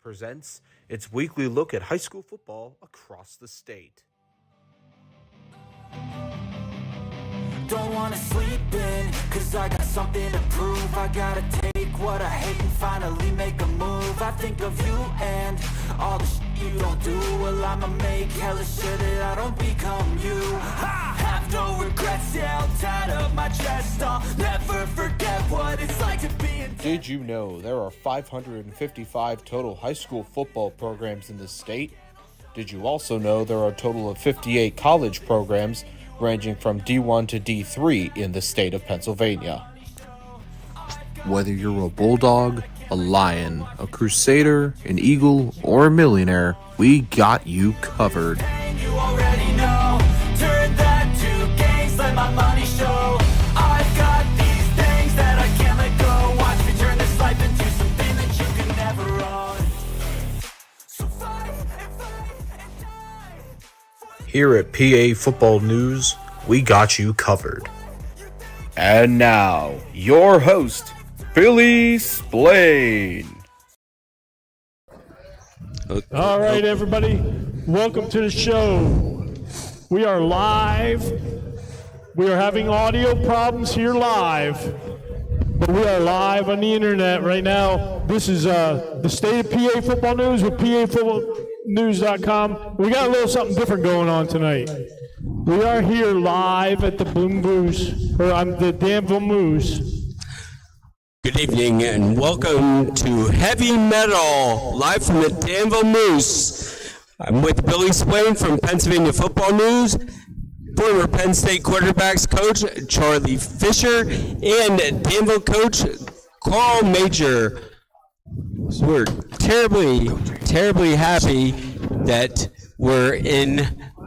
presents its weekly look at high school football across the state. Don't wanna sleep in, cause I got something to prove. I gotta take what I hate and finally make a move. I think of you and all the shit you don't do. Well, I'ma make hella sure that I don't become you. I have no regrets, yeah, I'll tie up my chest. I'll never forget what it's like to be in. Did you know there are 555 total high school football programs in the state? Did you also know there are a total of 58 college programs ranging from D1 to D3 in the state of Pennsylvania? Whether you're a bulldog, a lion, a crusader, an eagle, or a millionaire, we got you covered. You already know. Turn that to gains, let my money show. I've got these things that I can't let go. Watch me turn this life into something that you can never own. So fight and die. Here at PA Football News, we got you covered. And now, your host, Billy Splain. All right, everybody, welcome to the show. We are live. We are having audio problems here live, but we are live on the internet right now. This is the State of PA Football News with PAFootballNews.com. We got a little something different going on tonight. We are here live at the the Danville Moose. Good evening and welcome to Heavy Metal, live from the Danville Moose. I'm with Billy Splain from Pennsylvania Football News, former Penn State quarterbacks coach Charlie Fisher, and Danville coach Carl Majer. We're terribly happy that we're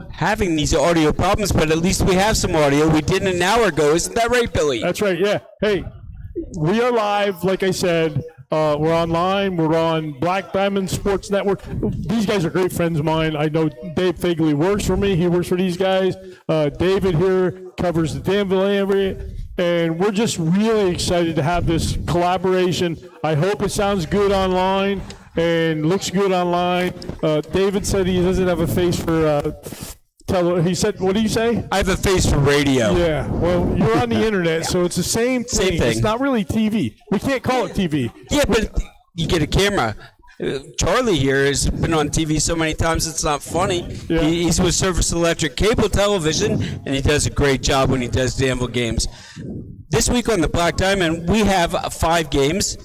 having these audio problems, but at least we have some audio. We did an hour ago. Isn't that right, Billy? That's right, yeah. Hey, we are live, like I said. We're online. We're on Black Diamond Sports Network. These guys are great friends of mine. I know Dave Ackley works for me. He works for these guys. David here covers the Danville area. And we're just really excited to have this collaboration. I hope it sounds good online and looks good online. David said he doesn't have a face for he said, what do you say? I have a face for radio. Yeah, well, you're on the internet, so it's the same thing. It's not really TV. We can't call it TV. Yeah, but you get a camera. Charlie here has been on TV so many times it's not funny. Yeah. He's with Service Electric Cable Television, and he does a great job when he does Danville games. This week on the Black Diamond, we have 5 games.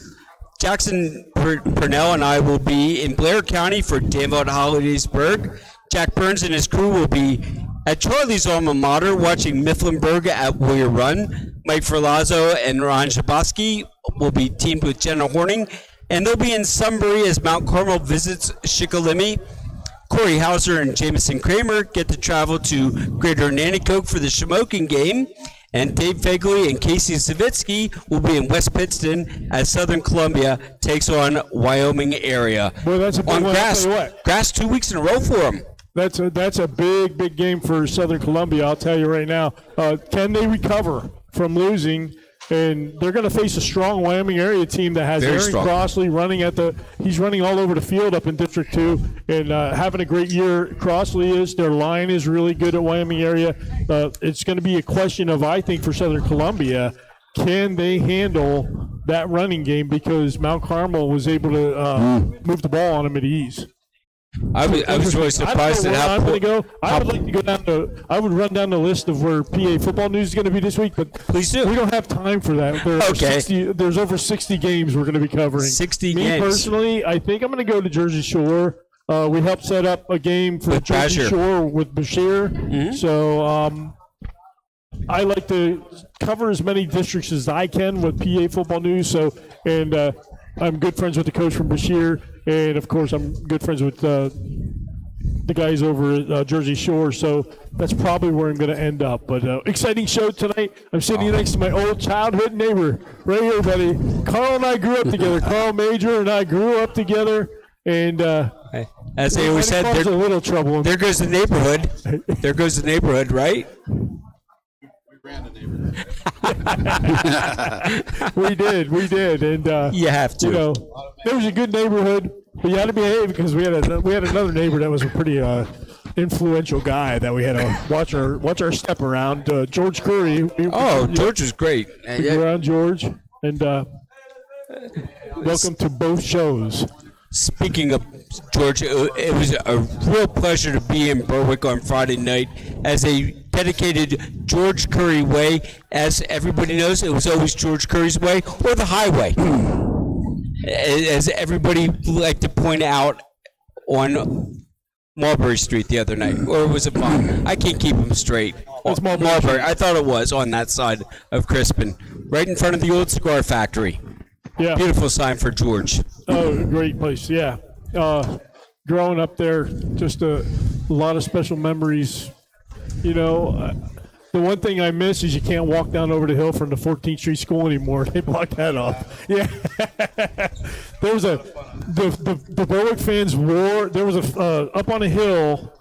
Jackson Purnell and I will be in Blair County for Danville at Hollidaysburg. Jack Burns and his crew will be at Charlie's alma mater watching Mifflinburg at Warrior Run. Mike Ferlazzo and Ron Jaboski will be teamed with Jenna Horning, and they'll be in Sunbury as Mount Carmel visits Shikellamy. Corey Hauser and Jamison Kramer get to travel to Greater Nanticoke for the Shamokin game, and Dave Ackley and Casey Savitsky will be in West Pittston as Southern Columbia takes on Wyoming area. Well, that's a big on one. grass. Grass 2 weeks in a row for them. That's a big game for Southern Columbia, I'll tell you right now. Can they recover from losing? And they're going to face a strong Wyoming area team that has Aaron Crossley he's running all over the field up in District 2 and having a great year. Crossley is. Their line is really good at Wyoming area. It's going to be a question of, I think, for Southern Columbia, can they handle that running game, because Mount Carmel was able to move the ball on them at ease. I was really surprised at how I'm going to go. I would like to go down to. I would run down the list of where PA Football News is going to be this week, but please do. We don't have time for that. There's over 60 games we're going to be covering. 60 games. Me personally, I think I'm going to go to Jersey Shore. We helped set up a game for Jersey Shore with Bashir. Mm-hmm. So I like to cover as many districts as I can with PA Football News. So I'm good friends with the coach from Bashir. And, of course, I'm good friends with the guys over at Jersey Shore, so that's probably where I'm going to end up. But exciting show tonight. I'm sitting next to my old childhood neighbor right here, buddy. Carl and I grew up together. Carl Majer and I grew up together. And as they always said, there's a little trouble. There goes the neighborhood. There goes the neighborhood, right? ran the neighborhood. We did, and you have to. You know, it was a good neighborhood. But you had to behave because we had another neighbor that was a pretty influential guy that we had to watch our step around. George Curry. George was great. We go around George, and welcome to both shows. Speaking of George, it was a real pleasure to be in Berwick on Friday night as a dedicated George Curry way. As everybody knows, it was always George Curry's way or the highway. As everybody liked to point out on Mulberry Street the other night, or was it Vaughn? I can't keep them straight. It's Mulberry. I thought it was on that side of Crispin, right in front of the old cigar factory. Yeah. Beautiful sign for George. Oh, great place. Yeah. Growing up there, just a lot of special memories. The one thing I miss is you can't walk down over the hill from the 14th Street School anymore. They blocked that off. Yeah. There was the Berwick fans wore, there was up on a hill,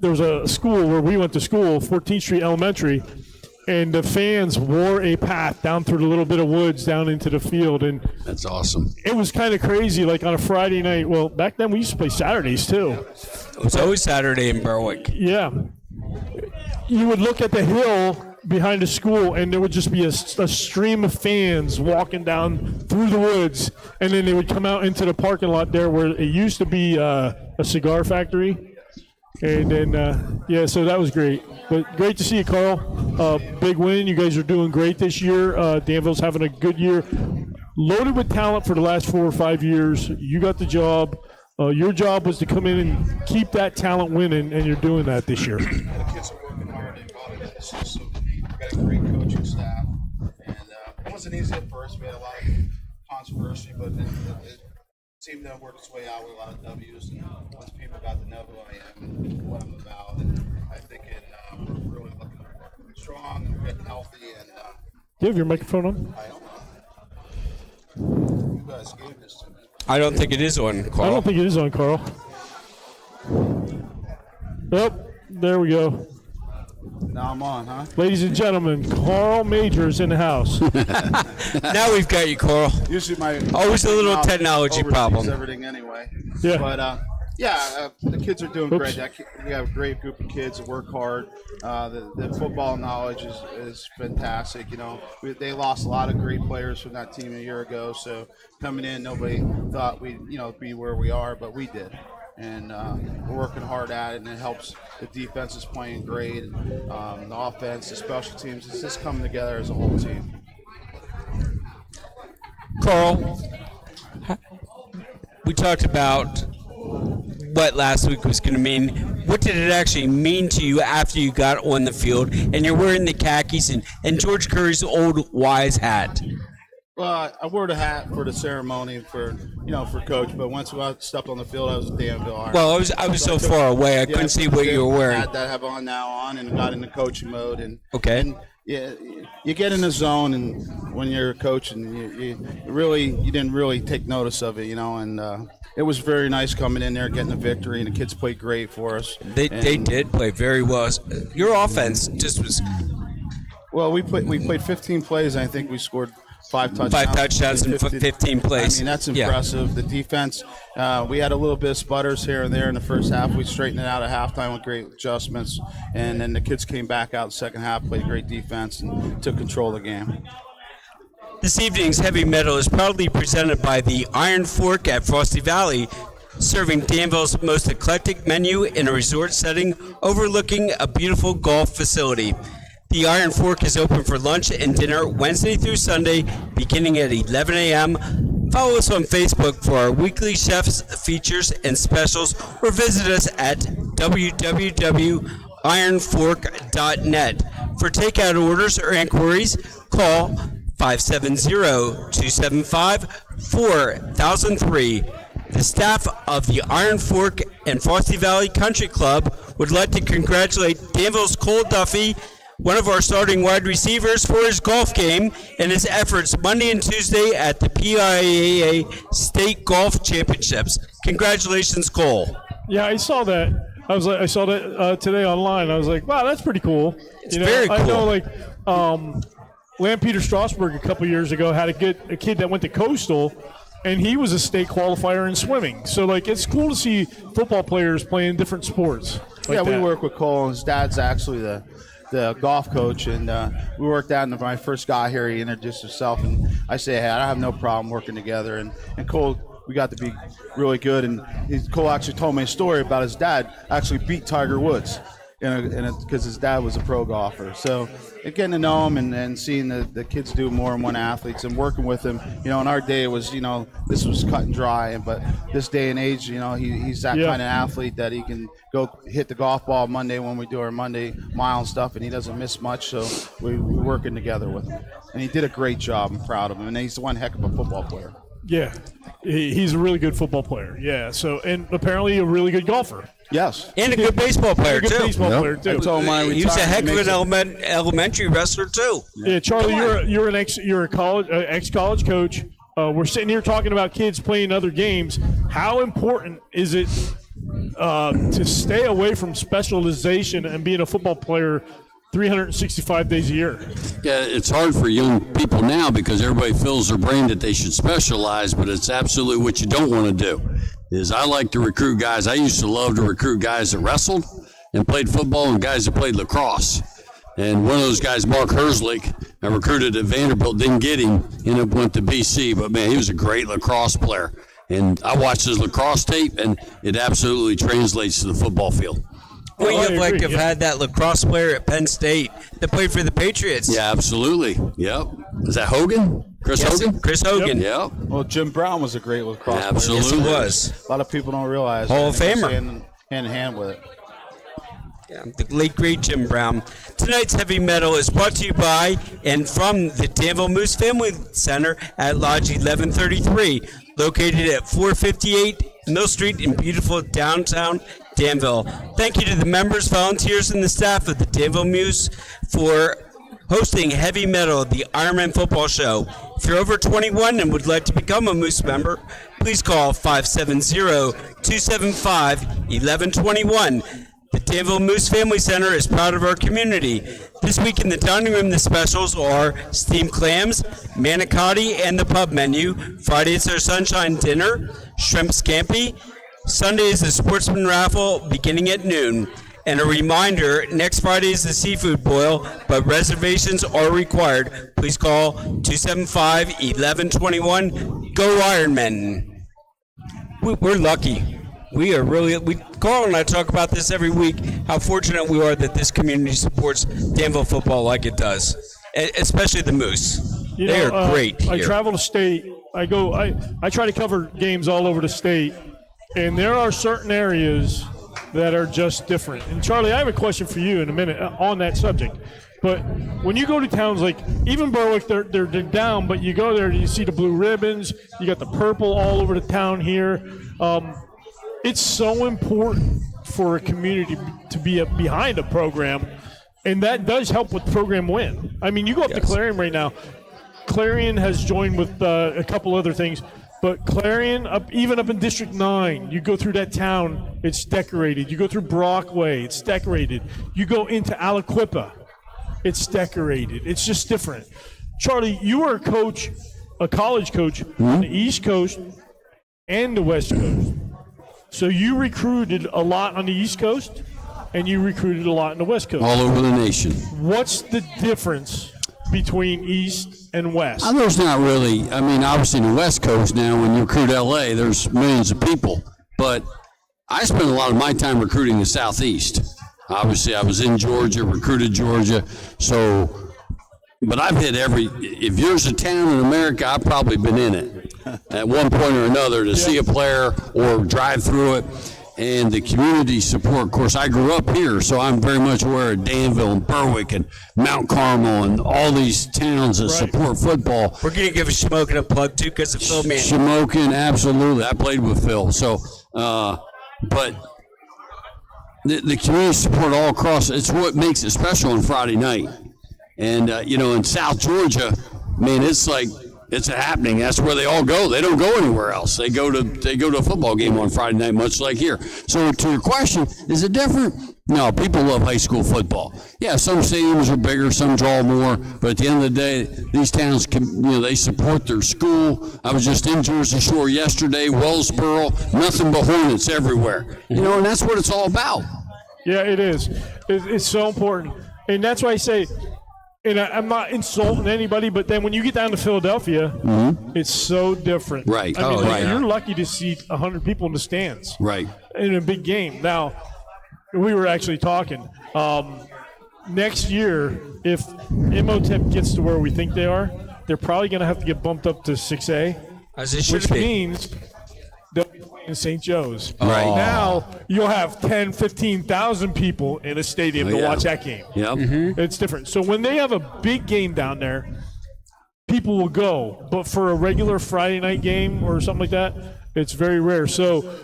there was a school where we went to school, 14th Street Elementary, and the fans wore a path down through the little bit of woods down into the field. And That's awesome. it was kind of crazy, like on a Friday night. Well, back then we used to play Saturdays too. It was always Saturday in Berwick. Yeah. You would look at the hill behind the school, and there would just be a stream of fans walking down through the woods, and then they would come out into the parking lot there where it used to be a cigar factory. And then, so that was great. But great to see you, Carl. Big win. You guys are doing great this year. Danville's having a good year. Loaded with talent for the last 4 or 5 years. You got the job. Your job was to come in and keep that talent winning, and you're doing that this year. The kids are working hard. They've got it. So we've got a great coaching staff. And it wasn't easy at first. We had a lot of controversy, but it seemed to work its way out with a lot of W's. And once people got to know who I am and what I'm about, and I think we're really looking strong and getting healthy. And Do you have your microphone on? I don't know. You guys gave this to me. I don't think it is on, Carl. I don't think it is on, Carl. Oh, there we go. Now I'm on, huh? Ladies and gentlemen, Carl Majer is in the house. Now we've got you, Carl. Usually Always a little technology problem. Everything anyway. Yeah. But the kids are doing great. We have a great group of kids that work hard. The football knowledge is fantastic. They lost a lot of great players from that team a year ago. So coming in, nobody thought we'd be where we are, but we did. And we're working hard at it, and it helps. The defense is playing great. The offense, the special teams, it's just coming together as a whole team. Carl, we talked about what last week was going to mean. What did it actually mean to you after you got on the field and you're wearing the khakis and George Curry's old wise hat? Well, I wore the hat for the ceremony for Coach, but once I stepped on the field, I was a Danville Iron. Well, I was so far away, I couldn't see what you were wearing. Hat that I have on now and got into coaching mode. And yeah, you get in the zone, and when you're a coach, and you didn't really take notice of it, and it was very nice coming in there, getting the victory, and the kids played great for us. They did play very well. Your offense just was. Well, we played 15 plays, and I think we scored 5 touchdowns. 5 touchdowns in 15 plays. I mean, that's impressive. Yeah. The defense, we had a little bit of sputters here and there in the first half. We straightened it out at halftime with great adjustments, and then the kids came back out in the second half, played great defense, and took control of the game. This evening's Heavy Metal is proudly presented by the Iron Fork at Frosty Valley, serving Danville's most eclectic menu in a resort setting overlooking a beautiful golf facility. The Iron Fork is open for lunch and dinner Wednesday through Sunday, beginning at 11 a.m. Follow us on Facebook for our weekly chefs, features, and specials, or visit us at www.ironfork.net. For takeout orders or inquiries, call 570-275-4003. The staff of the Iron Fork and Frosty Valley Country Club would like to congratulate Danville's Cole Duffy, one of our starting wide receivers, for his golf game and his efforts Monday and Tuesday at the PIAA State Golf Championships. Congratulations, Cole. Yeah, I saw that. I saw that today online. I was like, wow, that's pretty cool. It's very cool. I know, Lampeter Strasburg a couple years ago had a kid that went to Coastal, and he was a state qualifier in swimming. So, like, it's cool to see football players playing different sports. We work with Cole. His dad's actually the golf coach, and we worked out. And when I first got here, he introduced himself, and I say, hey, I have no problem working together. And Cole, we got to be really good. And Cole actually told me a story about his dad actually beat Tiger Woods because his dad was a pro golfer. So getting to know him and seeing the kids do more and one athletes and working with him, in our day it was, this was cut and dry. But this day and age, he's that kind of athlete that he can go hit the golf ball Monday when we do our Monday mile and stuff, and he doesn't miss much. So we're working together with him. And he did a great job. I'm proud of him. And he's one heck of a football player. Yeah, he's a really good football player. Yeah, so and apparently a really good golfer. Yes, and a good baseball player too. Player too. He was a heck of an elementary wrestler too. Yeah, Charlie, you're an ex-college coach. We're sitting here talking about kids playing other games. How important is it to stay away from specialization and being a football player 365 days a year? Yeah, it's hard for young people now because everybody fills their brain that they should specialize, but it's absolutely what you don't want to do. I like to recruit guys. I used to love to recruit guys that wrestled and played football and guys that played lacrosse. And one of those guys, Mark Herzlich, I recruited at Vanderbilt, didn't get him, ended up went to BC, but man, he was a great lacrosse player. And I watched his lacrosse tape, and it absolutely translates to the football field. Well, you have had that lacrosse player at Penn State that played for the Patriots. Yeah, absolutely. Yep. Is that Hogan? Chris Hogan? Chris Hogan. Yep. Well, Jim Brown was a great lacrosse player. Absolutely. Yes, he was. A lot of people don't realize. Hall of Famer. Hand in hand with it. Yeah, the late, great Jim Brown. Tonight's Heavy Metal is brought to you by and from the Danville Moose Family Center at Lodge 1133, located at 458 Mill Street in beautiful downtown Danville. Thank you to the members, volunteers, and the staff of the Danville Moose for hosting Heavy Metal, the Ironmen football show. If you're over 21 and would like to become a Moose member, please call 570-275-1121. The Danville Moose Family Center is proud of our community. This week in the dining room, the specials are steamed clams, manicotti, and the pub menu. Friday is our sunshine dinner, shrimp scampi. Sunday is the sportsman raffle beginning at noon. And a reminder, next Friday is the seafood boil, but reservations are required. Please call 275-1121. Go Ironmen. We're lucky. We are really, Carl and I talk about this every week, how fortunate we are that this community supports Danville football like it does, especially the Moose. They are great here. I travel to state. I try to cover games all over the state, and there are certain areas that are just different. And Charlie, I have a question for you in a minute on that subject. But when you go to towns like even Berwick, they're down, but you go there and you see the blue ribbons, you got the purple all over the town here. It's so important for a community to be behind a program, and that does help with program win. I mean, you go up to Clarion right now. Clarion has joined with a couple other things, but Clarion, even up in District 9, you go through that town, it's decorated. You go through Brockway, it's decorated. You go into Aliquippa, it's decorated. It's just different. Charlie, you were a college coach on the East Coast and the West Coast. So you recruited a lot on the East Coast, and you recruited a lot on the West Coast. All over the nation. What's the difference between East and West? There's not really. I mean, obviously in the West Coast now, when you recruit LA, there's millions of people. But I spent a lot of my time recruiting the Southeast. Obviously, I was in Georgia, recruited Georgia. But I've hit if there's a town in America, I've probably been in it at one point or another to see a player or drive through it. And the community support, of course, I grew up here, so I'm very much aware of Danville and Berwick and Mount Carmel and all these towns that support football. We're going to give Shamokin a plug, too, because of Phil Manning. Shamokin, absolutely. I played with Phil. So, but the community support all across, it's what makes it special on Friday night. And, in South Georgia, man, it's like, it's happening. That's where they all go. They don't go anywhere else. They go to a football game on Friday night, much like here. So to your question, is it different? No, people love high school football. Yeah, some stadiums are bigger, some draw more, but at the end of the day, these towns they support their school. I was just in Jersey Shore yesterday, Wellsboro, nothing but Hornets everywhere. And that's what it's all about. Yeah, it is. It's so important, and that's why I say, and I'm not insulting anybody, but then when you get down to Philadelphia, it's so different. Right. I mean, right. You're lucky to see 100 people in the stands. Right. In a big game. Now, we were actually talking. Next year, if Imhotep gets to where we think they are, they're probably going to have to get bumped up to 6A, As it should which be. means they'll be playing St. Joe's. Right. Now, you'll have 10, 15,000 people in a stadium to watch that game. Yep. It's different. So when they have a big game down there, people will go. But for a regular Friday night game or something like that, it's very rare. So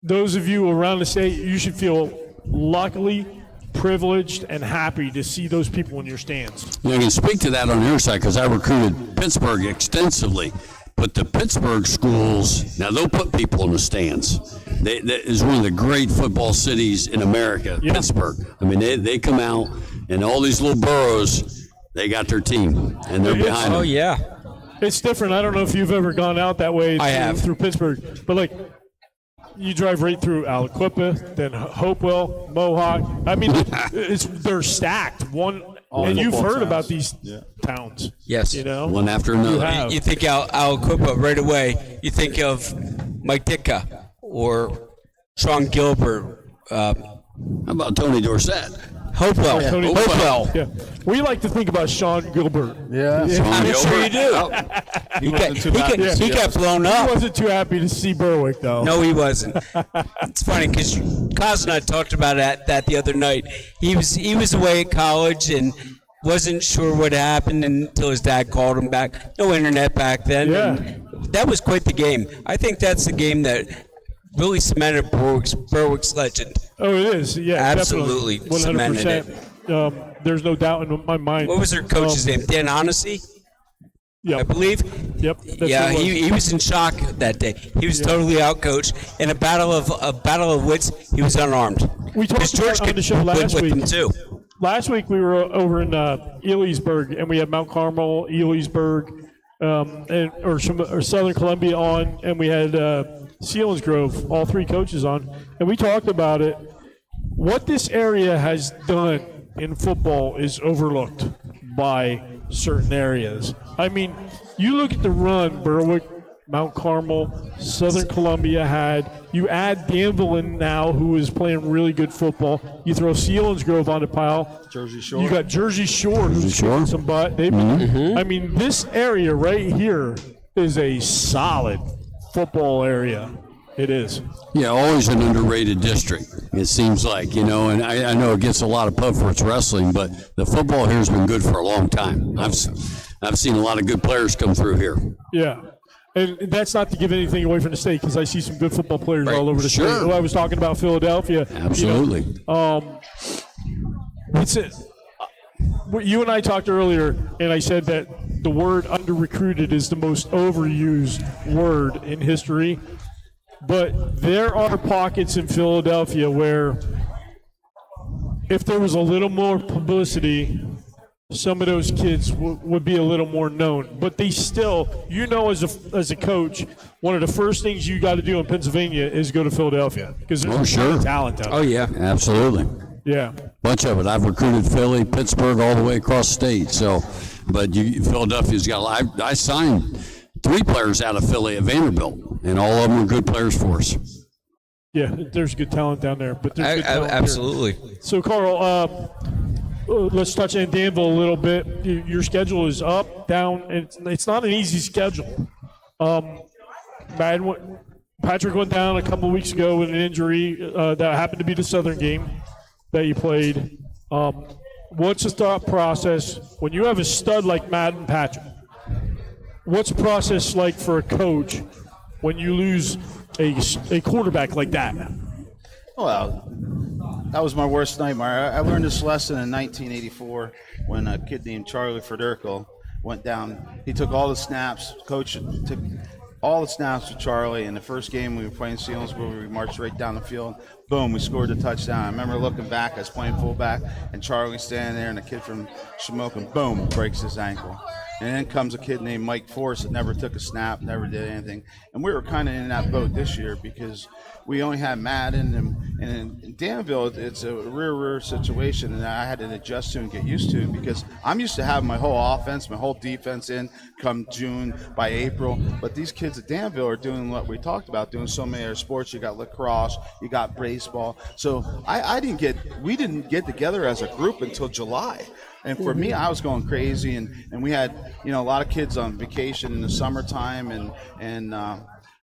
those of you around the state, you should feel luckily privileged and happy to see those people in your stands. I can speak to that on your side because I recruited Pittsburgh extensively. But the Pittsburgh schools, now they'll put people in the stands. That is one of the great football cities in America, Pittsburgh. I mean, they come out, and all these little boroughs, they got their team, and they're behind them. Oh, yeah. It's different. I don't know if you've ever gone out that way I have. through Pittsburgh, but like you drive right through Aliquippa, then Hopewell, Mohawk. I mean, they're stacked. And you've heard about these towns. Yes. One after another. You think Aliquippa right away. You think of Mike Ditka or Sean Gilbert. How about Tony Dorsett? Hopewell. Tony Hopewell. Yeah. We like to think about Sean Gilbert. Yeah. I'm sure you do. He got blown He up. wasn't too happy to see Berwick, though. No, he wasn't. It's funny because Kaz and I talked about that the other night. He was away at college and wasn't sure what happened until his dad called him back. No internet back then. Yeah. And that was quite the game. I think that's the game that really cemented Berwick's legend. Oh, it is. Yeah, Absolutely definitely. 100%. There's no doubt in my mind. What was their coach's name? Dan Honesty? Yep. I believe. Yep. Yeah, he was in shock that day. He was totally outcoached. In a battle of wits, he was unarmed. We talked about on the show last with week. him too. Last week we were over in Elysburg, and we had Mount Carmel, Elysburg, or Southern Columbia on, and we had Selinsgrove, all three coaches on, and we talked about it. What this area has done in football is overlooked by certain areas. I mean, you look at the run Berwick, Mount Carmel, Southern Columbia had. You add Danville in now, who is playing really good football. You throw Selinsgrove on the pile. Jersey Shore. You got Jersey Shore, who's kicking some butt. I mean, this area right here is a solid football area. It is. Yeah, always an underrated district, it seems like, and I know it gets a lot of pub for its wrestling, but the football here has been good for a long time. I've seen a lot of good players come through here. Yeah. And that's not to give anything away from the state, because I see some good football players all over the state. Sure. I was talking about Philadelphia. Absolutely. What's it? You and I talked earlier, and I said that the word under-recruited is the most overused word in history. But there are pockets in Philadelphia where if there was a little more publicity, some of those kids would be a little more known. But they still, as a coach, one of the first things you got to do in Pennsylvania is go to Philadelphia, because there's a lot of talent out there. Oh, yeah. Absolutely. Yeah. Bunch of it. I've recruited Philly, Pittsburgh, all the way across state. So, but Philadelphia's got. I signed 3 players out of Philly at Vanderbilt, and all of them are good players for us. Yeah, there's good talent down there. But there's good talent absolutely. Here. So, Carl, let's touch on Danville a little bit. Your schedule is up, down, and it's not an easy schedule. Patrick went down a couple weeks ago with an injury that happened to be the Southern game that you played. What's the thought process when you have a stud like Matt and Patrick? What's the process like for a coach when you lose a quarterback like that? Well, that was my worst nightmare. I learned this lesson in 1984 when a kid named Charlie Fisher went down. He took all the snaps. Coach all the snaps with Charlie. In the first game, we were playing Selinsgrove. We marched right down the field. Boom, we scored the touchdown. I remember looking back. I was playing fullback, and Charlie standing there, and a kid from Shamokin, boom, breaks his ankle. And then comes a kid named Mike Force that never took a snap, never did anything. And we were kind of in that boat this year because we only had Madden. And in Danville, it's a rear situation, and I had to adjust to and get used to because I'm used to having my whole offense, my whole defense in come June, by April. But these kids at Danville are doing what we talked about, doing so many other sports. You got lacrosse, you got baseball. So we didn't get together as a group until July. And for me, I was going crazy, and we had, a lot of kids on vacation in the summertime, and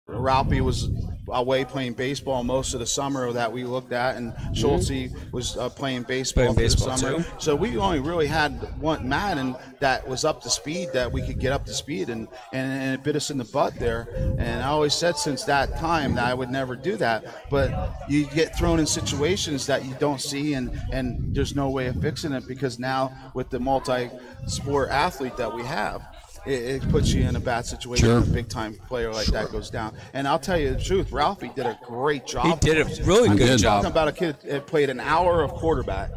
Ralphie was away playing baseball most of the summer that we looked at, and Schultze was playing baseball through the summer. Too. So we only really had one Madden that was up to speed, that we could get up to speed, and it bit us in the butt there. And I always said since that time that I would never do that. But you get thrown in situations that you don't see, and there's no way of fixing it because now with the multi-sport athlete that we have, it puts you in a bad situation. Sure. When a big-time player like that goes down. And I'll tell you the truth, Ralphie did a great job. He did a really good job. Talking about a kid that played an hour of quarterback,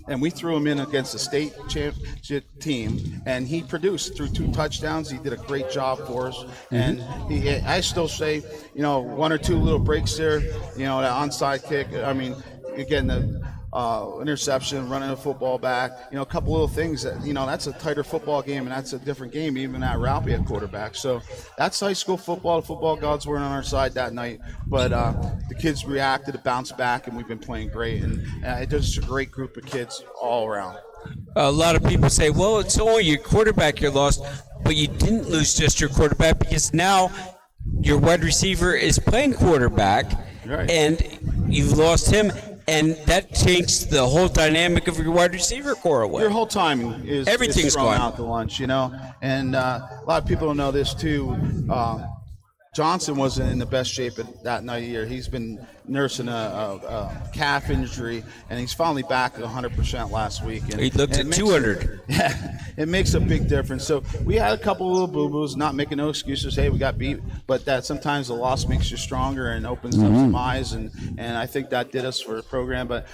and we threw him in against the state championship team, and he produced through 2 touchdowns. He did a great job for us. And I still say, 1 or 2 little breaks there, that onside kick. I mean, again, the interception, running a football back, a couple little things that, that's a tighter football game, and that's a different game, even at Ralphie at quarterback. So that's high school football. The football gods weren't on our side that night, but the kids reacted to bounce back, and we've been playing great. And it's just a great group of kids all around. A lot of people say, well, it's only your quarterback you lost, but you didn't lose just your quarterback because now your wide receiver is playing quarterback, right, and you've lost him. And that changed the whole dynamic of your wide receiver core away. Your whole timing is thrown out to lunch, And a lot of people don't know this too. Johnson wasn't in the best shape that night either. He's been nursing a calf injury, and he's finally back at 100% last week. And he looked at 200. It makes a big difference. So we had a couple little boo-boos, not making no excuses. Hey, we got beat, but that sometimes the loss makes you stronger and opens up some eyes, and I think that did us for the program. But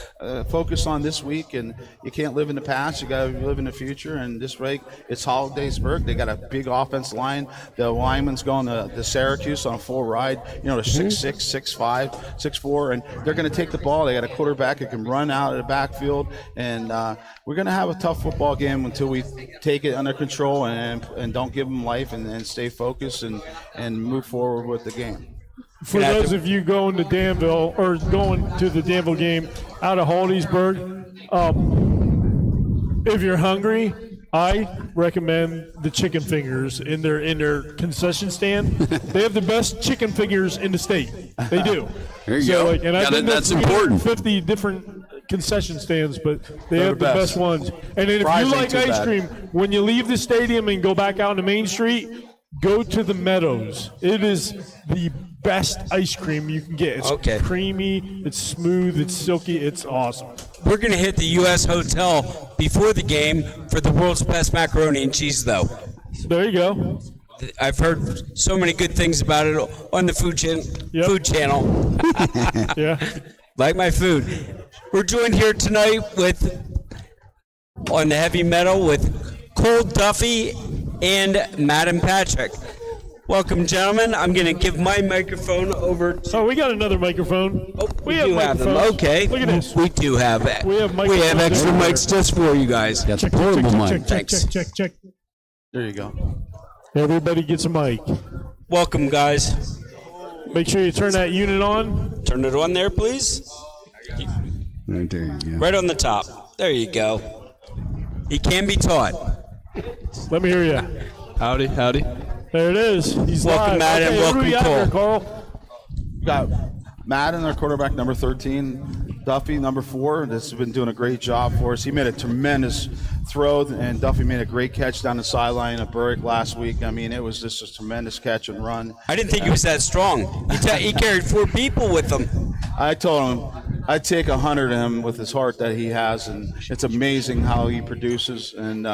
focus on this week, and you can't live in the past. You got to live in the future. And this week, it's Hollidaysburg. They got a big offense line. The lineman's going to Syracuse on a full ride. They're 6'6", 6'5", 6'4", and they're going to take the ball. They got a quarterback that can run out of the backfield, and we're going to have a tough football game until we take it under control and don't give them life and stay focused and move forward with the game. For those of you going to Danville or going to the Danville game out of Hollidaysburg, if you're hungry, I recommend the chicken fingers in their concession stand. They have the best chicken fingers in the state. They do. There you go. And I've been that's to important. 50 different concession stands, but they have the best ones. And then if you like ice cream, when you leave the stadium and go back out to Main Street, go to the Meadows. It is the best ice cream you can get. It's creamy, it's smooth, it's silky, it's awesome. We're going to hit the U.S. Hotel before the game for the world's best macaroni and cheese, though. There you go. I've heard so many good things about it on the food channel. Yeah. Like my food. We're joined here tonight on the heavy metal with Cole Duffy and Madden Patrick. Welcome, gentlemen. I'm going to give my microphone over to... Oh, we got another microphone. Oh, we do have them. Okay. Look at this. We do have it. We have extra mics just for you guys. That's a portable mic. Check. There you go. Everybody gets a mic. Welcome, guys. Make sure you turn that unit on. Turn it on there, please. Right there you go. Right on the top. There you go. He can be taught. Let me hear you. Howdy. There it is. He's welcome, live. Madden. Okay, welcome, Cole. Cole. Carl. Got Madden, our quarterback, number 13. Duffy, number 4. This has been doing a great job for us. He made a tremendous throw, and Duffy made a great catch down the sideline of Burrick last week. I mean, it was just a tremendous catch and run. I didn't think he was that strong. He carried 4 people with him. I told him, I'd take 100 of him with his heart that he has, and it's amazing how he produces. And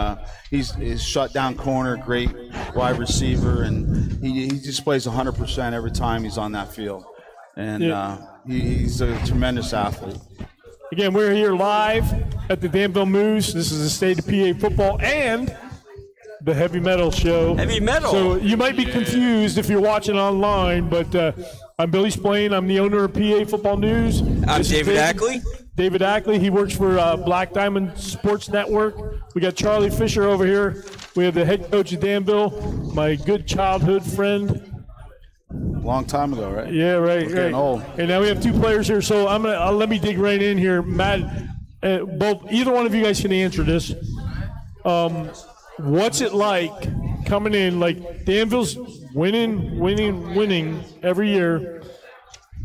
he's shut down corner, great wide receiver, and he just plays 100% every time he's on that field. And he's a tremendous athlete. Again, we're here live at the Danville Moose. This is the State of PA Football and the Heavy Metal Show. Heavy Metal. So you might be confused if you're watching online, but I'm Billy Splain. I'm the owner of PA Football News. I'm David Ackley. David Ackley. He works for Black Diamond Sports Network. We got Charlie Fisher over here. We have the head coach of Danville, my good childhood friend. Long time ago, right? Yeah, right. We're getting old. And now we have two players here, so let me dig right in here. Matt, either one of you guys can answer this. What's it like coming in? Like Danville's winning every year.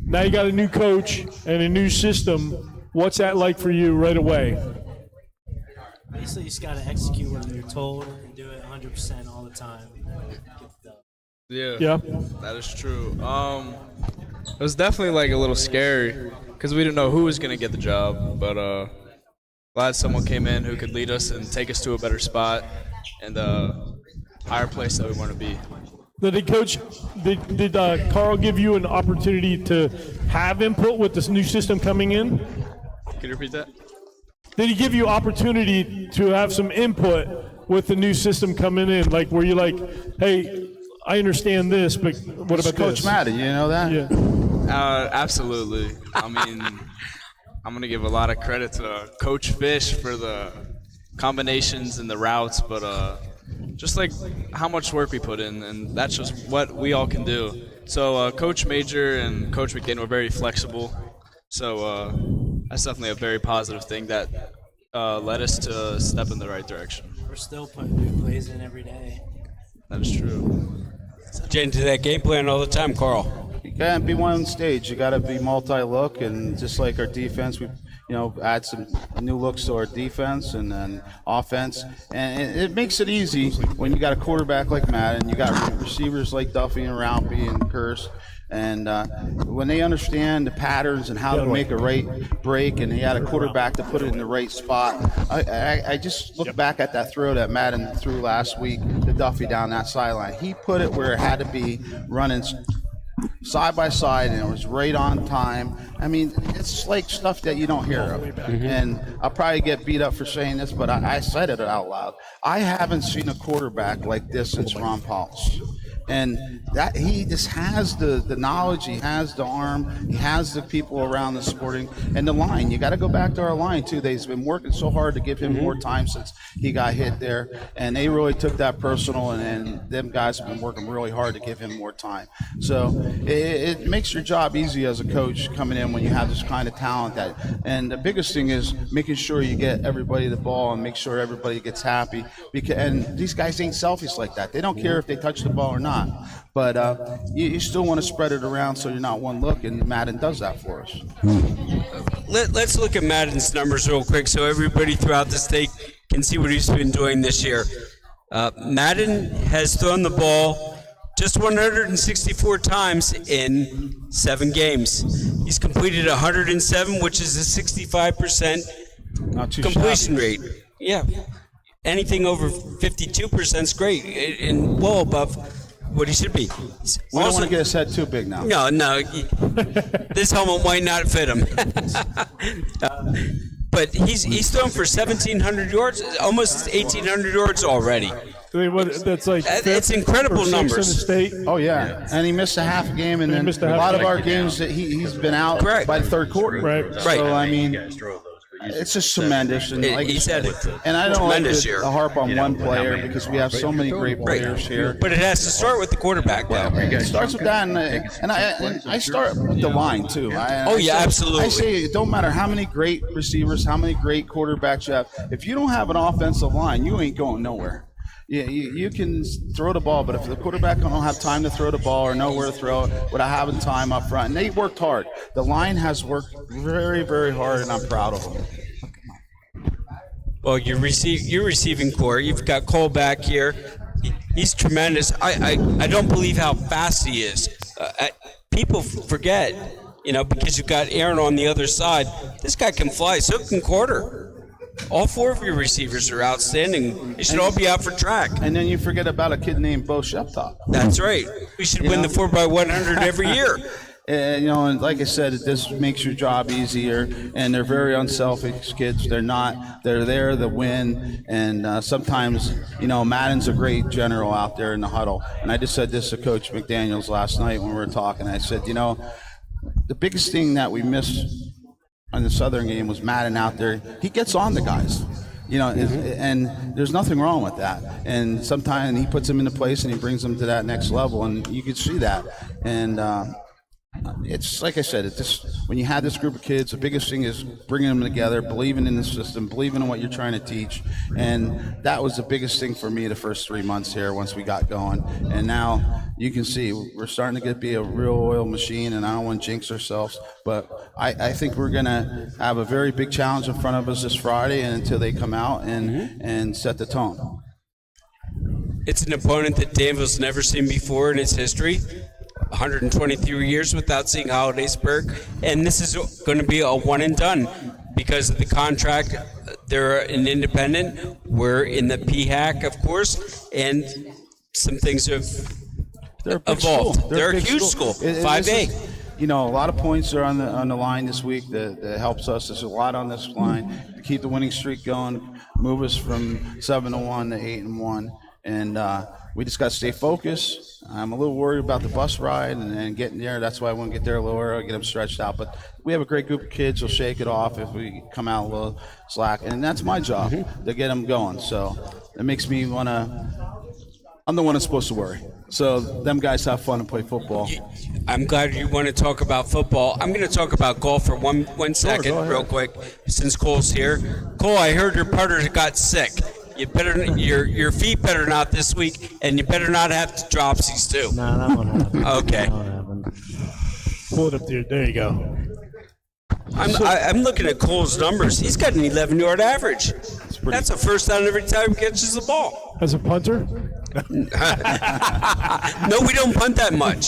Now you got a new coach and a new system. What's that like for you right away? Basically, you just got to execute what you're told and do it 100% all the time. Yeah, that is true. It was definitely like a little scary because we didn't know who was gonna get the job, but glad someone came in who could lead us and take us to a better spot and higher place that we want to be. Did Carl give you an opportunity to have input with this new system coming in? Can you repeat that? Did he give you opportunity to have some input with the new system coming in? Like, were you like, hey, I understand this, but what about Coach Matt, you know that? Yeah. Absolutely. I mean, I'm going to give a lot of credit to Coach Fish for the combinations and the routes, but just like how much work we put in, and that's just what we all can do. So Coach Majer and Coach McGinn were very flexible, so that's definitely a very positive thing that led us to step in the right direction. We're still putting new plays in every day. That is true. Get into that game plan all the time, Carl. You can't be one stage. You got to be multi-look, and just like our defense, we add some new looks to our defense and then offense, and it makes it easy when you got a quarterback like Matt and you got receivers like Duffy and Ralphie and Curse. And when they understand the patterns and how to make a right break, and he had a quarterback to put it in the right spot, I just look back at that throw that Madden threw last week to Duffy down that sideline. He put it where it had to be, running side by side, and it was right on time. I mean, it's like stuff that you don't hear of. And I'll probably get beat up for saying this, but I said it out loud. I haven't seen a quarterback like this since Ron Pauls. And that he just has the knowledge, he has the arm, he has the people around the sporting, and the line. You got to go back to our line too. They've been working so hard to give him more time since he got hit there, and they really took that personal. And them guys have been working really hard to give him more time. So it makes your job easy as a coach coming in when you have this kind of talent. And the biggest thing is making sure you get everybody the ball and make sure everybody gets happy. And these guys ain't selfish like that. They don't care if they touch the ball or not. But you still want to spread it around so you're not one look, and Madden does that for us. Let's look at Madden's numbers real quick so everybody throughout the state can see what he's been doing this year. Madden has thrown the ball just 164 times in 7 games. He's completed 107, which is a 65% completion rate. Yeah. Anything over 52% is great, and well above what he should be. We don't want to get his head too big now. No. This helmet might not fit him. But he's thrown for 1,700 yards, almost 1,800 yards already. That's like it's incredible numbers. In the state. Oh yeah, and he missed a half a game, and then a lot of our games that he's been out by the third quarter. Right. So I mean, it's just tremendous. And like he said it. And I don't like to harp on one player because we have so many great players here. But it has to start with the quarterback, though. It starts with that, and I start with the line too. Absolutely. I say it don't matter how many great receivers, how many great quarterbacks you have. If you don't have an offensive line, you ain't going nowhere. Yeah, you can throw the ball, but if the quarterback don't have time to throw the ball or know where to throw it without having time up front, and they worked hard. The line has worked very, very hard, and I'm proud of them. Well, your receiving core, you've got Cole back here. He's tremendous. I don't believe how fast he is. People forget. because you've got Aaron on the other side. This guy can fly, so can Carter. All 4 of your receivers are outstanding. They should all be out for track. And then you forget about a kid named Bo Sheptop. That's right. We should win the 4x100 every year. And like I said, this makes your job easier, and they're very unselfish kids. They're there to win, and sometimes, Madden's a great general out there in the huddle. And I just said this to Coach McDaniels last night when we were talking. I said, the biggest thing that we missed on the Southern game was Madden out there. He gets on the guys. And there's nothing wrong with that. And sometimes he puts them into place and he brings them to that next level, and you can see that. And it's like I said, it's just when you have this group of kids, the biggest thing is bringing them together, believing in the system, believing in what you're trying to teach. And that was the biggest thing for me the first 3 months here once we got going. And now you can see we're starting to be a real oil machine, and I don't want to jinx ourselves, but I think we're going to have a very big challenge in front of us this Friday and until they come out and set the tone. It's an opponent that Danville's never seen before in its history. 123 years without seeing Hollidaysburg, and this is going to be a one and done because of the contract. They're an independent. We're in the PHAC, of course, and some things have evolved. They're a huge school. 5A. A lot of points are on the line this week that helps us. There's a lot on this line to keep the winning streak going, move us from 7-1 to 8-1, and we just got to stay focused. I'm a little worried about the bus ride and getting there. That's why I want to get there a little early, get them stretched out. But we have a great group of kids. We'll shake it off if we come out a little slack. And that's my job, to get them going. So it makes me want to – I'm the one that's supposed to worry. So them guys have fun and play football. I'm glad you want to talk about football. I'm going to talk about golf for one second real quick since Cole's here. Cole, I heard your putter got sick. You better your feet better not this week, and you better not have dropsies too. No, that won't happen. Okay. That won't happen. Pull it up there. There you go. I'm looking at Cole's numbers. He's got an 11-yard average. That's a first down every time he catches the ball. As a punter? No, we don't punt that much,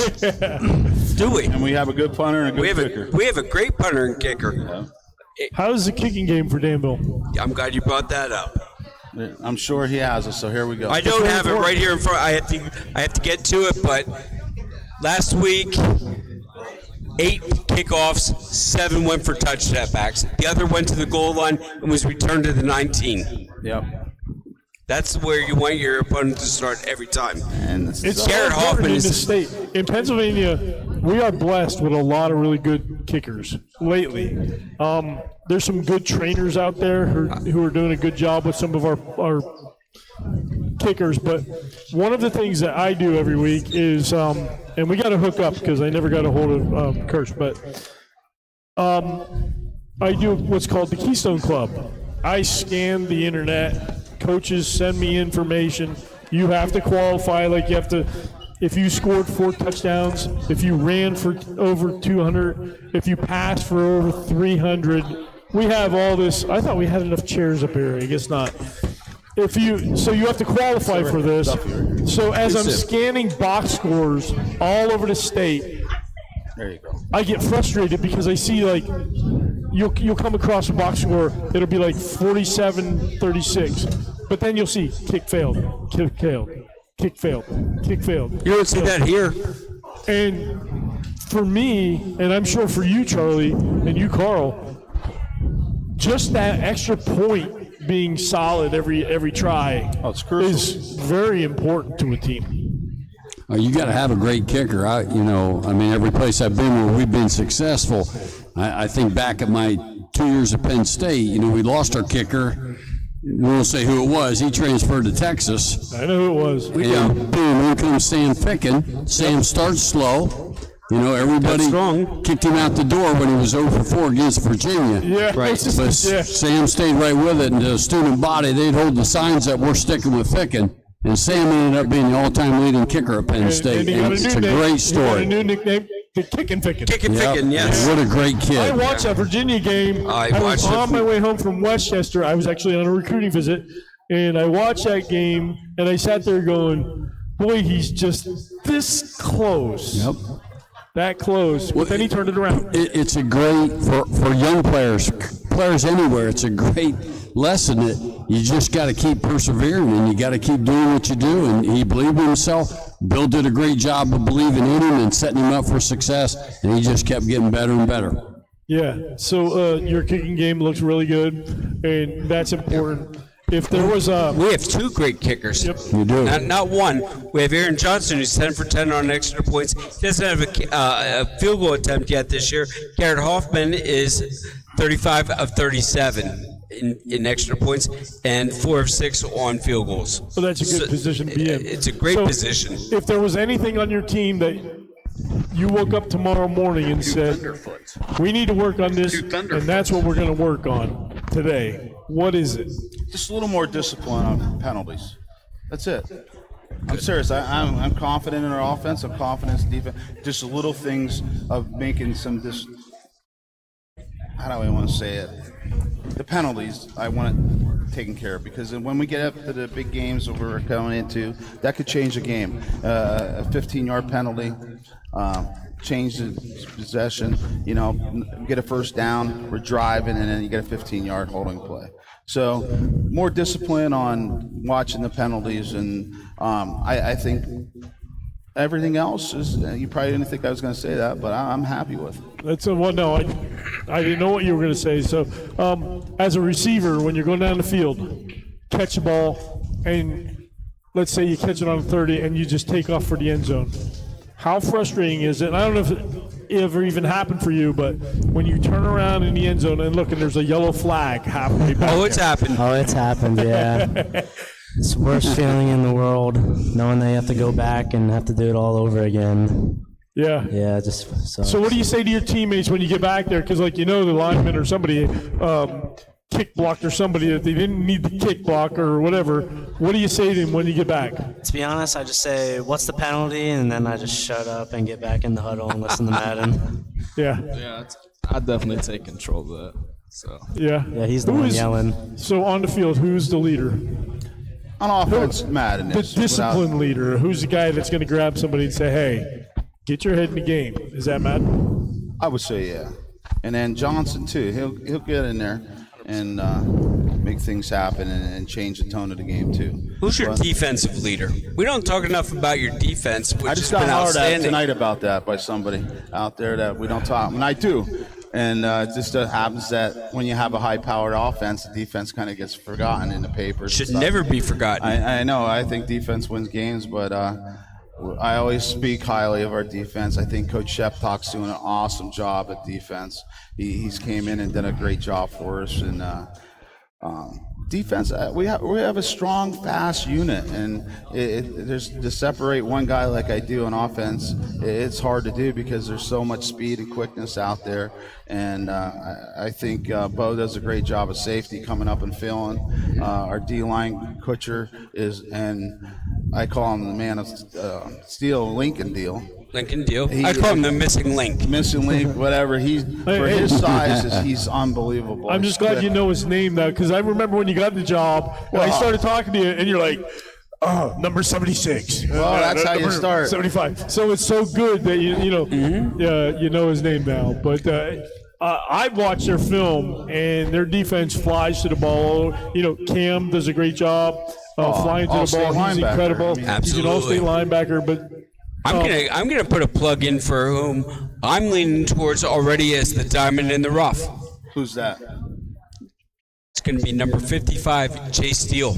do we? And we have a good punter and a good kicker. We have a great punter and kicker. Yeah. How's the kicking game for Danville? I'm glad you brought that up. I'm sure he has us, so here we go. I don't have it right here in front. I have to get to it, but last week, 8 kickoffs, 7 went for touchdowns. The other went to the goal line and was returned to the 19. Yep. That's where you want your opponent to start every time. And It's Garrett Hoffman in the is state. In Pennsylvania, we are blessed with a lot of really good kickers lately. There's some good trainers out there who are doing a good job with some of our kickers. But one of the things that I do every week is, and we got to hook up because I never got a hold of Kirsch, but I do what's called the Keystone Club. I scan the internet. Coaches send me information. You have to qualify, like you have to, if you scored 4 touchdowns, if you ran for over 200, if you passed for over 300. We have all this. I thought we had enough chairs up here. I guess not. So you have to qualify for this. So as I'm scanning box scores all over the state, there you go. I get frustrated because I see like you'll come across a box score. It'll be like 47-36, but then you'll see kick failed, kick failed, kick failed, kick failed. You don't see that here. And for me, and I'm sure for you, Charlie, and you, Carl, just that extra point being solid every try is very important to a team. You got to have a great kicker. Every place I've been where we've been successful, I think back at my 2 years at Penn State, we lost our kicker. We won't say who it was. He transferred to Texas. I know who it was. And boom, in comes Sam Ficken. Sam starts slow. Everybody kicked him out the door when he was 0-4 against Virginia. Yeah, right. But Sam stayed right with it, and the student body, they'd hold the signs that we're sticking with Ficken. And Sam ended up being the all-time leading kicker at Penn State. And it's a great story. He got a new nickname, the Kickin' Ficken. Kickin' Ficken, yes. What a great kid. I watched that Virginia game. I was on my way home from Westchester. I was actually on a recruiting visit, and I watched that game, and I sat there going, boy, he's just this close that close, but then he turned it around. It's a great, for young players anywhere, it's a great lesson that you just got to keep persevering and you got to keep doing what you do. And he believed in himself. Bill did a great job of believing in him and setting him up for success, and he just kept getting better and better. Yeah, so your kicking game looks really good, and that's important. If there was we have two great kickers. Yep. You do. Not one. We have Aaron Johnson, who's 10 for 10 on extra points. He doesn't have a field goal attempt yet this year. Garrett Hoffman is 35 of 37 in extra points and 4 of 6 on field goals. So that's a good position to be in. It's a great position. If there was anything on your team that you woke up tomorrow morning and said, we need to work on this, and that's what we're going to work on today, what is it? Just a little more discipline on penalties. That's it. I'm serious. I'm confident in our offense. I'm confident in defense. Just little things of making some how do I want to say it? The penalties, I want it taken care of, because when we get up to the big games that we're going into, that could change the game. A 15-yard penalty, change the possession, get a first down, we're driving, and then you get a 15-yard holding play. So more discipline on watching the penalties, and I think everything else is, you probably didn't think I was going to say that, but I'm happy with it. I didn't know what you were going to say. So as a receiver, when you're going down the field, catch the ball, and let's say you catch it on 30 and you just take off for the end zone. How frustrating is it? And I don't know if it ever even happened for you, but when you turn around in the end zone and look, and there's a yellow flag halfway back. Oh, it's happened. Oh, it's happened, yeah. It's the worst feeling in the world, knowing that you have to go back and have to do it all over again. Yeah. Yeah, it just sucks. So what do you say to your teammates when you get back there? Because, the lineman or somebody kick blocked or somebody that they didn't need the kick block or whatever. What do you say to them when you get back? To be honest, I just say, what's the penalty? And then I just shut up and get back in the huddle and listen to Madden. Yeah. Yeah, I'd definitely take control of that. So. Yeah. Yeah, he's the one yelling. So on the field, who's the leader? On offense, Madden is. The discipline leader. Who's the guy that's going to grab somebody and say, hey, get your head in the game? Is that Madden? I would say, yeah. And then Johnson, too. He'll get in there and make things happen and change the tone of the game, too. Who's your defensive leader? We don't talk enough about your defense, which I just has got been hollered at outstanding. tonight about that by somebody out there that we don't talk. And I do. And it just happens that when you have a high-powered offense, the defense kind of gets forgotten in the papers. Should never be forgotten. I know. I think defense wins games, but I always speak highly of our defense. I think Coach Sheptock's doing an awesome job at defense. He's came in and done a great job for us. And defense, we have a strong, fast unit, and there's to separate one guy like I do on offense. It's hard to do because there's so much speed and quickness out there. And I think Bo does a great job of safety coming up and filling. Our D-line Kutcher is, and I call him the man of steel, Lincoln Deal. Lincoln Deal. I call him the missing link. Missing link, whatever. For his size, he's unbelievable. I'm just glad you know his name now, because I remember when you got the job, and I started talking to you, and you're like, oh, number 76. Well, that's how you start. 75. So it's so good that you know his name now. But I've watched their film, and their defense flies to the ball. Cam does a great job flying to the ball. He's incredible. He's an all-state linebacker, but I'm gonna put a plug in for whom I'm leaning towards already as the diamond in the rough. Who's that? It's gonna be number 55, Chase Steele.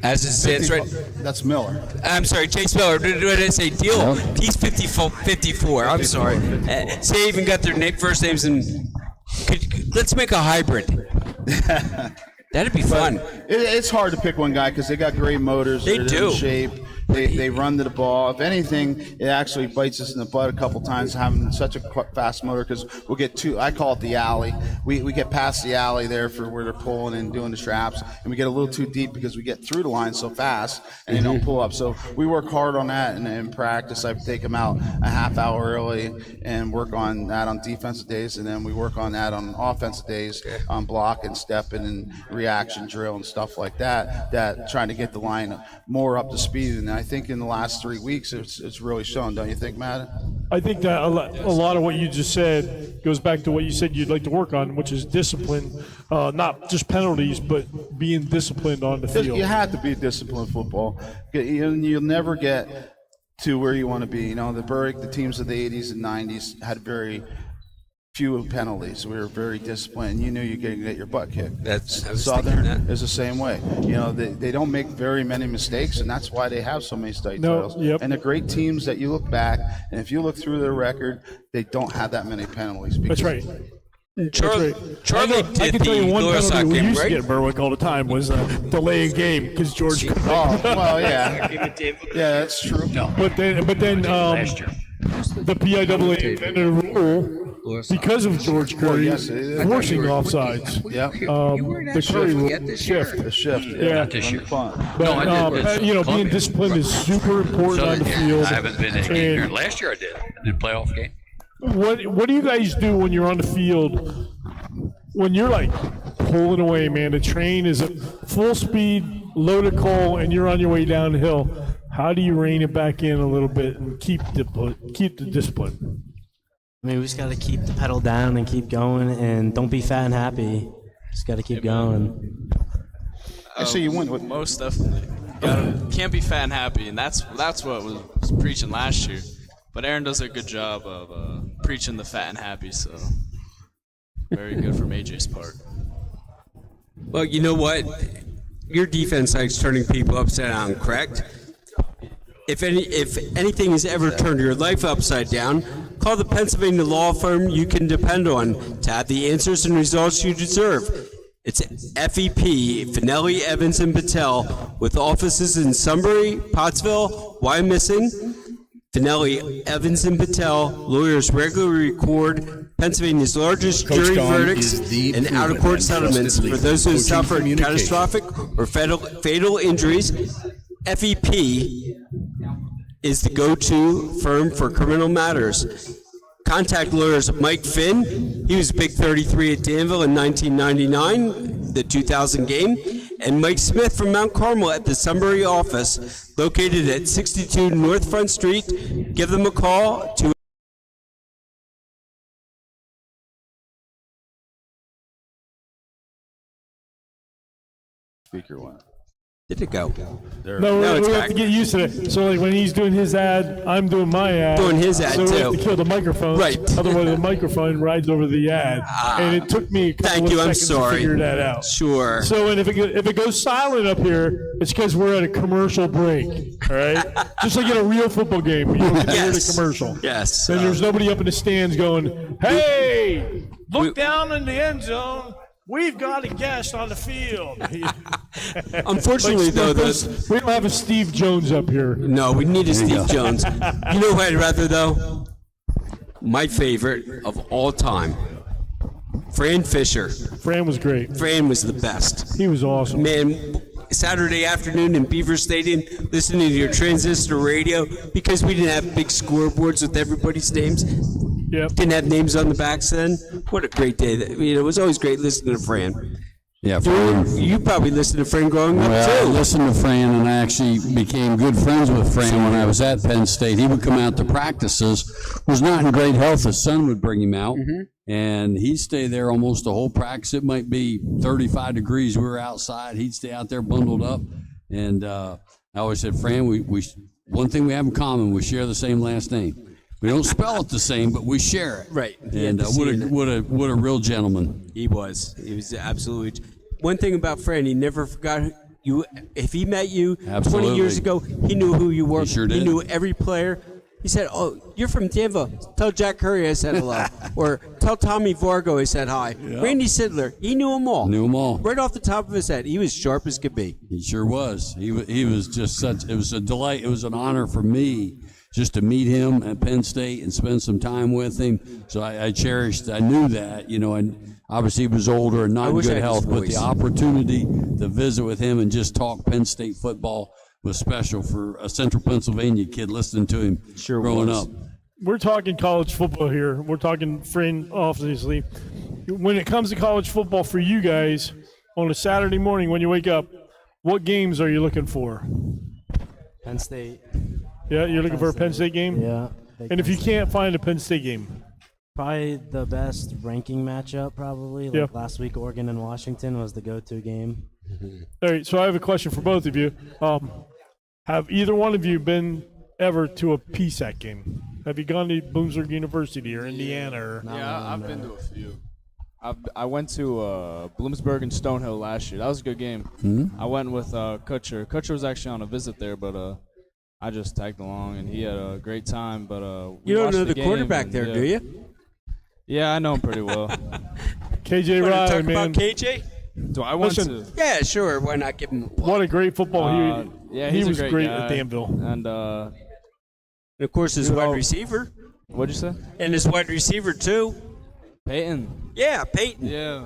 As it stands right. That's Miller. I'm sorry, Chase Miller. Did I say Deal? He's 54. I'm sorry. They even got their first names in. Let's make a hybrid. That'd be fun. It's hard to pick one guy because they got great motors. They do. In shape. They run to the ball. If anything, it actually bites us in the butt a couple times having such a fast motor, because we'll get I call it the alley. We get past the alley there for where they're pulling and doing the straps, and we get a little too deep because we get through the line so fast and they don't pull up. So we work hard on that in practice. I take them out a half hour early and work on that on defensive days, and then we work on that on offensive days on block and stepping and reaction drill and stuff like that, trying to get the line more up to speed. And I think in the last 3 weeks, it's really shown. Don't you think, Matt? I think that a lot of what you just said goes back to what you said you'd like to work on, which is discipline, not just penalties, but being disciplined on the field. You have to be disciplined football. You'll never get to where you want to be. You know, the teams of the 80s and 90s had very few penalties. We were very disciplined. You knew you could get your butt kicked. Southern is the same way. You know, they don't make very many mistakes, and that's why they have so many state titles. Yep. And the great teams that you look back, and if you look through their record, they don't have that many penalties. That's right. Charlie I can tell you one penalty we used to right? get at Berwick all the time was delaying game because George. Oh, well, yeah. Yeah, that's true. But then the PIAA invented a rule because of George Curry forcing offsides. Yeah. The Curry rule shift. The shift. Yeah. Not this year. But being disciplined is super important on the field. I haven't been in a game here. Last year I did. I did a playoff game. What do you guys do when you're on the field? When you're like pulling away, man, the train is at full speed, loaded coal, and you're on your way downhill. How do you rein it back in a little bit and keep the discipline? I mean, we just got to keep the pedal down and keep going, and don't be fat and happy. Just got to keep going. I see you win with most definitely. Can't be fat and happy, and that's what was preaching last year. But Aaron does a good job of preaching the fat and happy, so very good from AJ's part. Well, you know what? Your defense likes turning people upside down, correct? If anything has ever turned your life upside down, call the Pennsylvania law firm you can depend on to have the answers and results you deserve. It's FEP, Finelli, Evans, and Patel, with offices in Sunbury, Pottsville, Wyomissing. Finelli, Evans, and Patel, lawyers regularly record Pennsylvania's largest jury verdicts and out-of-court settlements for those who suffered catastrophic or fatal injuries. FEP is the go-to firm for criminal matters. Contact lawyers Mike Finn. He was Big 33 at Danville in 1999, the 2000 game, and Mike Smith from Mount Carmel at the Sunbury office, located at 62 North Front Street. Give them a call to speaker one. Did it go? No, we have to get used to it. So like when he's doing his ad, I'm doing my ad. Doing his ad, so we have too. to kill the microphone. Right. Otherwise the microphone rides over the ad. And it took me a couple of seconds to figure that out. Sure. So and if it goes silent up here, it's because we're at a commercial break. All right? Just like in a real football game, you don't get to hear the commercial. Yes. And there's nobody up in the stands going, hey, look down in the end zone. We've got a guest on the field. Unfortunately, though, we don't have a Steve Jones up here. No, we need a Steve Jones. You know who I'd rather, though? My favorite of all time, Fran Fisher. Fran was great. Fran was the best. He was awesome. Man, Saturday afternoon in Beaver Stadium, listening to your transistor radio, because we didn't have big scoreboards with everybody's names. Yep. Didn't have names on the backs then. What a great day. It was always great listening to Fran. Yeah, Fran. You probably listened to Fran growing up, Well, too. I listened to Fran, and I actually became good friends with Fran when I was at Penn State. He would come out to practices, was not in great health. His son would bring him out, and he'd stay there almost the whole practice. It might be 35 degrees. We were outside. He'd stay out there bundled up, and I always said, Fran, we one thing we have in common, we share the same last name. We don't spell it the same, but we share it. Right. And what a real gentleman. He was. He was absolutely. One thing about Fran, he never forgot you. If he met you 20 years ago, he knew who you were. He sure did. He knew every player. He said, "Oh, you're from Danville. Tell Jack Curry I said hello." Or tell Tommy Vargo I said hi. Yep. Randy Sidler, he knew them all. Knew them all. Right off the top of his head. He was sharp as could be. He sure was. He was just such, it was a delight. It was an honor for me just to meet him at Penn State and spend some time with him. So I knew that, and obviously he was older and not in good health, but the opportunity to visit with him and just talk Penn State football was special for a Central Pennsylvania kid listening to him growing up. We're talking college football here. We're talking Fran, obviously. When it comes to college football for you guys, on a Saturday morning when you wake up, what games are you looking for? Penn State. Yeah, you're looking for a Penn State game? Yeah. And if you can't find a Penn State game? Probably the best ranking matchup, probably. Like last week, Oregon and Washington was the go-to game. All right, so I have a question for both of you. Have either one of you been ever to a PSAC game? Have you gone to Bloomsburg University or Indiana? Or I've been to a few. I went to Bloomsburg and Stonehill last year. That was a good game. Hmm? I went with Kutcher. Kutcher was actually on a visit there, but I just tagged along, and he had a great time. But we You don't watched know the game, quarterback and, there, do you? Yeah, I know him pretty well. KJ Want to Riley, talk man. about KJ? Do I want Listen, to? Yeah, sure. Why not give him? What a great football. Yeah, he he's was a great guy. at Danville. And And of course, his wide receiver. what'd you say? And his wide receiver, too. Peyton. Yeah, Peyton. Yeah.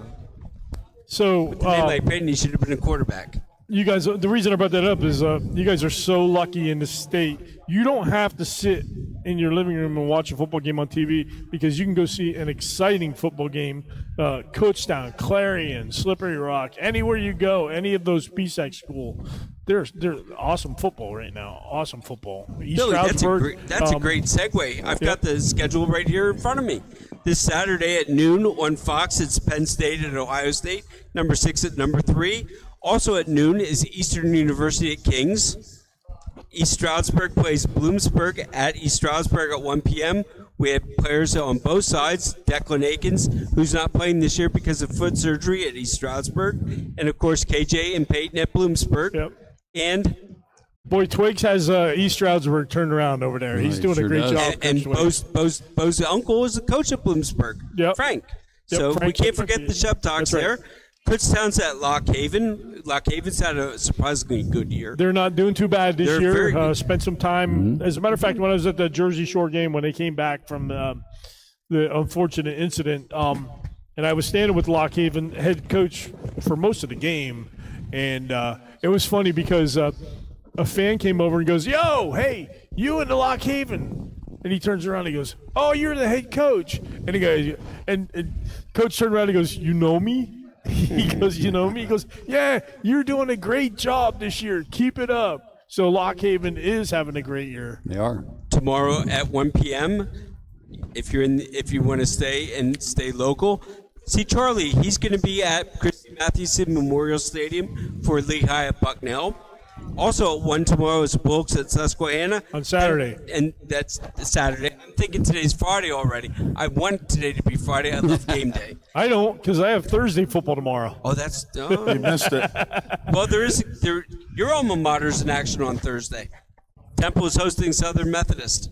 So, With a name like Peyton, he should have been a quarterback. you guys, the reason I brought that up is you guys are so lucky in the state. You don't have to sit in your living room and watch a football game on TV because you can go see an exciting football game, Kutztown, Clarion, Slippery Rock, anywhere you go, any of those PSAC school. They're awesome football right now. Awesome football. East Billy, Stroudsburg, that's a great segue. I've got the schedule right here in front of me. This Saturday at noon on Fox, it's Penn State at Ohio State, number 6 at number 3. Also at noon is Eastern University at Kings. East Stroudsburg plays Bloomsburg at East Stroudsburg at 1 p.m. We have players on both sides. Declan Akins, who's not playing this year because of foot surgery at East Stroudsburg. And, of course, KJ and Peyton at Bloomsburg. Yep. And Boy, Twigs has East Stroudsburg turned around over there. He's doing a great job. And Bo's uncle is the coach at Bloomsburg, Frank. Yep, So Frank- we can't forget the Shep Talks That's right. there. Kutztown's at Lock Haven. Lock Haven's had a surprisingly good year. They're not doing too bad this They're very year. good. Spent some time. As a matter of fact, when I was at the Jersey Shore game, when they came back from the unfortunate incident, and I was standing with Lock Haven head coach for most of the game, and it was funny because a fan came over and goes, "Yo, hey, you in the Lock Haven?" And he turns around and he goes, "Oh, you're the head coach." And he goes, and coach turned around and he goes, "You know me?" He goes, "You know me?" He goes, "Yeah, you're doing a great job this year. Keep it up." So Lock Haven is having a great year. They are. Tomorrow at 1 p.m., if you want to stay local, see Charlie. He's going to be at Christy Mathewson Memorial Stadium for Lehigh at Bucknell. Also at 1 tomorrow is Wilkes at Susquehanna. On Saturday. And that's Saturday. I'm thinking today's Friday already. I want today to be Friday. I love game day. I don't, because I have Thursday football tomorrow. Oh, that's You missed it. well. Your alma mater's in action on Thursday. Temple is hosting Southern Methodist,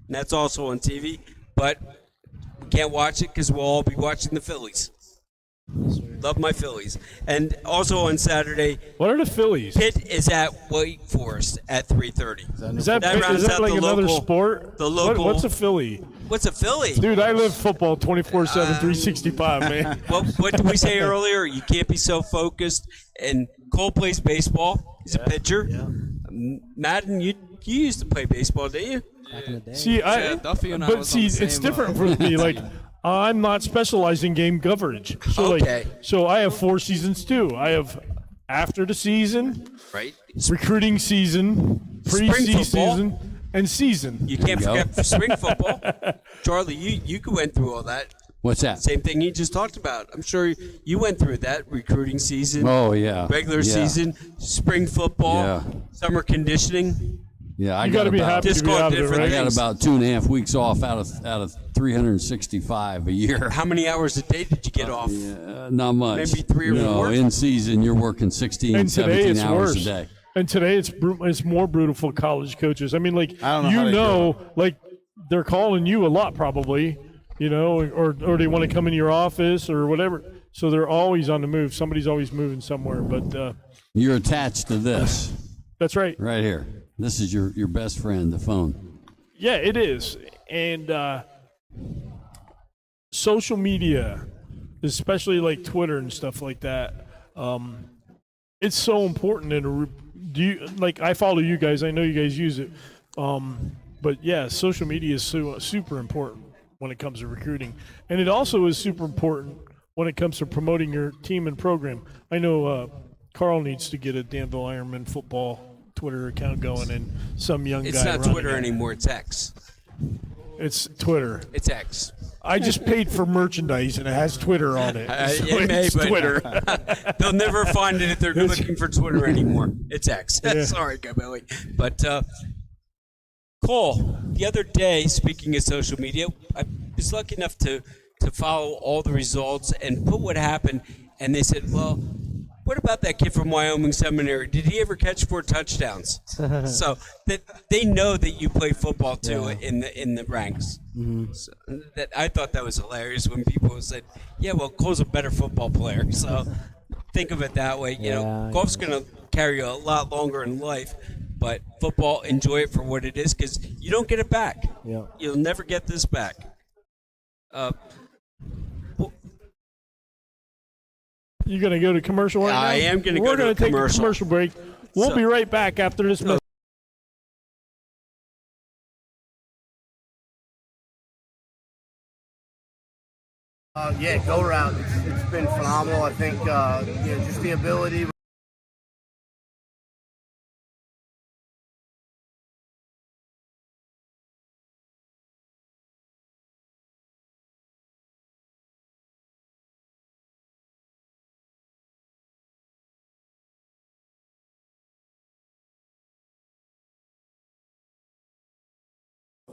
and that's also on TV. But we can't watch it because we'll all be watching the Phillies. Love my Phillies. And also on Saturday, What are the Phillies? Pitt is at Wake Forest at 3:30. Is that rounds out like the another local- sport? the local- What's a Philly? What's a Philly? Dude, I live football 24/7, 365, man. What did we say earlier? You can't be so focused. And Cole plays baseball. He's a pitcher. Madden, you used to play baseball, didn't you? Back in the day. See, Duffy and I but was see, on the it's same, different for me. Like, I'm not specialized in game coverage. So, Okay. so I have 4 seasons too. I have after the season, Right. recruiting season, Spring preseason, and season. You can't forget spring football. Charlie, you went through all that. What's that? Same thing he just talked about. I'm sure you went through that. Recruiting season, Oh, yeah. regular Yeah. season, spring football, Yeah. summer conditioning. Yeah, I You got got to be about, happy Just to be call it out of it, different I right? got about 2.5 weeks off out of 365 a year. How many hours a day did you get off? Not much. Maybe 3 or no, 4? in season, you're working 16, And today 17 it's hours worse. a day. And today it's more brutal for college coaches. I mean, like I don't know how they do like they're calling you a lot probably, or they want to come in your office or whatever. So they're always on the move. Somebody's always moving somewhere. But You're attached to this that's right. right here. This is your best friend, the phone. Yeah, it is. And social media, especially like Twitter and stuff like that, it's so important. And I follow you guys. I know you guys use it. But yeah, social media is super important when it comes to recruiting. And it also is super important when it comes to promoting your team and program. I know Carl needs to get a Danville Ironmen football Twitter account going, and some young It's guy not running Twitter it. anymore. It's X. It's Twitter. It's X. I just paid for merchandise, and it has Twitter on it. So It may, it's but Twitter. they'll never find it if they're looking for Twitter anymore. It's X. Yeah. Sorry, Billy. But Cole, the other day, speaking of social media, I was lucky enough to follow all the results and put what happened. And they said, well, what about that kid from Wyoming Seminary? Did he ever catch 4 touchdowns? So that they know that you play football too in the ranks. Mm-hmm. So that I thought that was hilarious when people said, "Yeah, well, Cole's a better football player." So think of it that way. You know, golf's going to carry you a lot longer in life, but football, enjoy it for what it is because you don't get it back. Yeah. You'll never get this back. You going to go to commercial right now? I am going to go to We're going to take a commercial. commercial break. We'll be right back after this message. Go route. It's been phenomenal. I think just the ability.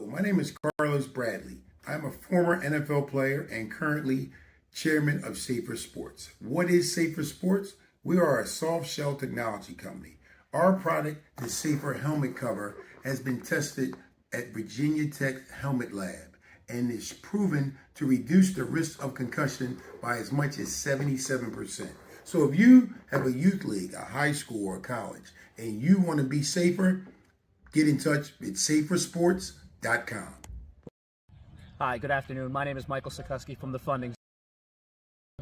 My name is Carlos Bradley. I'm a former NFL player and currently chairman of Safer Sports. What is Safer Sports? We are a soft shell technology company. Our product, the Safer Helmet Cover, has been tested at Virginia Tech Helmet Lab and is proven to reduce the risk of concussion by as much as 77%. So if you have a youth league, a high school or college, and you want to be safer, get in touch with safersports.com. Hi, good afternoon. My name is Michael Sikorsky from the Funding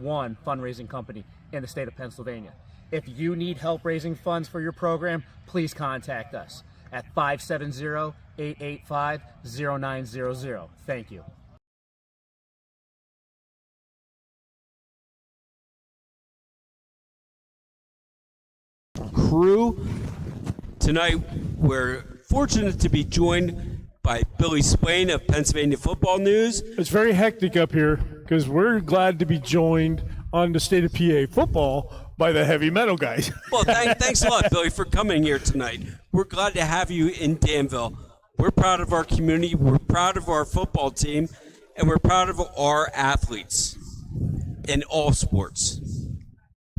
One fundraising company in the state of Pennsylvania. If you need help raising funds for your program, please contact us at 570-885-0900. Thank you. Crew, tonight we're fortunate to be joined by Billy Swain of Pennsylvania Football News. It's very hectic up here because we're glad to be joined on the State of PA football by the heavy metal guys. Well, thanks a lot, Billy, for coming here tonight. We're glad to have you in Danville. We're proud of our community. We're proud of our football team, and we're proud of our athletes in all sports.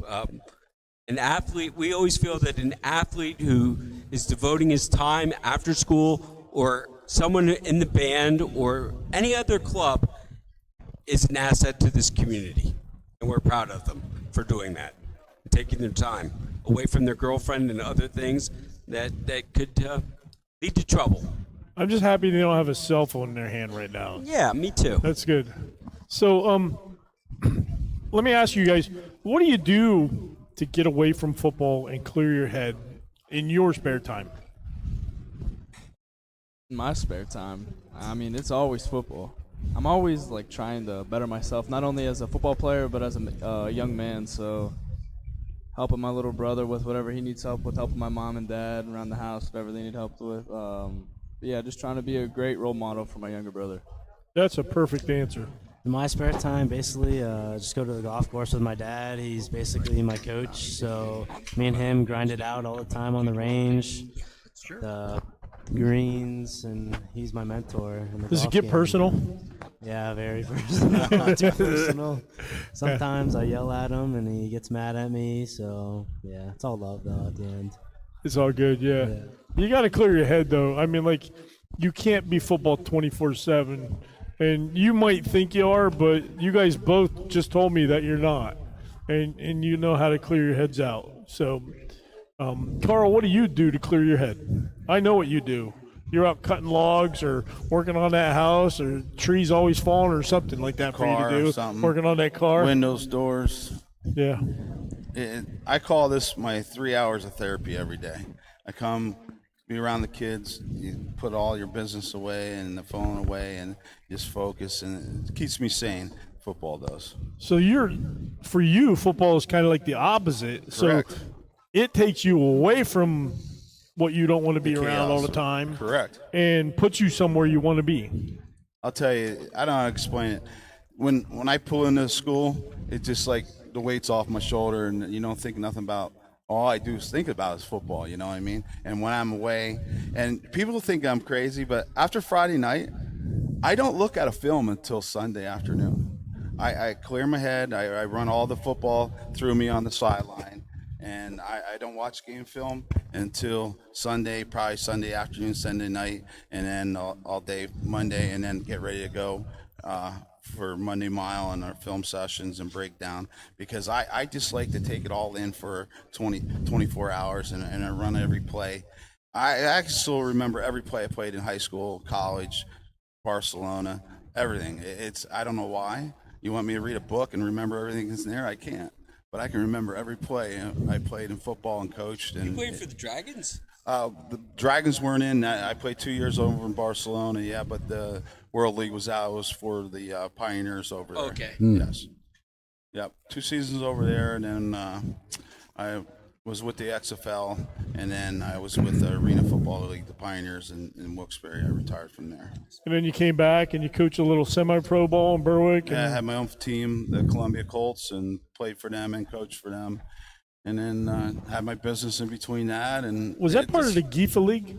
An athlete, we always feel that an athlete who is devoting his time after school or someone in the band or any other club is an asset to this community. And we're proud of them for doing that, taking their time away from their girlfriend and other things that could lead to trouble. I'm just happy they don't have a cell phone in their hand right now. Yeah, me too. That's good. So let me ask you guys, what do you do to get away from football and clear your head in your spare time? In my spare time, I mean, it's always football. I'm always like trying to better myself, not only as a football player, but as a young man. So helping my little brother with whatever he needs help with, helping my mom and dad around the house, whatever they need help with. Yeah, just trying to be a great role model for my younger brother. That's a perfect answer. In my spare time, basically, just go to the golf course with my dad. He's basically my coach, so me and him grind it out all the time on the range, the greens, and he's my mentor. In the Does it golf get game. personal? Yeah, very personal. Not too personal. Sometimes I yell at him, and he gets mad at me, so yeah, it's all love, though, at the end. It's all good, yeah. You got to clear your head, though. I mean, like, you can't be football 24/7. And you might think you are, but you guys both just told me that you're not. And you know how to clear your heads out. So, Carl, what do you do to clear your head? I know what you do. You're out cutting logs or working on that house or trees always falling or something like that for you to do. Something. Working on that car. Windows, doors. Yeah. I call this my 3 hours of therapy every day. I come, be around the kids, you put all your business away and the phone away and just focus, and it keeps me sane. Football does. So for you, football is kind of like the opposite. Correct. So it takes you away from what you don't want to be The around all chaos. the time. Correct. And puts you somewhere you want to be. I'll tell you, I don't know how to explain it. When I pull into school, it's just like the weight's off my shoulder, and you don't think nothing about. All I do is think about is football. You know what I mean? And when I'm away, and people think I'm crazy, but after Friday night, I don't look at a film until Sunday afternoon. I clear my head. I run all the football through me on the sideline, and I don't watch game film until Sunday, probably Sunday afternoon, Sunday night, and then all day Monday, and then get ready to go for Monday Mile and our film sessions and breakdown, because I just like to take it all in for 24 hours and I run every play. I still remember every play I played in high school, college, Barcelona, everything. I don't know why. You want me to read a book and remember everything that's in there? I can't. But I can remember every play I played in football and coached. And You played for the Dragons? The Dragons weren't in. I played 2 years over in Barcelona, yeah, but the World League was out. It was for the Pioneers over there. Okay. Yes. Yep. 2 seasons over there, and then I was with the XFL, and then I was with the Arena Football League, the Pioneers in Wilkes-Barre. I retired from there. And then you came back and you coached a little semi-pro ball in Berwick. Yeah, I had my own team, the Columbia Colts, and played for them and coached for them. And then had my business in between that. And was that part of the GIFA League?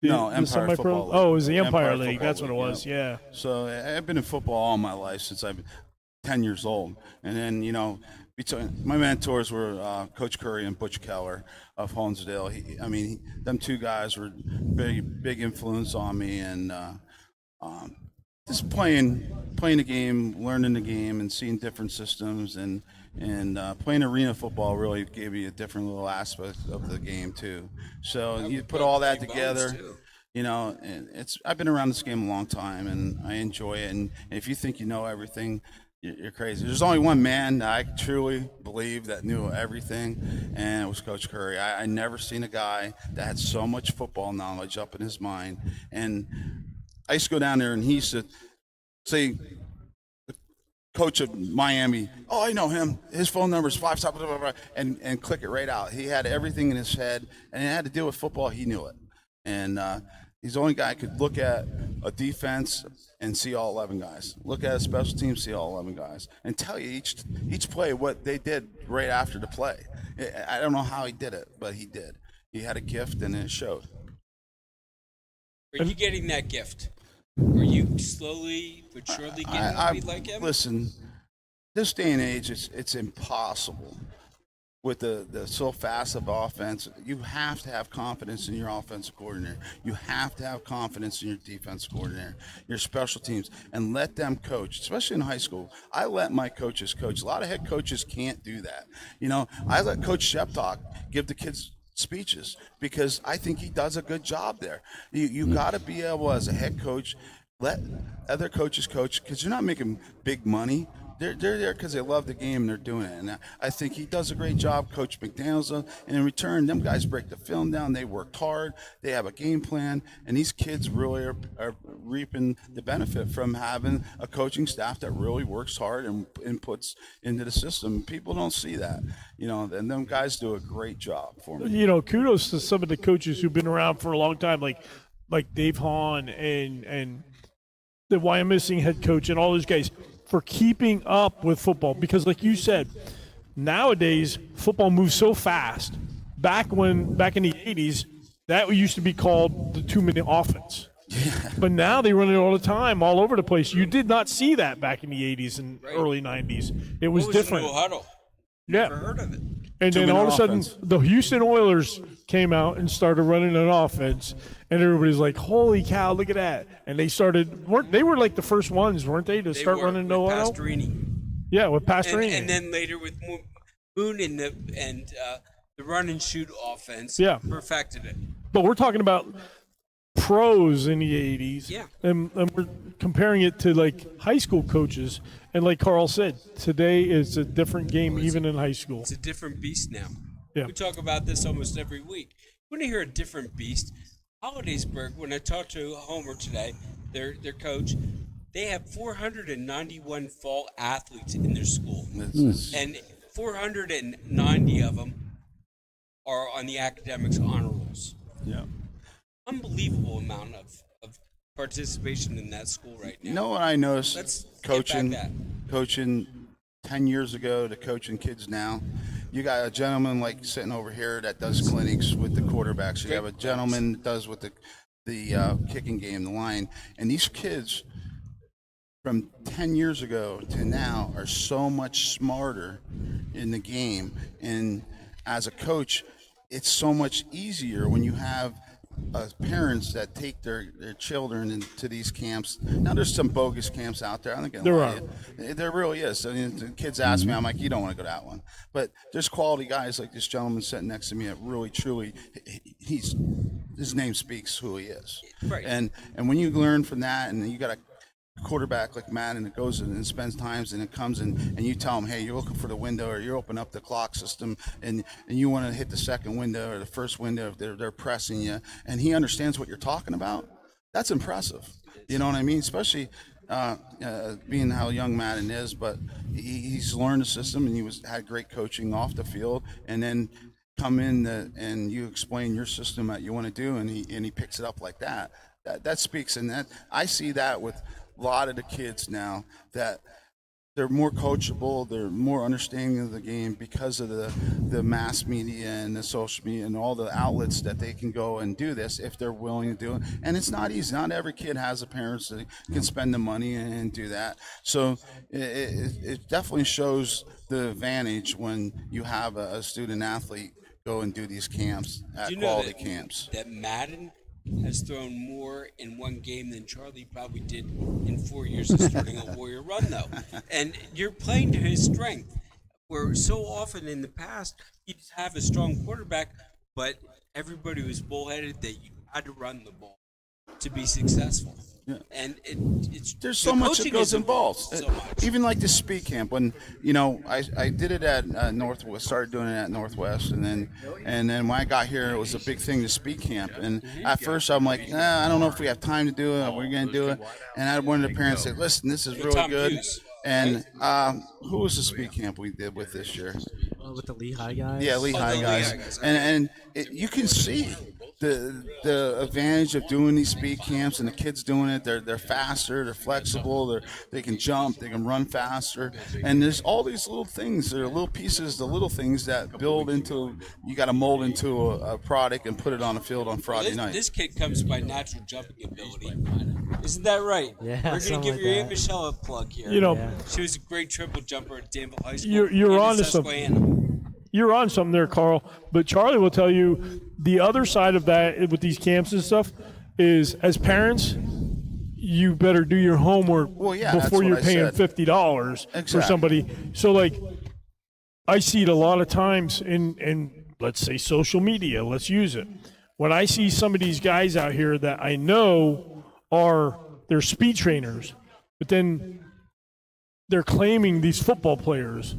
No, The Empire semi-pro? Football League. Oh, it was the Empire League. Football That's what it League, was, yeah. So I've been in football all my life since I've been 10 years old. And then, my mentors were Coach Curry and Butch Keller of Honesdale. Them two guys were big influence on me. And just playing the game, learning the game, and seeing different systems, and playing arena football really gave me a different little aspect of the game too. So you put all that together, and I've been around this game a long time, and I enjoy it. And if you think you know everything, you're crazy. There's only one man that I truly believe that knew everything, and it was Coach Curry. I never seen a guy that had so much football knowledge up in his mind. And I used to go down there, and he used to say, the coach of Miami, oh, I know him. His phone number is 5, blah, blah, blah, and click it right out. He had everything in his head, and it had to deal with football. He knew it. And he's the only guy who could look at a defense and see all 11 guys. Look at a special team, see all 11 guys, and tell you each play what they did right after the play. I don't know how he did it, but he did. He had a gift, and it showed. Are you getting that gift? Are you slowly but surely getting to be like him? Listen, this day and age, it's impossible. With the so fast of offense, you have to have confidence in your offensive coordinator. You have to have confidence in your defensive coordinator, your special teams, and let them coach, especially in high school. I let my coaches coach. A lot of head coaches can't do that. I let Coach Sheptalk give the kids speeches because I think he does a good job there. You got to be able, as a head coach, let other coaches coach, because you're not making big money. They're there because they love the game and they're doing it. And I think he does a great job, Coach McDaniels. And in return, them guys break the film down. They worked hard. They have a game plan. And these kids really are reaping the benefit from having a coaching staff that really works hard and puts into the system. People don't see that, and them guys do a great job for me. Kudos to some of the coaches who've been around for a long time, like Dave Hahn and the Wyoming head coach and all those guys, for keeping up with football. Because like you said, nowadays football moves so fast. Back in the 80s, that used to be called the 2-minute offense. Yeah. But now they run it all the time, all over the place. You did not see that back in the 80s and early 90s. It was different. No huddle? Yeah. Never heard of it. And then all of a sudden, the Houston Oilers came out and started running an offense, and everybody's like, "Holy cow, look at that!" And they were like the first ones, weren't they, to start running no huddle? Yeah, with Pastorini. And then later with Moon and the run and shoot offense, perfected it. But we're talking about pros in the 80s, and we're comparing it to like high school coaches. And like Carl said, today is a different game, even in high school. It's a different beast now. Yeah. We talk about this almost every week. You want to hear a different beast? Hollidaysburg, when I talked to Homer today, their coach, they have 491 fall athletes in their school. And 490 of them are on the academics honor rolls. Yeah. Unbelievable amount of participation in that school right now. You know what I noticed? Let's coaching 10 years ago to coaching kids now. You got a gentleman like sitting over here that does clinics with the quarterbacks. You have a gentleman that does with the kicking game, the line, and these kids from 10 years ago to now are so much smarter in the game. And as a coach, it's so much easier when you have parents that take their children into these camps. Now, there's some bogus camps out there. I'm not gonna lie to you. There really is. I mean, the kids ask me, I'm like, you don't want to go to that one. But there's quality guys like this gentleman sitting next to me that really, truly, his name speaks who he is. Right. And when you learn from that, and you got a quarterback like Madden that goes in and spends times and it comes in and you tell him, hey, you're looking for the window, or you open up the clock system and you want to hit the second window or the first window if they're pressing you, and he understands what you're talking about. That's impressive. You know what I mean? Especially being how young Madden is, but he's learned the system, and he had great coaching off the field, and then come in and you explain your system that you want to do, and he picks it up like that. That speaks, and that I see that with a lot of the kids now, that they're more coachable, they're more understanding of the game because of the mass media and the social media and all the outlets that they can go and do this if they're willing to do it. And it's not easy. Not every kid has a parents that can spend the money and do that. So it definitely shows the advantage when you have a student athlete go and do these camps at quality camps. That Madden has thrown more in one game than Charlie probably did in 4 years of starting a Warrior run, though. And you're playing to his strength, where so often in the past, you just have a strong quarterback, but everybody was bullheaded that you had to run the ball to be successful. Yeah. And there's so much that goes involved. So much. Even like the speed camp, when I did it at Northwest, started doing it at Northwest, and then when I got here, it was a big thing, the speed camp. And at first I'm like, I don't know if we have time to do it. We're going to do it. And I had one of the parents say, listen, this is really good. And who was the speed camp we did with this year? With the Lehigh guys? Yeah, Lehigh guys. And you can see the advantage of doing these speed camps, and the kids doing it. They're faster, they're flexible, they can jump, they can run faster, and there's all these little things. There are little pieces, the little things that build into. You got to mold into a product and put it on the field on Friday night. This kid comes by natural jumping ability. Isn't that right? Yeah. We're gonna give your Aunt Michelle a plug here. She was a great triple jumper at Danville High School. You're on to something. You're on something there, Carl. But Charlie will tell you the other side of that with these camps and stuff is, as parents, you better do your homework before you're paying $50 for somebody. So, like, I see it a lot of times in, let's say, social media. Let's use it. When I see some of these guys out here that I know they're speed trainers, but then they're claiming these football players.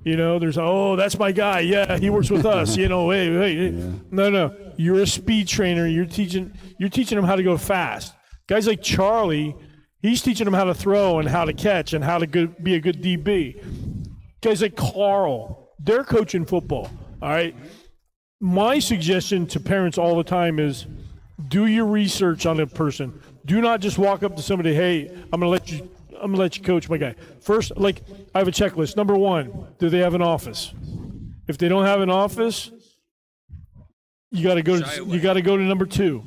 There's, that's my guy. Yeah, he works with us. Hey. Yeah. No. You're a speed trainer. You're teaching them how to go fast. Guys like Charlie, he's teaching them how to throw and how to catch and how to be a good DB. Guys like Carl, they're coaching football. All right. My suggestion to parents all the time is do your research on a person. Do not just walk up to somebody, hey, I'm gonna let you coach my guy. First, like, I have a checklist. Number one, do they have an office? If they don't have an office, you got to go to number two.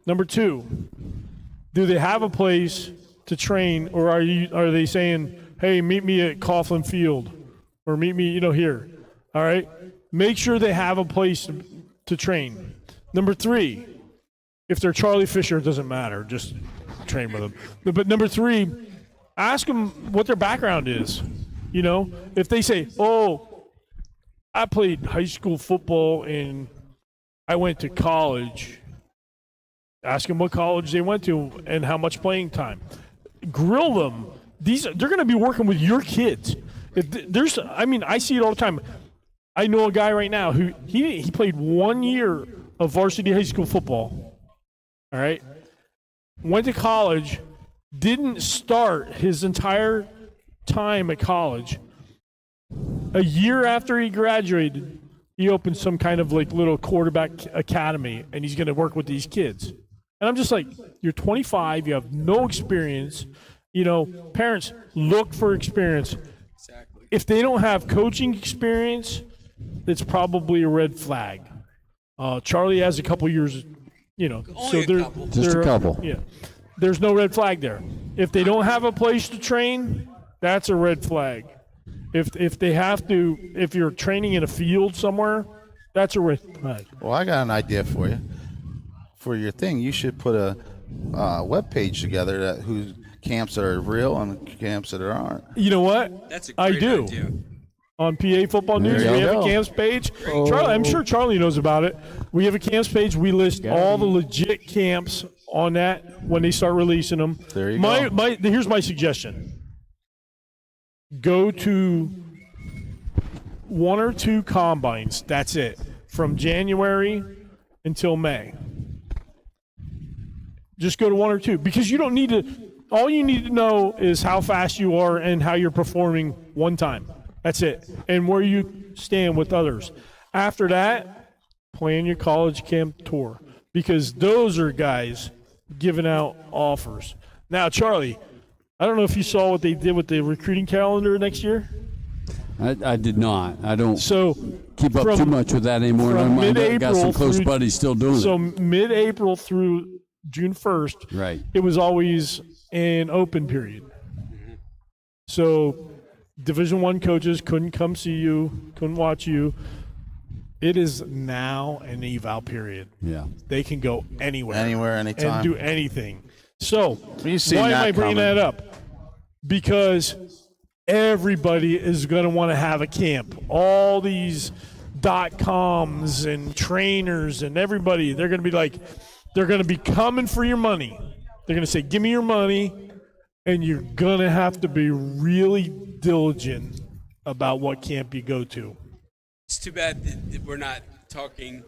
Number two, do they have a place to train, or are they saying, hey, meet me at Coughlin Field, or meet me, here? All right. Make sure they have a place to train. Number three, if they're Charlie Fisher, it doesn't matter. Just train with them. But number three, ask them what their background is. If they say, I played high school football and I went to college, ask them what college they went to and how much playing time. Grill them. They're going to be working with your kids. I see it all the time. I know a guy right now who he played 1 year of varsity high school football. All right. Went to college. Didn't start his entire time at college. A year after he graduated, he opened some kind of like little quarterback academy, and he's going to work with these kids. And I'm just like, you're 25, you have no experience. You know, parents, look for experience. Exactly. If they don't have coaching experience, it's probably a red flag. Charlie has a couple years, you know. Just a couple. Yeah. There's no red flag there. If they don't have a place to train, that's a red flag. If they have to, if you're training in a field somewhere, that's a red flag. Well, I got an idea for you. For your thing, you should put a web page together that whose camps that are real and camps that aren't. You know what? That's a great idea. On PA Football News, we have a camps page. Charlie, I'm sure Charlie knows about it. We have a camps page. We list all the legit camps on that when they start releasing them. There you go. Here's my suggestion. Go to 1 or 2 combines. That's it. From January until May. Just go to 1 or 2 because you don't need to. All you need to know is how fast you are and how you're performing one time. That's it. And where you stand with others. After that, plan your college camp tour because those are guys giving out offers. Now, Charlie, I don't know if you saw what they did with the recruiting calendar next year. I did not. I don't keep up from, too much with that anymore. I got some close buddies still doing so it. So mid-April through June 1st, right. It was always an open period. So Division I coaches couldn't come see you, couldn't watch you. It is now an eval period. Yeah. They can go anywhere. Anywhere, anytime. And do anything. So why am I bringing that up? Because everybody is going to want to have a camp. All these .coms and trainers and everybody, they're going to be like, they're going to be coming for your money. They're going to say, give me your money, and you're going to have to be really diligent about what camp you go to. It's too bad that we're not talking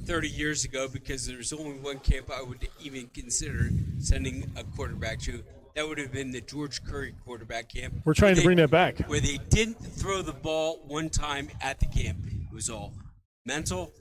30 years ago because there's only one camp I would even consider sending a quarterback to. That would have been the George Curry quarterback camp. We're trying to bring that back. Where they didn't throw the ball one time at the camp. It was all mental,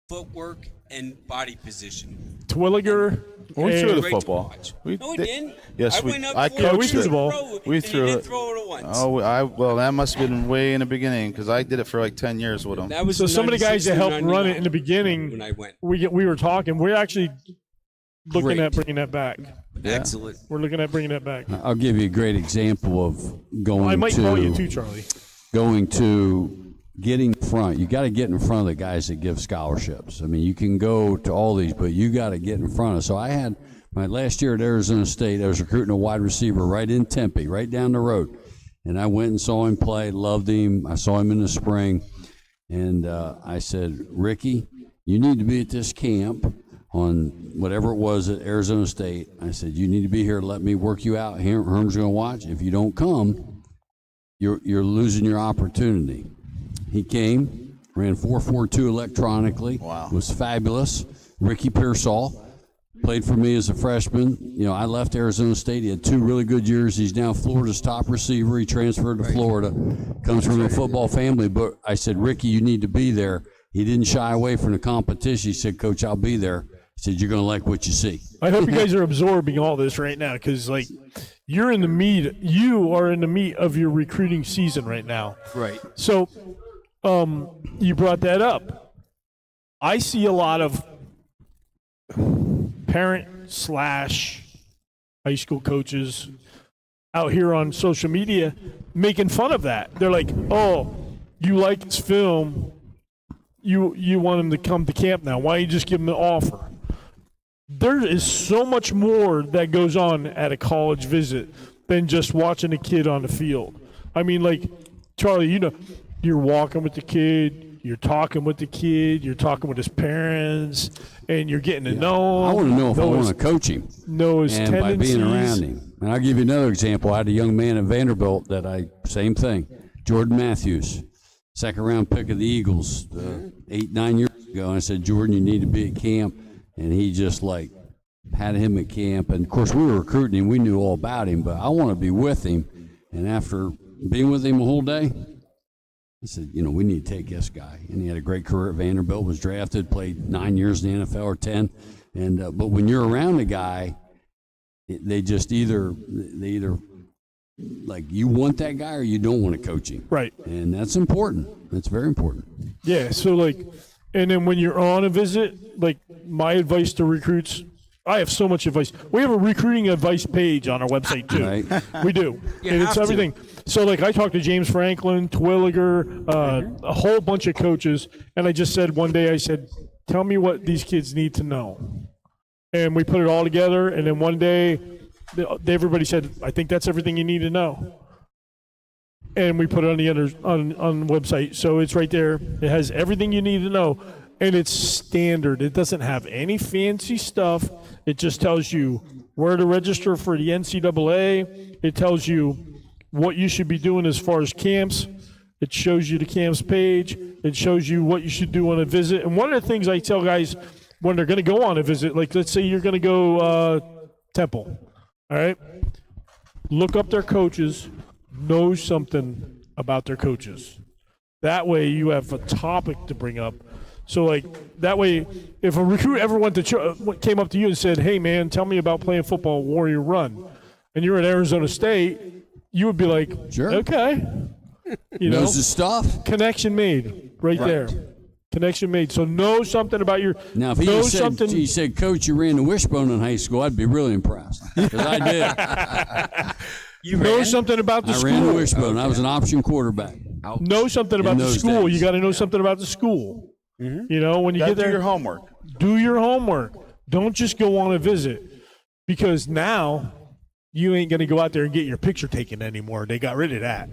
footwork, and body position. Twilliger. We threw the football. We didn't. Yes, I went up I for coached we threw it. the ball. We and threw you it. didn't throw it once. Oh, well, that must have been way in the beginning because I did it for like 10 years with them. That was So some of the guys that helped run it in the beginning, when I went. we were talking. We're actually looking at bringing that back. Yeah. Excellent. We're looking at bringing that back. I'll give you a great example of going I might to call you too, Charlie. Going to getting in front. You got to get in front of the guys that give scholarships. I mean, you can go to all these, but you got to get in front of. So I had my last year at Arizona State. I was recruiting a wide receiver right in Tempe, right down the road, and I went and saw him play. Loved him. I saw him in the spring, and I said, Ricky, you need to be at this camp on whatever it was at Arizona State. I said, you need to be here. Let me work you out. Herm's going to watch. If you don't come, you're losing your opportunity. He came, ran 4.42 electronically. Wow. Was fabulous. Ricky Pearsall played for me as a freshman. You know, I left Arizona State. He had 2 really good years. He's now Florida's top receiver. He transferred to Florida. Comes from a football family. But I said, Ricky, you need to be there. He didn't shy away from the competition. He said, Coach, I'll be there. He said, you're going to like what you see. I hope you guys are absorbing all this right now because, like, you are in the meat of your recruiting season right now. Right. So you brought that up. I see a lot of parent/high school coaches out here on social media making fun of that. They're like, oh, you like this film. You want him to come to camp now. Why don't you just give him the offer? There is so much more that goes on at a college visit than just watching a kid on the field. I mean, like, Charlie, you know, you're walking with the kid, you're talking with the kid, you're talking with his parents, and you're getting to know him. I want to know if I want to coach him. Know his and tendencies. by being around him. And I'll give you another example. I had a young man at Vanderbilt same thing, Jordan Matthews, second-round pick of the Eagles 8-9 years ago. And I said, Jordan, you need to be at camp. And he just, had him at camp. And, of course, we were recruiting him. We knew all about him. But I want to be with him. And after being with him the whole day, I said, we need to take this guy. And he had a great career at Vanderbilt, was drafted, played 9 years in the NFL or 10. And but when you're around a guy, they either like you want that guy or you don't want to coach him. Right. And that's important. That's very important. Yeah. So and then when you're on a visit, like my advice to recruits, I have so much advice. We have a recruiting advice page on our website too. Right. We do. And it's everything. So I talked to James Franklin, Twilliger, a whole bunch of coaches, and I just said one day, I said, tell me what these kids need to know. And we put it all together, and then one day everybody said, I think that's everything you need to know. And we put it on the on the website. So it's right there. It has everything you need to know. And it's standard. It doesn't have any fancy stuff. It just tells you where to register for the NCAA. It tells you what you should be doing as far as camps. It shows you the camps page. It shows you what you should do on a visit. And one of the things I tell guys when they're going to go on a visit, like let's say you're going to go Temple, all right? Look up their coaches. Know something about their coaches. That way you have a topic to bring up. So that way, if a recruit ever came up to you and said, hey man, tell me about playing football at Warrior Run, and you're at Arizona State, you would be like, sure, okay. Knows the stuff. Connection made right there. Connection made. So know something about your. Now, if he said, Coach, you ran the wishbone in high school, I'd be really impressed. Because I did. You know something about the school. I ran the wishbone. Okay. I was an option quarterback. Know something about the school. You got to know something about the school. Mm-hmm. When you get there. Do your homework. Do your homework. Don't just go on a visit. Because now you ain't going to go out there and get your picture taken anymore. They got rid of that.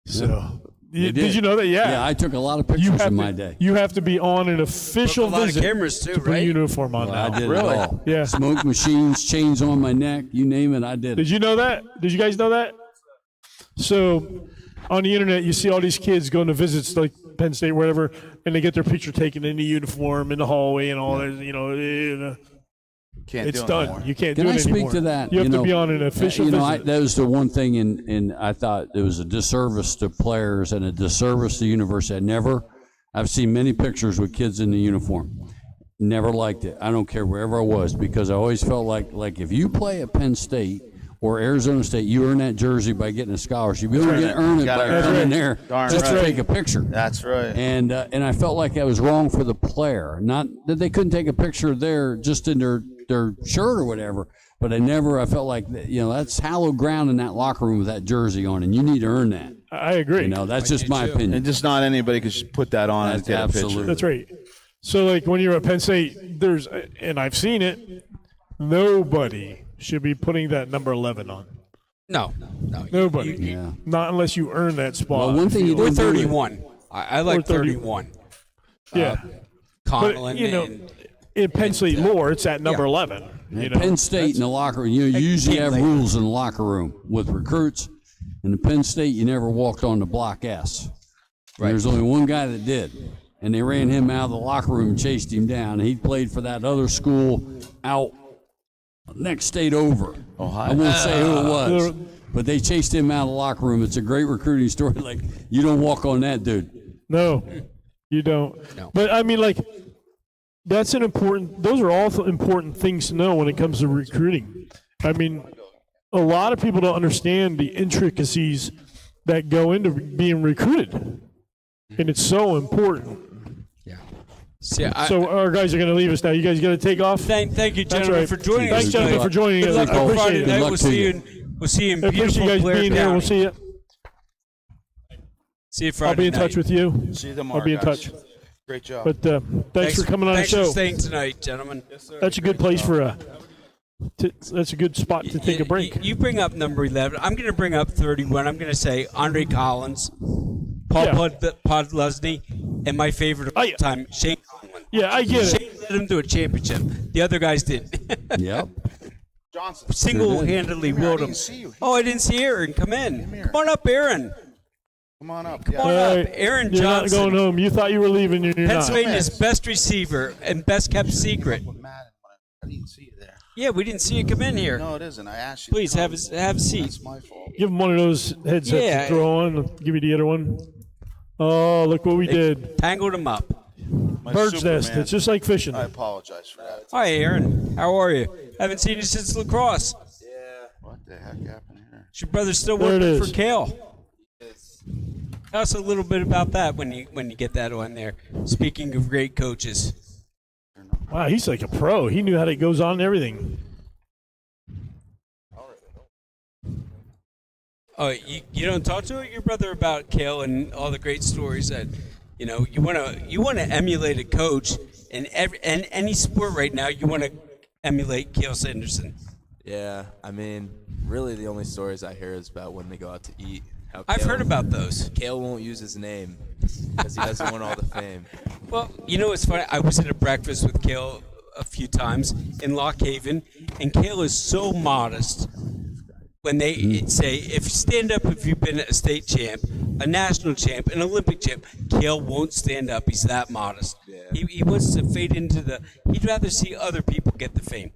So. Did you know that? Yeah. Yeah, I took a lot of pictures in my day. You have to be on an official a lot visit of cameras too, to put a uniform on. I did really? it all. Yeah. Smoke machines, chains on my neck, you name it, I did it. Did you know that? Did you guys know that? So on the internet, you see all these kids going to visits like Penn State, wherever, and they get their picture taken in the uniform in the hallway and all that. It's done. You can't do it anymore. Can I speak to that? You have to be on an official visit. That was the one thing, and I thought it was a disservice to players and a disservice to the university. I've seen many pictures with kids in the uniform. Never liked it. I don't care wherever I was, because I always felt like if you play at Penn State or Arizona State, you earn that jersey by getting a scholarship. You don't earn it by coming there just to take a picture. That's right. And I felt like that was wrong for the player. Not that they couldn't take a picture there just in their shirt or whatever, but I felt like that's hallowed ground in that locker room with that jersey on, and you need to earn that. I agree. That's just my opinion. And just not anybody could just put that on and get a picture. That's right. So when you're at Penn State, and I've seen it, nobody should be putting that number 11 on. No. Nobody. Not unless you earn that spot. Well, one thing or 31. I like 31. Yeah. Conlon in Penn State lore, it's at number 11. Penn State in the locker room, you usually have rules in the locker room with recruits. In the Penn State, you never walked on the block S. Right. There's only one guy that did, and they ran him out of the locker room and chased him down. And he played for that other school out next state over. Ohio. I won't say who it was, but they chased him out of the locker room. It's a great recruiting story. Like, you don't walk on that dude. No, you don't. No. But I mean, those are all important things to know when it comes to recruiting. I mean, a lot of people don't understand the intricacies that go into being recruited, and it's so important. Yeah. So our guys are going to leave us now. You guys got to take off. Thank you, gentlemen, for joining us. Thanks, gentlemen, for joining us. I appreciate it. We'll see you. We'll see you in beautiful Blair County. Blair Being here. We'll see you. See you Friday I'll be in night. touch with you. See you tomorrow. I'll be in touch. Great job. But thanks for coming on the show. Thanks for staying tonight, gentlemen. Yes, sir. That's a good place for that's a good spot to take a break. You bring up number 11. I'm going to bring up 31. I'm going to say Andre Collins, Paul Podlesny, and my favorite of all time, Shane Conlon. Yeah, I get Shane led him to a championship. The other guys didn't. Yep. Johnson. Single-handedly rode him. Oh, I didn't see Aaron. Come in. Come on up, Aaron. Come on up. Come on up. Aaron You're Johnson. Not going home. You thought you were leaving. You're Pennsylvania's not. best receiver and best kept secret. I didn't see you there. Yeah, we didn't see you come in here. No, it isn't. I asked you. Please have a seat. That's my fault. Give him one of those headsets to throw on. Give me the other one. Oh, look what we did. Tangled him up. Bird's Superman. nest. It's just like fishing. I apologize for that. Hi, Aaron. How are you? Haven't seen you since lacrosse. What the heck happened here? Is your brother still There it working is. for Kale? Tell us a little bit about that when you get that on there. Speaking of great coaches. Wow, he's like a pro. He knew how it goes on and everything. Oh, you don't talk to your brother about Kale and all the great stories that you want to emulate a coach in any sport right now. You want to emulate Kale Sanderson. Yeah, I mean, really the only stories I hear is about when they go out to eat. How I've Kale- heard about those. Kale won't use his name because he doesn't want all the fame. Well, it's funny. I was at a breakfast with Kale a few times in Lock Haven, and Kale is so modest. When they say, if you stand up, if you've been a state champ, a national champ, an Olympic champ, Kale won't stand up. He's that modest. Yeah. He wants to fade into he'd rather see other people get the fame.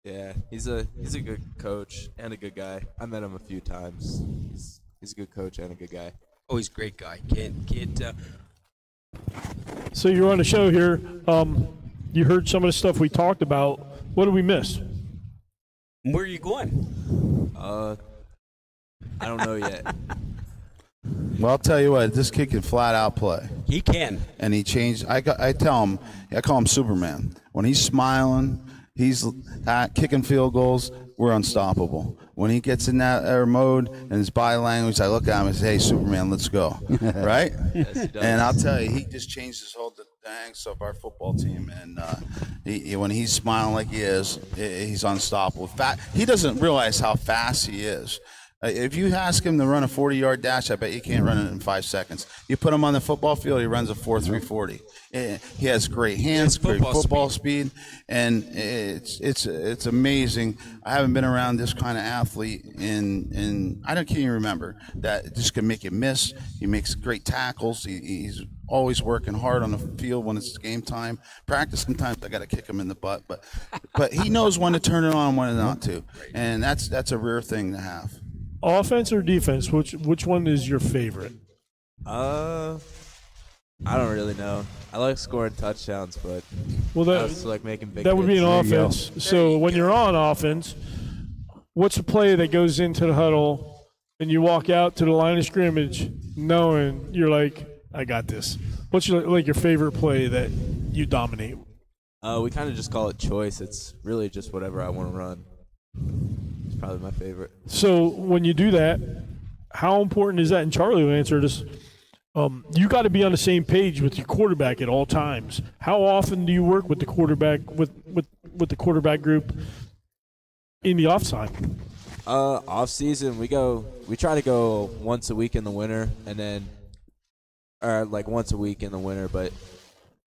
Yeah, he's a good coach and a good guy. I met him a few times. He's a good coach and a good guy. Oh, he's a great guy. Can't. So you're on the show here. You heard some of the stuff we talked about. What did we miss? Where are you going? I don't know yet. Well, I'll tell you what, this kid can flat out play. He can. And he changed. I tell him, I call him Superman. When he's smiling, he's kicking field goals, we're unstoppable. When he gets in that mode and his body language, I look at him and say, hey, Superman, let's go. Right? Yes, he does. And I'll tell you, he just changed his whole dynamics of our football team. And when he's smiling like he is, he's unstoppable. He doesn't realize how fast he is. If you ask him to run a 40-yard dash, I bet you can't run it in 5 seconds. You put him on the football field, he runs a 4.340. He has great hands, great football speed, and it's amazing. I haven't been around this kind of athlete in I can't even remember that just can make you miss. He makes great tackles. He's always working hard on the field when it's game time. Practice, sometimes I got to kick him in the butt, but he knows when to turn it on and when not to, and that's a rare thing to have. Offense or defense? Which one is your favorite? I don't really know. I like scoring touchdowns, but I also like making big that would be an hits. offense. So when you're on offense, what's the play that goes into the huddle and you walk out to the line of scrimmage knowing you're like, I got this? What's your favorite play that you dominate? We kind of just call it choice. It's really just whatever I want to run. It's probably my favorite. So when you do that, how important is that? And Charlie will answer this. You got to be on the same page with your quarterback at all times. How often do you work with the quarterback with the quarterback group in the offside? Off season, we try to go once a week in the winter, or like once a week in the winter. But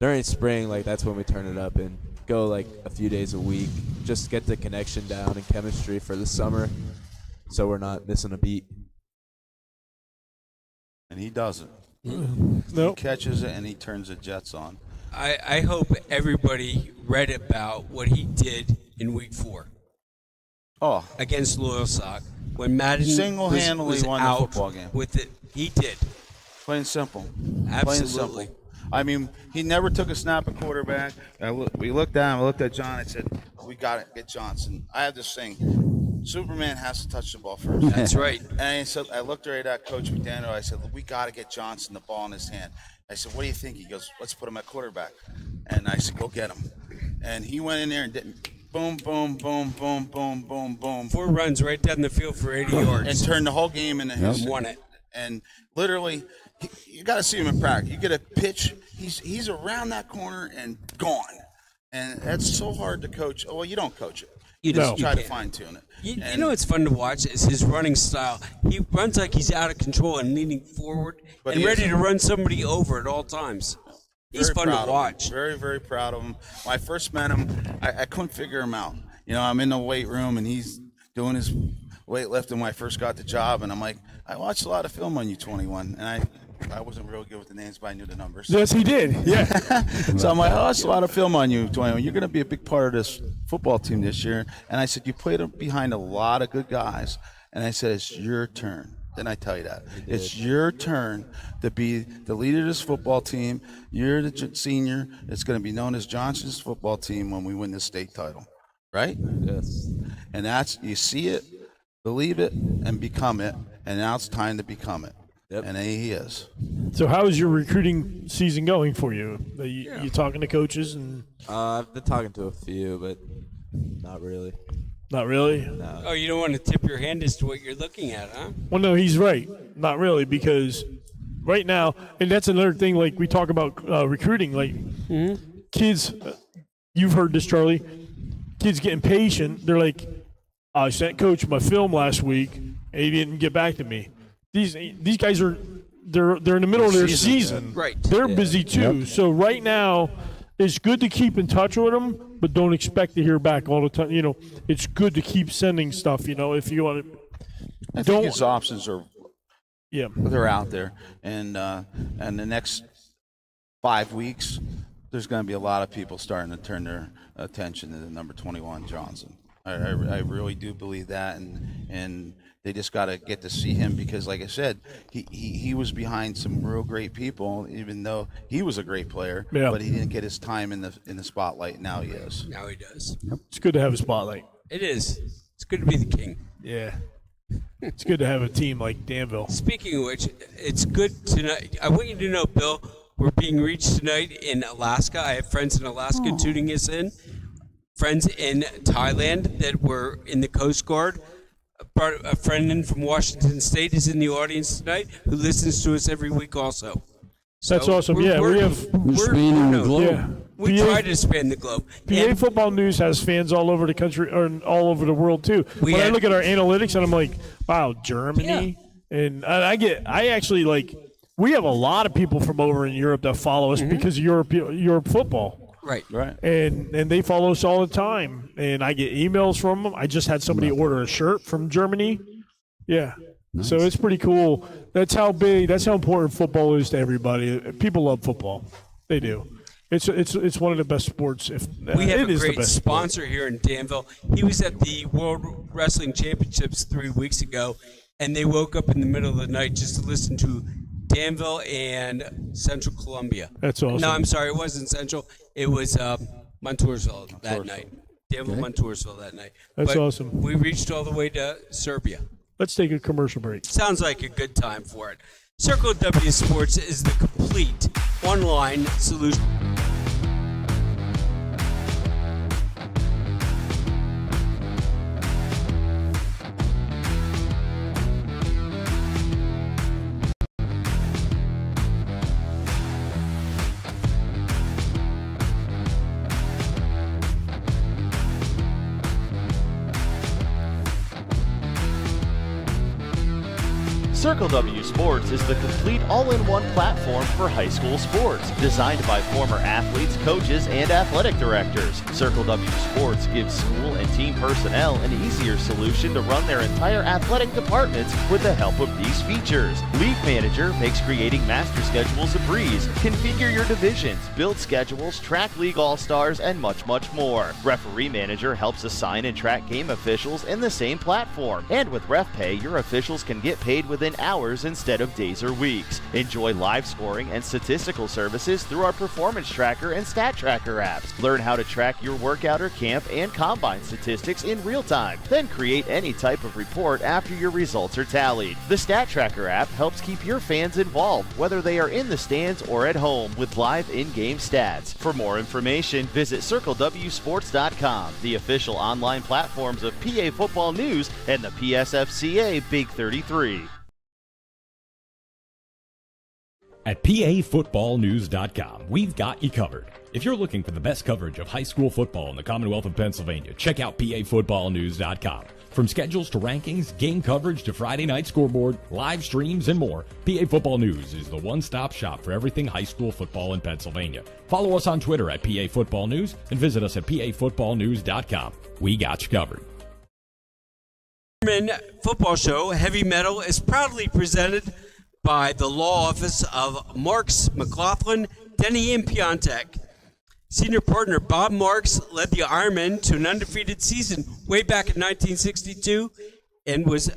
during spring, that's when we turn it up and go a few days a week, just to get the connection down and chemistry for the summer, so we're not missing a beat. And he doesn't. Nope. He catches it and he turns the Jets on. I hope everybody read about what he did in Week 4. Oh, against Loyalsock when Madden single-handedly was won out the football game. With it, he did. Plain and simple. Absolutely. Plain and simple. I mean, he never took a snap at quarterback. We looked at him. I looked at John. I said, "We got to get Johnson." I have this thing: Superman has to touch the ball first. That's right. And I said, I looked right at Coach McDaniel. I said, "We got to get Johnson the ball in his hand." I said, "What do you think?" He goes, "Let's put him at quarterback." And I said, "Go get him." And he went in there and did boom, boom, boom, boom, boom, boom, boom. 4 runs right down the field for 80 yards. And turned the whole game into his. Won it. And literally, you got to see him in practice. You get a pitch, he's around that corner and gone. And that's so hard to coach. Oh, well, you don't coach it. You just try to fine-tune it. You know what's fun to watch is his running style. He runs like he's out of control and leaning forward and ready to run somebody over at all times. He's fun to watch. Very, very proud of him. When I first met him, I couldn't figure him out. You know, I'm in the weight room, and he's doing his weightlifting when I first got the job, and I'm like, I watched a lot of film on you, 21, and I wasn't real good with the names, but I knew the numbers. Yes, he did. Yeah. So I'm like, I watched a lot of film on you, 21. You're going to be a big part of this football team this year. And I said, you played behind a lot of good guys. And I said, it's your turn. Didn't I tell you that? It's your turn to be the leader of this football team. You're the senior. It's going to be known as Johnson's football team when we win the state title, right? Yes. And that's, you see it, believe it, and become it. And now it's time to become it. Yep. And he is. So how is your recruiting season going for you? You talking to coaches? And I've been talking to a few, but not really. Not really? No. Oh, you don't want to tip your hand as to what you're looking at, huh? Well, no, he's right. Not really, because right now, and that's another thing, like we talk about recruiting, like kids, you've heard this, Charlie, kids get impatient. They're like, I sent coach my film last week, and he didn't get back to me. These guys are they're in the middle of their season. Right. They're busy too. Yep. So right now, it's good to keep in touch with them, but don't expect to hear back all the time. You know, it's good to keep sending stuff. You know, if you want to. I think his options are. Yeah. They're out there, and the next 5 weeks, there's going to be a lot of people starting to turn their attention to the number 21 Johnson. I really do believe that, and they just got to get to see him because, like I said, he was behind some real great people, even though he was a great player. Yeah. But he didn't get his time in the spotlight. Now he is. Now he does. It's good to have a spotlight. It is. It's good to be the king. Yeah. It's good to have a team like Danville. Speaking of which, it's good tonight. I want you to know, Bill, we're being reached tonight in Alaska. I have friends in Alaska tuning us in. Friends in Thailand that were in the Coast Guard. A friend in from Washington State is in the audience tonight who listens to us every week also. That's awesome. We spanning the globe. Yeah. We try to span the globe. PA Football News has fans all over the country, or all over the world too. I look at our analytics and I'm like, wow, Germany, and I actually like. We have a lot of people from over in Europe that follow us because of Europe football. Right. And they follow us all the time, and I get emails from them. I just had somebody order a shirt from Germany. Yeah. Nice. So it's pretty cool. That's how important football is to everybody. People love football. They do. It's one of the best sports. We have a great sponsor here in Danville. He was at the World Wrestling Championships 3 weeks ago, and they woke up in the middle of the night just to listen to Danville and Central Columbia. That's awesome. No, I'm sorry, it wasn't Central. It was Montoursville that night. Danville, Montoursville that night. That's but awesome. We reached all the way to Serbia. Let's take a commercial break. Sounds like a good time for it. Circle W Sports is the complete online solution. Circle W Sports is the complete all-in-one platform for high school sports, designed by former athletes, coaches, and athletic directors. Circle W Sports gives school and team personnel an easier solution to run their entire athletic departments with the help of these features. League Manager makes creating master schedules a breeze. Configure your divisions, build schedules, track league all-stars, and much, much more. Referee Manager helps assign and track game officials in the same platform. And with RefPay, your officials can get paid within hours instead of days or weeks. Enjoy live scoring and statistical services through our Performance Tracker and Stat Tracker apps. Learn how to track your workout or camp and combine statistics in real time. Then create any type of report after your results are tallied. The Stat Tracker app helps keep your fans involved, whether they are in the stands or at home, with live in-game stats. For more information, visit CircleWSports.com, the official online platforms of PA Football News and the PSFCA Big 33. At PAFootballNews.com, we've got you covered. If you're looking for the best coverage of high school football in the Commonwealth of Pennsylvania, check out PAFootballNews.com. From schedules to rankings, game coverage to Friday night scoreboard, live streams, and more, PA Football News is the one-stop shop for everything high school football in Pennsylvania. Follow us on Twitter at PAFootballNews and visit us at PAFootballNews.com. We got you covered. Ironmen Football Show, Heavy Mettle, is proudly presented by the law office of Marks, McLaughlin, Denny, and Piontek. Senior partner Bob Marks led the Ironmen to an undefeated season way back in 1962 and was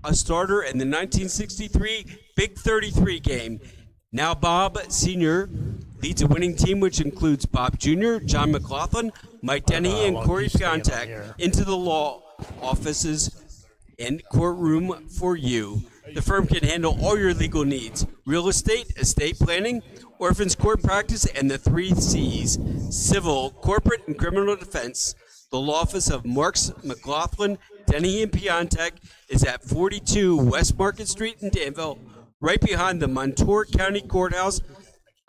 a starter in the 1963 Big 33 game. Now Bob Sr. leads a winning team which includes Bob Jr., John McLaughlin, Mike Denny, and Corey Piontek into the law offices and courtroom for you. The firm can handle all your legal needs: real estate, estate planning, orphans court practice, and the 3 C's: civil, corporate, and criminal defense. The law office of Marks, McLaughlin, Denny, and Piontek is at 42 West Market Street in Danville, right behind the Montour County Courthouse.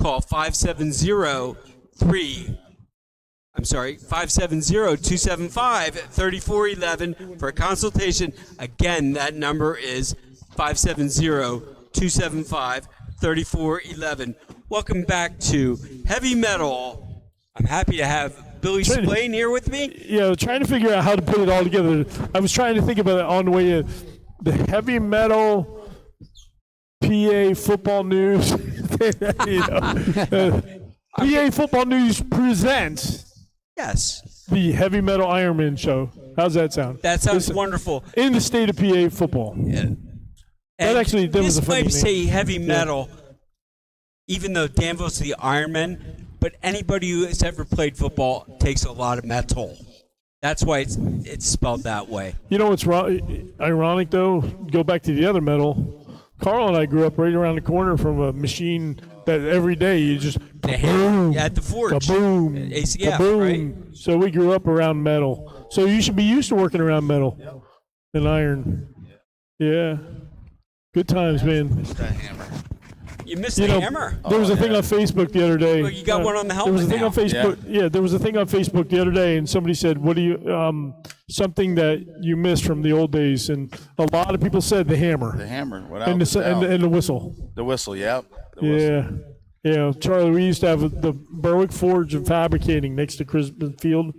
Call 570-275-3411 for a consultation. Again, that number is 570-275-3411. Welcome back to Heavy Metal. I'm happy to have Billy Splain here with me. Yeah, trying to figure out how to put it all together. I was trying to think about it on the way in. The Heavy Metal PA Football News. PA Football News presents the Heavy Metal Ironmen show. How's that sound? That sounds wonderful. In the state of PA football. Yeah. That was a funny might name. say Heavy Metal, even though Danville's the Ironmen, but anybody who has ever played football takes a lot of metal. That's why it's spelled that way. You know what's ironic, though? Go back to the other metal. Carl and I grew up right around the corner from a machine that every day you just kaboom, at the forge. Kaboom, ACF, kaboom. right? So we grew up around metal. So you should be used to working around metal and iron. Yeah. Good times, man. You missed the hammer. There was a thing on Facebook the other day. Well, you got one on the There was a helmet thing now. on Facebook. Yeah, there was a thing on Facebook the other day, and somebody said, "What do you something that you missed from the old days?" And a lot of people said the hammer. The hammer, without and the doubt. and the whistle. The whistle, yep. Yeah. Yeah, Charlie, we used to have the Berwick Forge and Fabricating next to Crispin Field.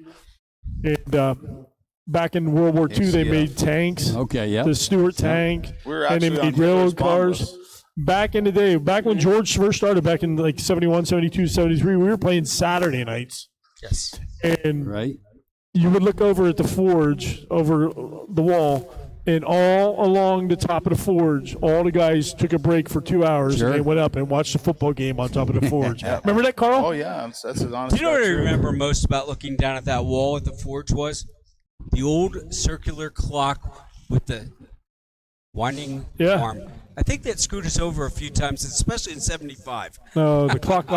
And back in World War II, they made tanks. Okay, yeah. The Stuart tank. We were and they actually on made railroad Hitler's bomb cars. list. Back in the day, back when George first started, back in like 71, 72, 73, we were playing Saturday nights. Yes. And you would look over at the forge, over the wall, and all along the top of the forge, all the guys took a break for 2 hours, and they went up and watched the football game on top of the forge. Remember that, Carl? Oh, yeah. That's an honest Do you know what I truth. remember most about looking down at that wall at the forge was? The old circular clock with the winding arm. I think that screwed us over a few times, especially in 75. No, the clock,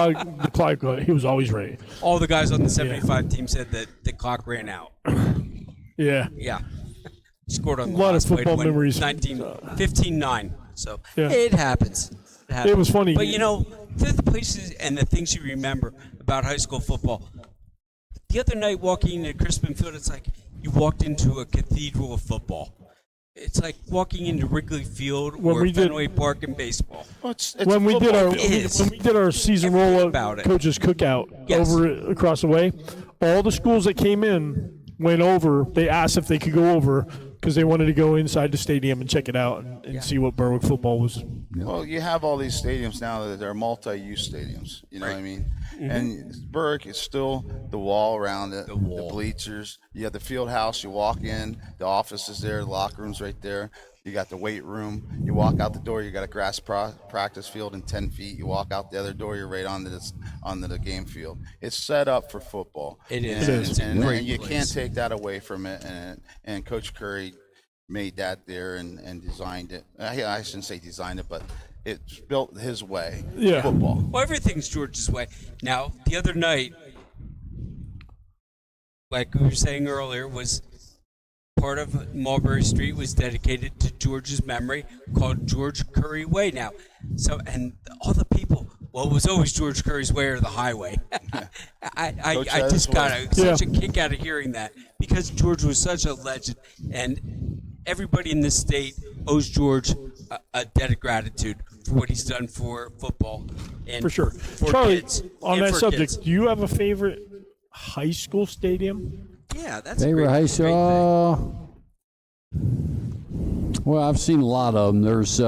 he was always ready. All the guys on the 75 team said that the clock ran out. Yeah. Yeah. Scored on the A lot of last play to football win memories. 15-9. So Yeah. it happens. It happens. It was funny. But, you know, they're the places and the things you remember about high school football. The other night walking into Crispin Field, it's like you walked into a cathedral of football. It's like walking into Wrigley Field or Fenway Park in baseball. When we did our season roll about it. coaches cookout over across the way, all the schools that came in went over. They asked if they could go over because they wanted to go inside the stadium and check it out and see what Berwick football was. Well, you have all these stadiums now that are multi-use stadiums. You know what I mean? Mm-hmm. And Berwick is still the wall around it, the bleachers. You have the field house. You walk in, the office is there, the locker room's right there. You got the weight room. You walk out the door, you got a grass practice field in 10 feet. You walk out the other door, you're right onto the game field. It's set up for football. It is. And you can't take that away from it. And Coach Curry made that there and designed it. I shouldn't say designed it, but it's built his way. Yeah. Football. Well, everything's George's way. Now, the other night, like we were saying earlier, was part of Mulberry Street was dedicated to George's memory, called George Curry Way now. So, and all the people, well, it was always George Curry's way or the highway. I just got such a kick out of hearing that because George was such a legend, and everybody in this state owes George a debt of gratitude for what he's done for football and For sure. for Charlie, kids. on and that for subject, kids. do you have a favorite high school stadium? Yeah, that's Favorite a great, high great school? Well, I've seen a lot of them. There's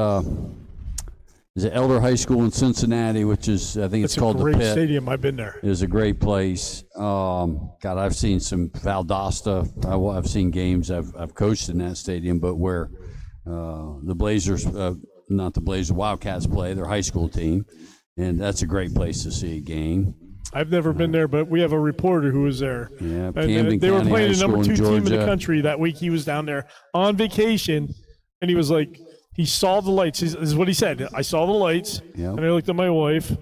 Elder High School in Cincinnati, which is, I think it's called the Great Pit. stadium. I've been there. It is a great place. God, I've seen some Valdosta. I've seen games. I've coached in that stadium, but where the Blazers, not the Blazers, Wildcats play, their high school team, and that's a great place to see a game. I've never been there, but we have a reporter who was there. Yeah, and Camden they were County playing High the number School 2 in team in the Georgia. country that week. He was down there on vacation, and he was like, he saw the lights. This is what he said. I saw the lights, and I looked at my wife,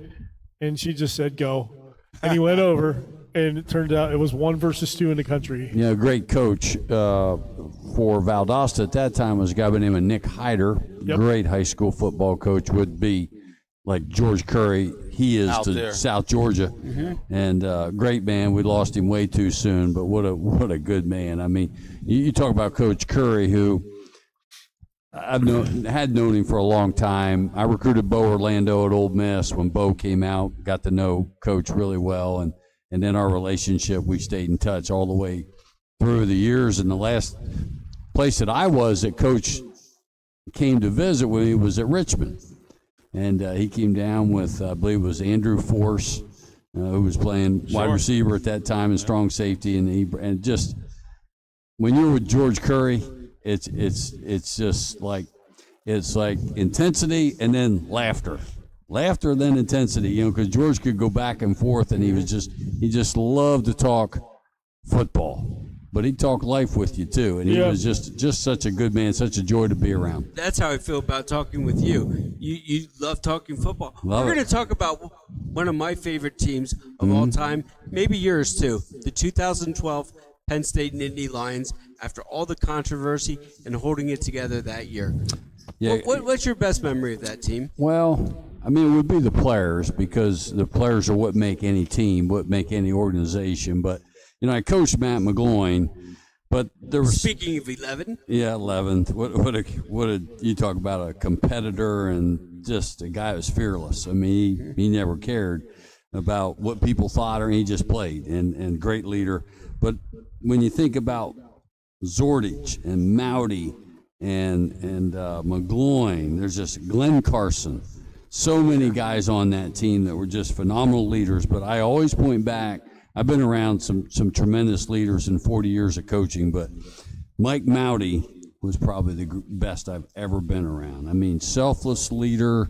and she just said, "Go." And he went over, and it turned out it was 1 versus 2 in the country. Yeah, a great coach for Valdosta at that time was a guy by the name of Nick Hyder. Yep. Great high school football coach, would be like George Curry. He is Out to there. South Georgia, and great man. We lost him way too soon, but what a good man. I mean, you talk about Coach Curry, who I've had known him for a long time. I recruited Bo Orlando at Ole Miss when Bo came out. Got to know Coach really well, and then our relationship, we stayed in touch all the way through the years. And the last place that I was that Coach came to visit with me was at Richmond. And he came down with, I believe it was Andrew Force, who was playing wide receiver at that time and strong safety. And just when you're with George Curry, it's just like, it's like intensity and then laughter. Laughter, then intensity, because George could go back and forth, and he just loved to talk football, but he'd talk life with you too, and he was just such a good man, such a joy to be around. That's how I feel about talking with you. You love talking football. Love We're it. going to talk about one of my favorite teams of all time, maybe yours too, the 2012 Penn State Nittany Lions, after all the controversy and holding it together that year. Yeah. What's your best memory of that team? Well, I mean, it would be the players, because the players are what make any team, what make any organization. But I coached Matt McGloin, but there was, Speaking of 11, yeah, 11th. What a you talk about a competitor and just a guy who was fearless. I mean, he never cared about what people thought, or he just played, and great leader. But when you think about Zordich and Mowdy and McGloin, there's just Glenn Carson. So many guys on that team that were just phenomenal leaders. But I always point back, I've been around some tremendous leaders in 40 years of coaching, but Mike Mowdy was probably the best I've ever been around. I mean, selfless leader.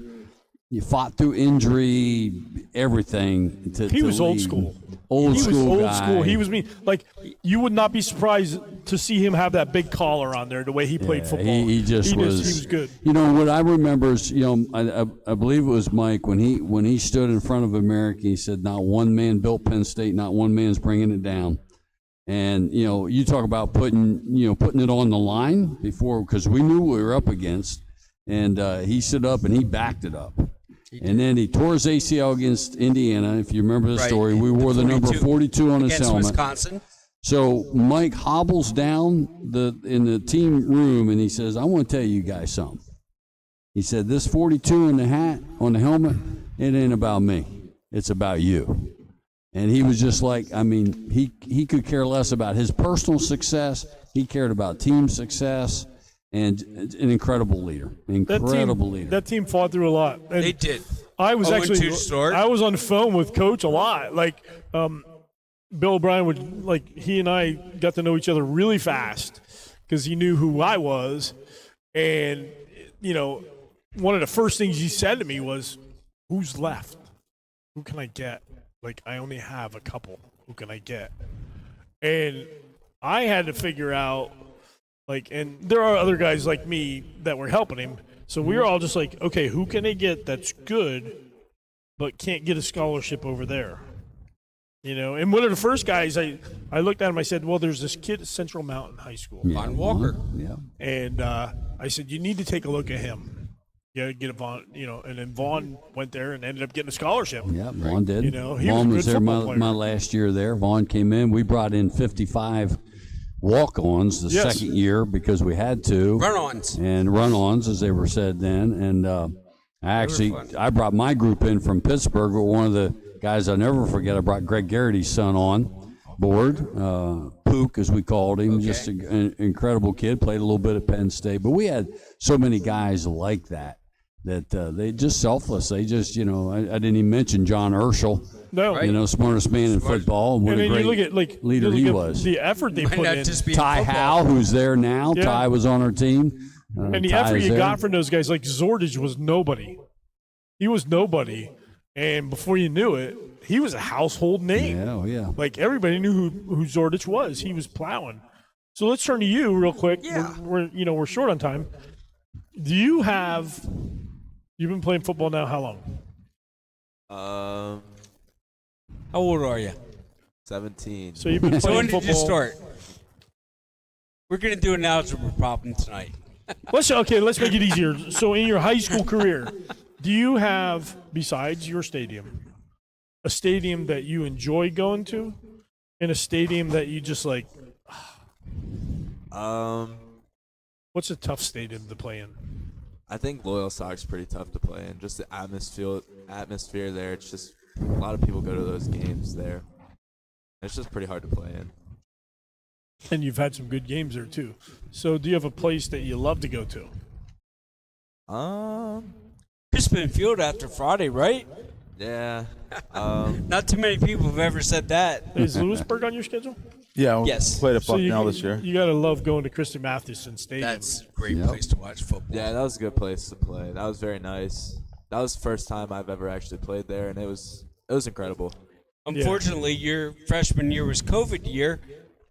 You fought through injury, everything. He was old school. Old He school was old guy. school. He was mean. Like, you would not be surprised to see him have that big collar on there, the way he played football. He was. He was good. What I remember is, I believe it was Mike when he stood in front of America. He said, "Not one man built Penn State. Not one man's bringing it down." And you talk about putting it on the line before, because we knew what we were up against, and he stood up and he backed it up. And then he tore his ACL against Indiana. If you remember the story, we wore the number 42 on his against helmet. Wisconsin. So Mike hobbles down in the team room, and he says, "I want to tell you guys something." He said, "This 42 in the hat on the helmet, it ain't about me. It's about you." And he was just like, I mean, he could care less about his personal success. He cared about team success. And an incredible leader, leader. That team fought through a lot. And They did. I was 0-2 actually start. I was on the phone with Coach a lot. Like, Bill O'Brien would he and I got to know each other really fast because he knew who I was, and one of the first things he said to me was, "Who's left? Who can I get? Like, I only have a couple. Who can I get?" And I had to figure out. And there are other guys like me that were helping him. So we were all just like, okay, who can they get that's good but can't get a scholarship over there? And one of the first guys, I looked at him, I said, well, there's this kid at Central Mountain High School. Von Walker. Yeah. And I said, you need to take a look at him. Yeah, get a Vaughn, and then Vaughn went there and ended up getting a scholarship. Yeah, Vaughn did. He Vaughn was was a good there football player. my last year there. Vaughn came in. We brought in 55 walk-ons the second year because we had to. Run-ons. And run-ons, as they were said then. And I brought my group in from Pittsburgh. One of the guys I'll never forget, I brought Greg Garrity's son on board. Pook, as we called him, just an incredible kid. Played a little bit at Penn State. But we had so many guys like that they just selfless. They just, I didn't even mention John Urschel. No. Smartest man in football. What and a then great you look at, leader he was. The effort they put in. Ty Howe, who's there now. Yeah. Ty was on our team. And the effort you got from those guys, like Zordich was nobody. He was nobody. And before you knew it, he was a household name. Yeah. Like everybody knew who Zordich was. He was plowing. So let's turn to you real quick. Yeah. We're short on time. You've been playing football now how long? How old are you? 17. So you've been playing So when did football. you start? We're going to do an algebra problem tonight. Let's make it easier. So in your high school career, do you have, besides your stadium, a stadium that you enjoy going to and a stadium that you just like? What's a tough stadium to play in? I think Loyal Sock's pretty tough to play in. Just the atmosphere there. It's just a lot of people go to those games there. It's just pretty hard to play in. And you've had some good games there too. So do you have a place that you love to go to? Crispin Field after Friday, right? Yeah. Not too many people have ever said that. Is Lewisburg on your schedule? Yeah, Yes. played at So Bucknell this year. You got to love going to Christy Mathewson Stadium. That's a great place to watch football. Yeah, that was a good place to play. That was very nice. That was the first time I've ever actually played there, and it was incredible. Unfortunately, your freshman year was COVID year,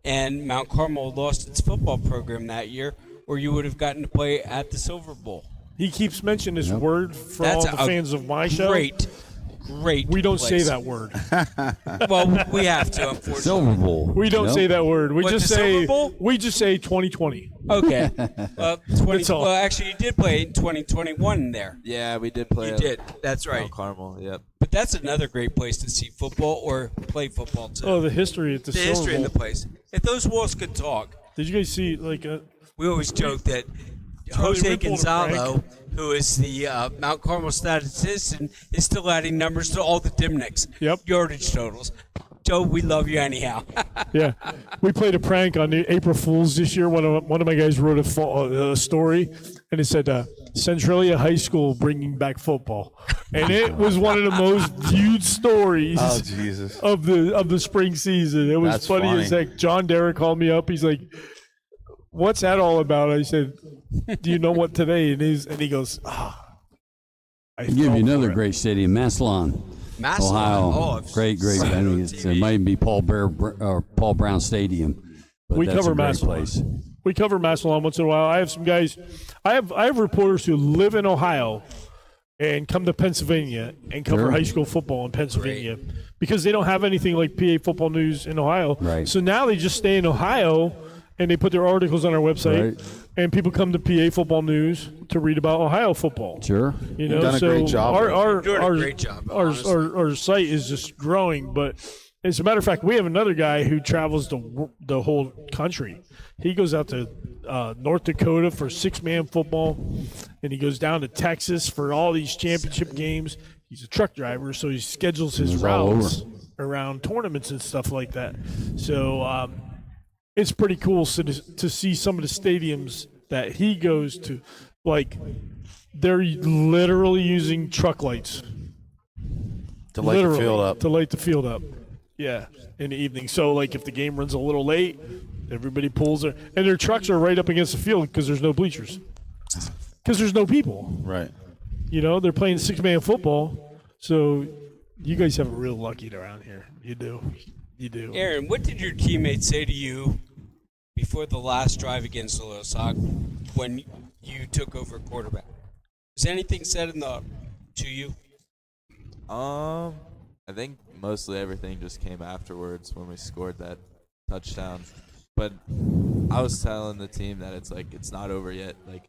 and Mount Carmel lost its football program that year, or you would have gotten to play at the Silver Bowl. He keeps mentioning this word for That's all the a fans of my show. Great. We don't say place. that word. Well, we have to, unfortunately. Silver Bowl. We don't say that word. We What, just the Silver Bowl? we just say 2020. Okay. That's all. Well, actually, you did play in 2021 there. Yeah, we did play. You at did. That's right. Mount Carmel. Yep. But that's another great place to see football or play football too. Oh, the history at the Silver history in Bowl. the place. If those walls could talk. Did you guys see We always joke that Charlie Jose Ripple and Gonzalo, Frank. who is the Mount Carmel statistician, is still adding numbers to all the Dimnicks. Yep. Yardage totals. Joe, we love you anyhow. Yeah, we played a prank on the April Fools this year. One of my guys wrote a story, and it said Centralia High School bringing back football, and it was one of the most viewed stories Oh, Jesus. of the spring season. It was That's funny as funny. heck. John Derrick called me up. He's like, "What's that all about?" I said, "Do you know what today it is?" And he goes, I I'll give you another great stadium, Massillon, Massillon. Ohio. Oh, I've great. seen it I on mean, it might be Paul Brown Stadium, but We that's cover a great Massillon. place. We cover Massillon once in a while. I have some guys. I have reporters who live in Ohio and come to Pennsylvania and cover Sure. high school football in Pennsylvania because they don't have anything like PA Football News in Ohio. Right. So now they just stay in Ohio and they put their articles on our website. Right. And people come to PA Football News to read about Ohio football. Sure. You know, You've done a so great job. Our You're doing a great job, honestly. our site is just growing. But as a matter of fact, we have another guy who travels the whole country. He goes out to North Dakota for 6-man football, and he goes down to Texas for all these championship games. He's a truck driver, so he schedules his He's all routes around tournaments and stuff like that. So it's pretty cool to see some of the stadiums that he goes to. Like, they're literally using truck lights To light the field up. To light the field up. Yeah, in the evening. So, like, if the game runs a little late, everybody pulls their – and their trucks are right up against the field because there's no bleachers. Because there's no people. Right. You know, they're playing 6-man football. So you guys have it real lucky around here. You do. You do. Aaron, what did your teammates say to you before the last drive against the Little Sock when you took over quarterback? Was anything said to you? I think mostly everything just came afterwards when we scored that touchdown. But I was telling the team that it's not over yet. Like,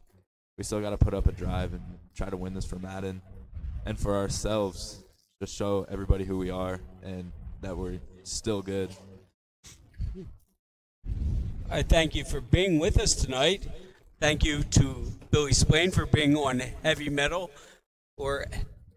we still got to put up a drive and try to win this for Madden and for ourselves. Just show everybody who we are and that we're still good. I thank you for being with us tonight. Thank you to Billy Splain for being on Heavy Metal, or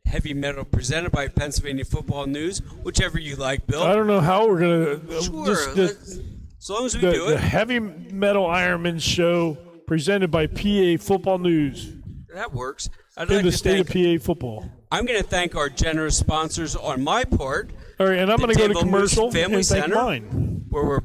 Heavy Metal presented by Pennsylvania Football News, whichever you like, Bill. I don't know how we're going to Sure, as long as we do the it. Heavy Metal Ironmen show presented by PA Football News That works. I'd in like the to state thank, of PA football. I'm going to thank our generous sponsors on my part. All right, and I'm the going to go to Danville commercial Family and thank Center, mine. where we're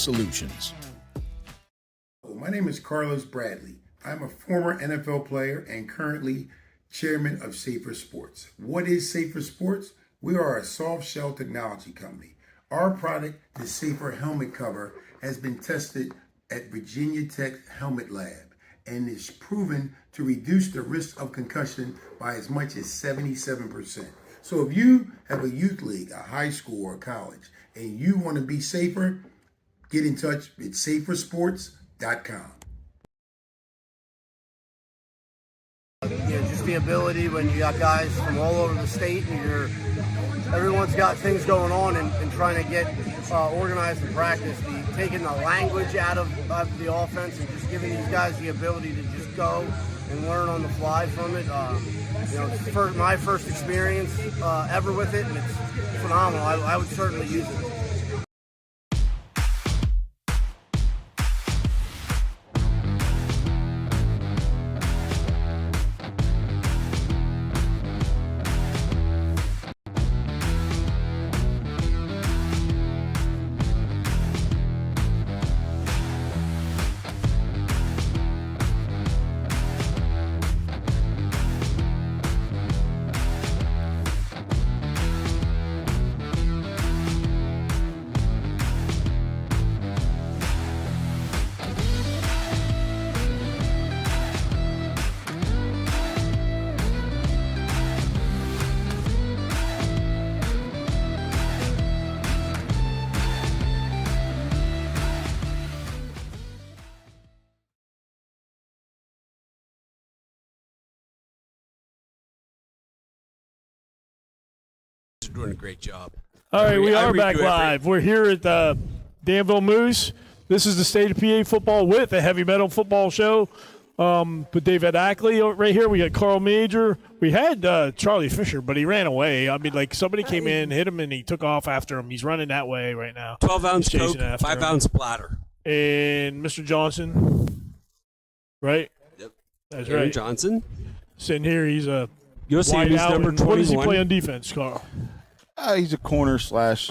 Solutions. My name is Carlos Bradley. I'm a former NFL player and currently chairman of Safer Sports. What is Safer Sports? We are a soft shell technology company. Our product, the Safer Helmet Cover, has been tested at Virginia Tech Helmet Lab and is proven to reduce the risk of concussion by as much as 77%. So if you have a youth league, a high school or college, and you want to be safer, get in touch with safersports.com. Just the ability when you got guys from all over the state and everyone's got things going on and trying to get organized and practice, taking the language out of the offense and just giving these guys the ability to just go and learn on the fly from it. It's my first experience ever with it, and it's phenomenal. I would certainly use it. Doing a great job. All right, we are back live. We're here at the Danville Moose. This is the State of PA Football with a Heavy Metal Football Show. With Dave Ackley right here. We got Carl Majer. We had Charlie Fisher, but he ran away. I mean, like somebody came in, hit him, and he took off after him. He's running that way right now. 12-ounce Coke, 5-ounce bladder. And Mr. Johnson, right? Yep. That's Aaron right. Johnson. Sitting here, he's a You'll see wide who's out. number And what does he 21? play on defense, Carl? He's a corner slash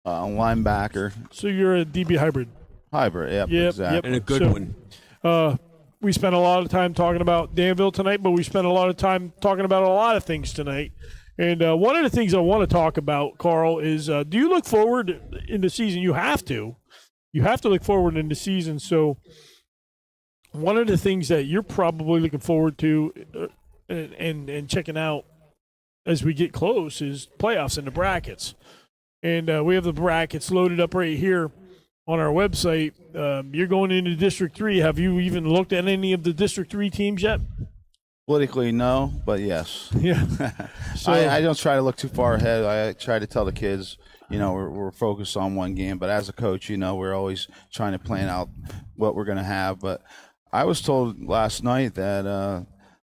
linebacker. So you're a DB hybrid. Hybrid, yep, exactly. And a good one. We spent a lot of time talking about Danville tonight, but we spent a lot of time talking about a lot of things tonight. And one of the things I want to talk about, Carl, is do you look forward in the season? You have to. You have to look forward in the season. So one of the things that you're probably looking forward to and checking out as we get close is playoffs and the brackets. And we have the brackets loaded up right here on our website. You're going into District 3. Have you even looked at any of the District 3 teams yet? Politically, no, but yes. Yeah. So, I don't try to look too far ahead. I try to tell the kids, we're focused on one game. But as a coach, we're always trying to plan out what we're going to have. But I was told last night that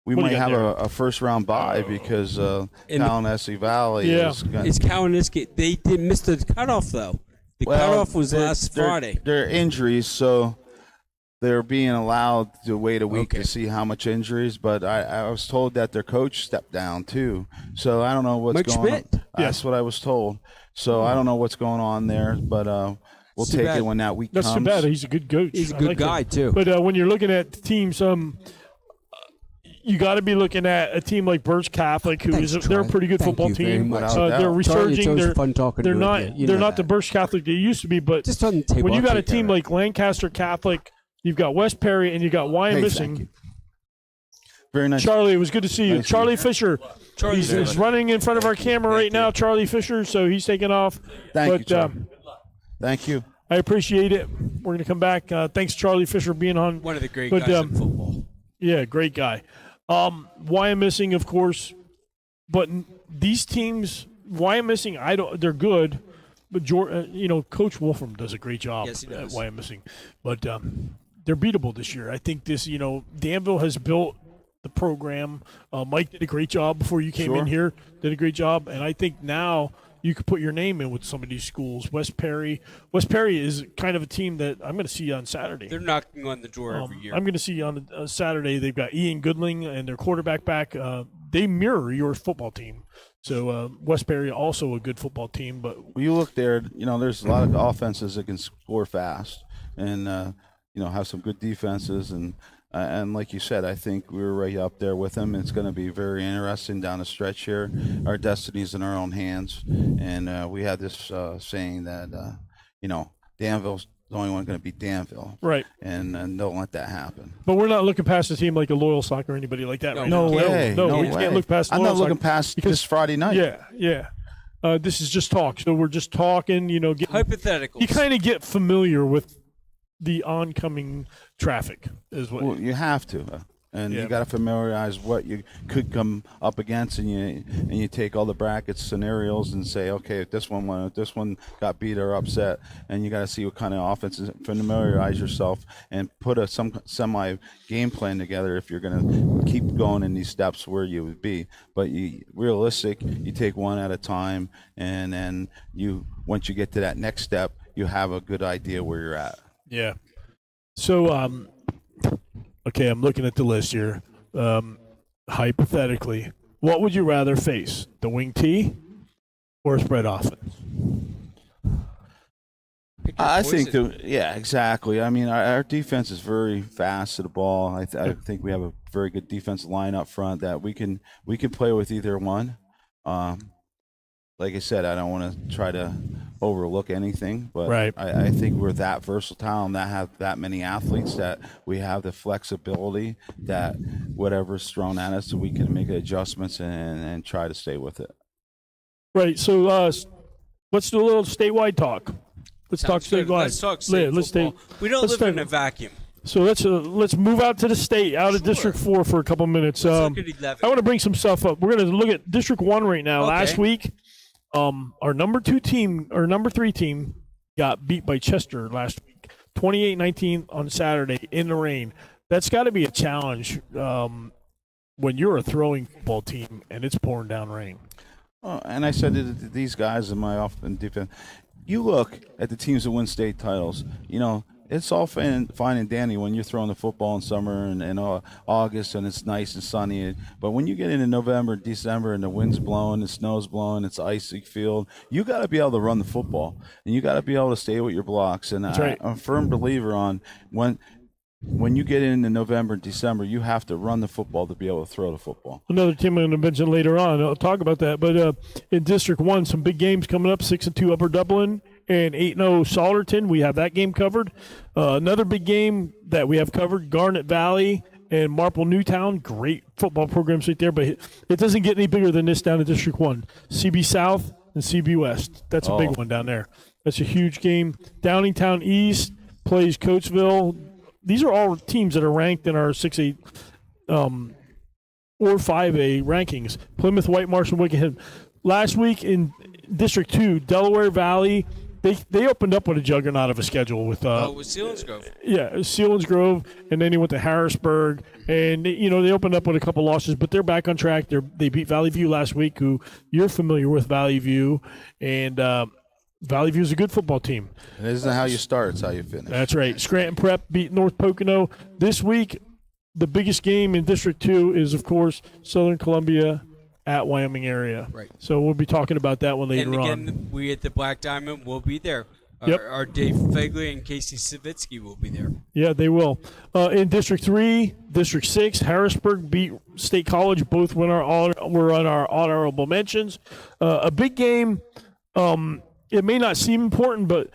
we might have a first-round bye because Kalamazoo Valley is going to – It's Kalamazoo. They did miss the cutoff, though. The cutoff was last Friday. There are injuries, so they're being allowed to wait a week to see how much injuries. But I was told that their coach stepped down, too. So I don't know what's going on. That's what I was told. So I don't know what's going on there, but we'll take it when that week comes. That's too bad. He's a good coach. He's a good guy, too. But when you're looking at teams, you got to be looking at a team like Birch Catholic, they're a pretty good football team. They're resurging. They're not the Birch Catholic they used to be, but when you got a team like Lancaster Catholic, you've got West Perry, and you got Wyomissing. Very nice. Charlie, it was good to see you. Nice Charlie Fisher. He's running in front of our camera right now, Charlie Fisher, so he's taking off. Thank you, Charlie. Thank you. I appreciate it. We're going to come back. Thanks, Charlie Fisher, being on. One of the great guys in football. Yeah, great guy. Wyomissing, of course, but these teams, Wyomissing, they're good, but Coach Wolfram does a great job at Wyomissing, but they're beatable this year. I think Danville has built the program. Mike did a great job before you came in here, did a great job, and I think now you could put your name in with some of these schools. West Perry is kind of a team that I'm going to see on Saturday. They're knocking on the door every year. I'm going to see on Saturday they've got Ian Goodling and their quarterback back. They mirror your football team. So Westbury also a good football team, but you look there, there's a lot of offenses that can score fast and have some good defenses, and like you said, I think we were right up there with them. It's going to be very interesting down the stretch here. Our destiny's in our own hands, and we had this saying that Danville's the only one going to beat Danville, right? And don't let that happen. But we're not looking past a team like a Loyal Sock or anybody like that, right? No way. No, we can't look past. I'm Loyal not looking Sock past because this Friday night. Yeah. This is just talk. So we're just talking. Hypotheticals. You kind of get familiar with the oncoming traffic, is what. Well, you have to. And you got to familiarize what you could come up against, and you take all the brackets scenarios and say, okay, if this one got beat or upset, and you got to see what kind of offenses. Familiarize yourself and put some semi game plan together if you're going to keep going in these steps where you would be. But you take one at a time, and then once you get to that next step, you have a good idea where you're at. Yeah. So okay, I'm looking at the list here. Hypothetically, what would you rather face, the wing T or spread offense? I think exactly. I mean, our defense is very fast to the ball. I think we have a very good defensive line up front that we can play with either one. Like I said, I don't want to try to overlook anything, but right. I think we're that versatile and that have that many athletes that we have the flexibility that whatever's thrown at us, we can make adjustments and try to stay with it. Right. So let's do a little statewide talk. Let's talk statewide. Let's talk state football. We don't live in a vacuum. So let's move out to the state, out of District 4 for a couple minutes. I want to bring some stuff up. We're going to look at District 1 right now. Okay. Last week, our number 3 team got beat by Chester last week, 28-19 on Saturday in the rain. That's got to be a challenge when you're a throwing football team and it's pouring down rain. And I said to these guys in my offense defense, you look at the teams that win state titles, it's all fine and dandy when you're throwing the football in summer and August and it's nice and sunny. But when you get into November, December, and the wind's blowing, the snow's blowing, it's icy field, you got to be able to run the football. And you got to be able to stay with your blocks. And I'm a firm believer on when you get into November and December, you have to run the football to be able to throw the football. Another team I'm going to mention later on. I'll talk about that. But in District 1, some big games coming up, 6-2 Upper Dublin and 8-0 Salterton. We have that game covered. Another big game that we have covered, Garnet Valley and Marple Newtown. Great football programs right there, but it doesn't get any bigger than this down in District 1. CB South and CB West. That's a big one down there. That's a huge game. Downingtown East plays Coatesville. These are all teams that are ranked in our 6A or 5A rankings. Plymouth, White Marsh, and Wickenham. Last week in District 2, Delaware Valley, they opened up with a juggernaut of a schedule with with Selinsgrove. Yeah, Selinsgrove, and then they went to Harrisburg, and they opened up with a couple losses, but they're back on track. They beat Valley View last week, who you're familiar with, Valley View, and Valley View is a good football team. It isn't how you start, it's how you finish. That's right. Scranton Prep beat North Pocono. This week, the biggest game in District 2 is, of course, Southern Columbia at Wyoming area. Right. So we'll be talking about that one later on. And again, we at the Black Diamond will be there. Yep. Our Dave Ackley and Casey Savitsky will be there. Yeah, they will. In District 3, District 6, Harrisburg beat State College. Both were on our honorable mentions. A big game. It may not seem important, but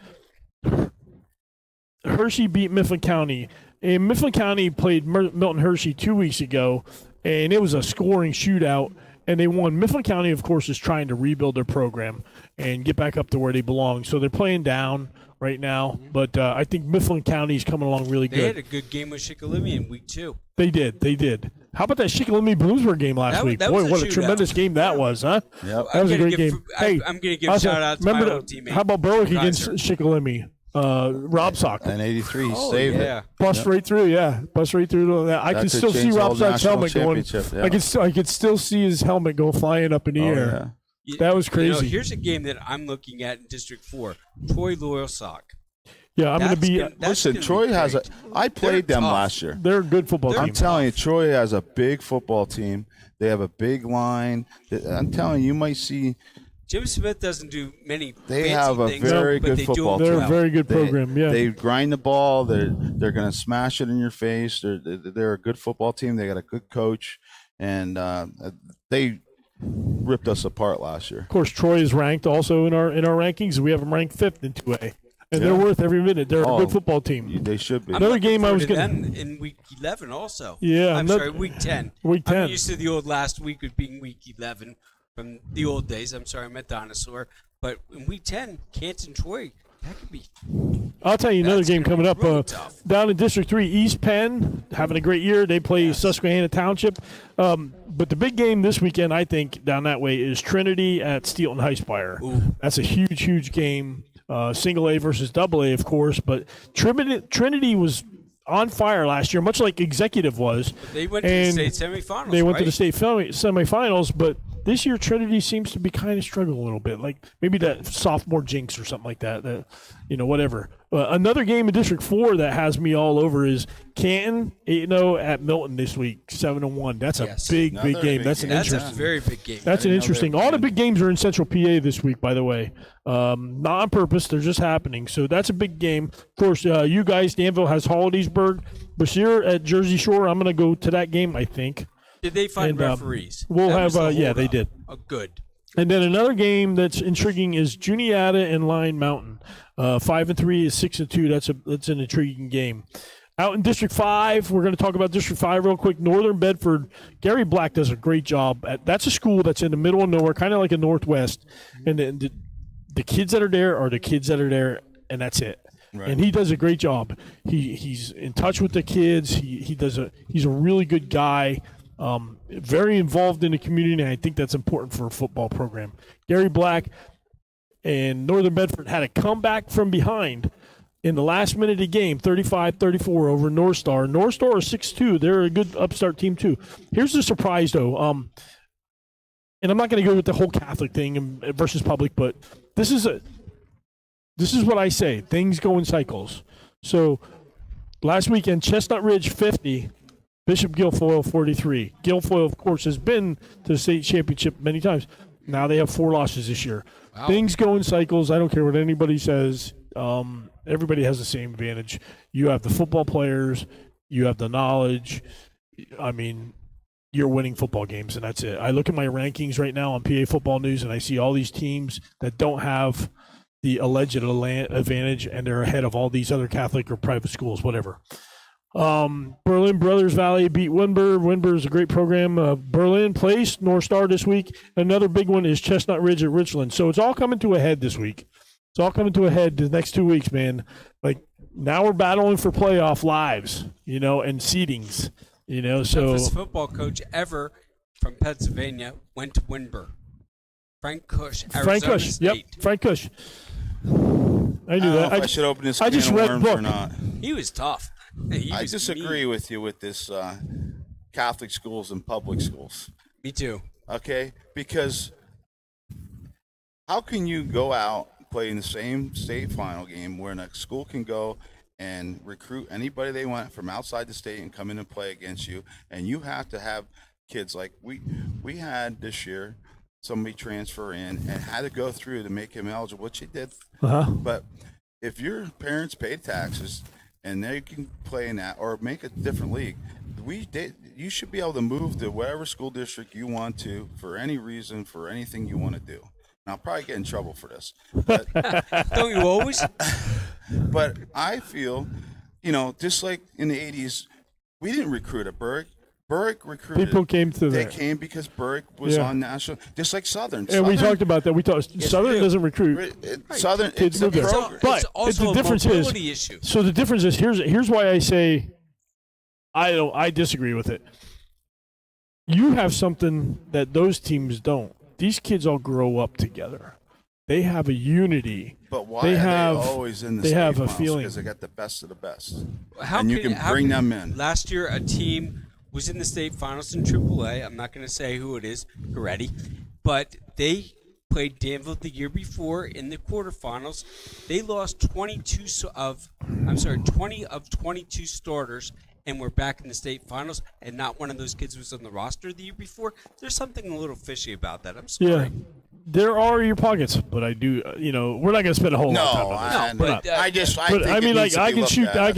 Hershey beat Mifflin County. And Mifflin County played Milton Hershey 2 weeks ago, and it was a scoring shootout, and they won. Mifflin County, of course, is trying to rebuild their program and get back up to where they belong. So they're playing down right now, but I think Mifflin County is coming along really good. They had a good game with Shikellamy in week 2. They did. How about that Shikellamy Bloomsburg game last week? Boy, what a tremendous game that was, huh? Yep. That was a great game. I'm going to give a shout-out to my old teammate. How about Berwick against Shikellamy? Rob Sock. And 83, he saved it. Bust right through, Bust right through. I can still see Rob Sock's helmet going. Yeah. I could still see his helmet go flying up in the air. Yeah. That was crazy. Here's a game that I'm looking at in District 4. Troy Loyal Sock. Yeah, I'm going to be. Listen, Troy has a. I played them last year. They're a good football team. I'm telling you, Troy has a big football team. They have a big line. I'm telling you, you might see. Jim Smith doesn't do many. They fancy have a things, very but good they football do team. They're a very good program. Yeah, they grind the ball. They're going to smash it in your face. They're a good football team. They got a good coach, and they ripped us apart last year. Of course, Troy is ranked also in our rankings. We have them ranked 5th in 2A, and they're worth every minute. They're a good football team. They should be. Another game I was going to in week 11 also. Yeah, I'm sorry, week 10. Week 10. I'm used to the old last week of being week 11 from the old days. I'm sorry, I'm a dinosaur. But in week 10, Canton Troy, that could be. I'll tell you another game coming up down in District 3. East Penn having a great year. They play Susquehanna Township. But the big game this weekend, I think, down that way is Trinity at Steelton High Spire. That's a huge, huge game. Single A versus double A, of course. But Trinity was on fire last year, much like Executive was. They went to the state semifinals. They went to the state semifinals, but this year Trinity seems to be kind of struggling a little bit, like maybe that sophomore jinx or something like that. Whatever. Another game in District 4 that has me all over is Canton 8-0 at Milton this week, 7-1. That's a big game. That's a very big game. That's an interesting. All the big games are in Central PA this week, by the way. Not on purpose; they're just happening. So that's a big game. Of course, you guys, Danville has Hollidaysburg. Bashir at Jersey Shore. I'm going to go to that game, I think. Did they find referees? We'll have. They did. Oh, good. And then another game that's intriguing is Juniata and Line Mountain. 5-3 is 6-2. That's an intriguing game. Out in District 5, we're going to talk about District 5 real quick. Northern Bedford, Gary Black does a great job. That's a school that's in the middle of nowhere, kind of like a Northwest. And the kids that are there are the kids that are there, and that's it. Right. And he does a great job. He's in touch with the kids. He's a really good guy. Very involved in the community, and I think that's important for a football program. Gary Black and Northern Bedford had a comeback from behind in the last minute of the game, 35-34 over North Star. North Star is 6-2. They're a good upstart team, too. Here's the surprise, though. And I'm not going to go with the whole Catholic thing versus public, but this is what I say. Things go in cycles. So last weekend, Chestnut Ridge 50, Bishop Guilfoyle 43. Guilfoyle, of course, has been to the state championship many times. Now they have 4 losses this year. Wow. Things go in cycles. I don't care what anybody says. Everybody has the same advantage. You have the football players. You have the knowledge. I mean, you're winning football games, and that's it. I look at my rankings right now on PA Football News, and I see all these teams that don't have the alleged advantage, and they're ahead of all these other Catholic or private schools, whatever. Berlin Brothers Valley beat Winburg. Winburg is a great program. Berlin plays North Star this week. Another big one is Chestnut Ridge at Richland. So it's all coming to a head this week. It's all coming to a head the next 2 weeks, man. Like, now we're battling for playoff lives, and seedings, so. Toughest football coach ever from Pennsylvania went to Winburg. Frank Cush, Arizona State. Yep, Frank Cush. I knew that. I don't know if I should open this can of worms or not. He was tough. I disagree with you with this Catholic schools and public schools. Me too. Okay? Because how can you go out and play in the same state final game where a school can go and recruit anybody they want from outside the state and come in and play against you, and you have to have kids like we had this year, somebody transfer in and had to go through to make him eligible, which he did. But if your parents paid taxes and they can play in that or make a different league, you should be able to move to whatever school district you want to for any reason, for anything you want to do. And I'll probably get in trouble for this. But, don't you always? But I feel, just like in the 80s, we didn't recruit at Berwick. Berwick recruited. People came to They there. came because Berwick was on national, just like Southern. And we talked about that. We thought Southern doesn't recruit. Right. Southern, kids it's move a there. program. But it's also the a difference mobility is, issue. So the difference is here's why I say I disagree with it. You have something that those teams don't. These kids all grow up together. They have a unity. But why are they always in the state have a finals? feeling. Because they got the best of the best. How and you can bring them in. Last year, a team was in the state finals in AAA. I'm not going to say who it is already, but they played Danville the year before in the quarterfinals. They lost 20 of 22 starters and were back in the state finals, and not one of those kids was on the roster the year before. There's something a little fishy about that. I'm sorry. Yeah. There are your pockets, but I do, we're not going to spend a whole lot of time on this. I think I can shoot. I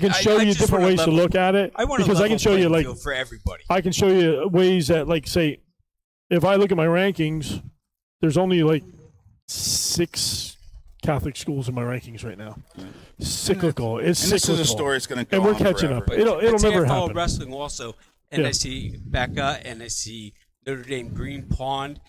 can show you different ways to look at it because I can show you for everybody. I can show you ways that say, if I look at my rankings, there's only 6 Catholic schools in my rankings right now. Cyclical. It's cyclical. This is a story that's going to go and we're on catching forever. up. It'll never happen. Wrestling also, and I see Becca, and I see Notre Dame Green Pond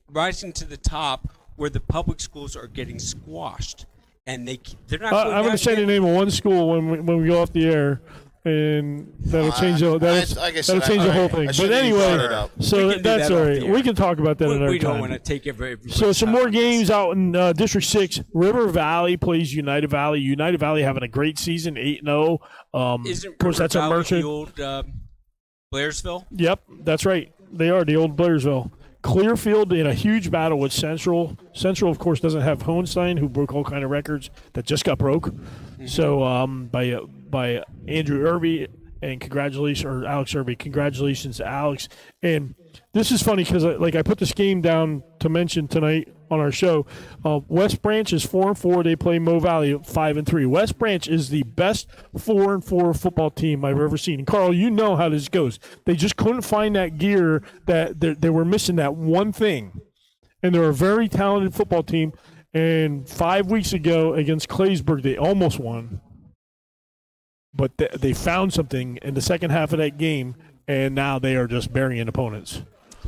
rising to the top, where the public schools are getting squashed, and they're not. I'm going to say the name of one school when we go off the air, and that'll change the whole thing. But anyway, so that's all right. We can talk about that another time. We don't want to take every so some more games out in District 6. River Valley plays United Valley. United Valley having a great season, 8-0. Of course, that's a merchant. The old Blairsville? Yep, that's right. They are the old Blairsville. Clearfield in a huge battle with Central. Central, of course, doesn't have Hohenstein, who broke all kind of records that just got broke. Mm-hmm. So by Andrew Irby and Alex Irby. Congratulations to Alex. And this is funny because I put this game down to mention tonight on our show. West Branch is 4-4. They play Mo Valley 5-3. West Branch is the best 4-4 football team I've ever seen. And Carl, you know how this goes. They just couldn't find that gear, that they were missing that one thing. And they're a very talented football team. And 5 weeks ago against Claysburg, they almost won. But they found something in the second half of that game, and now they are just burying opponents.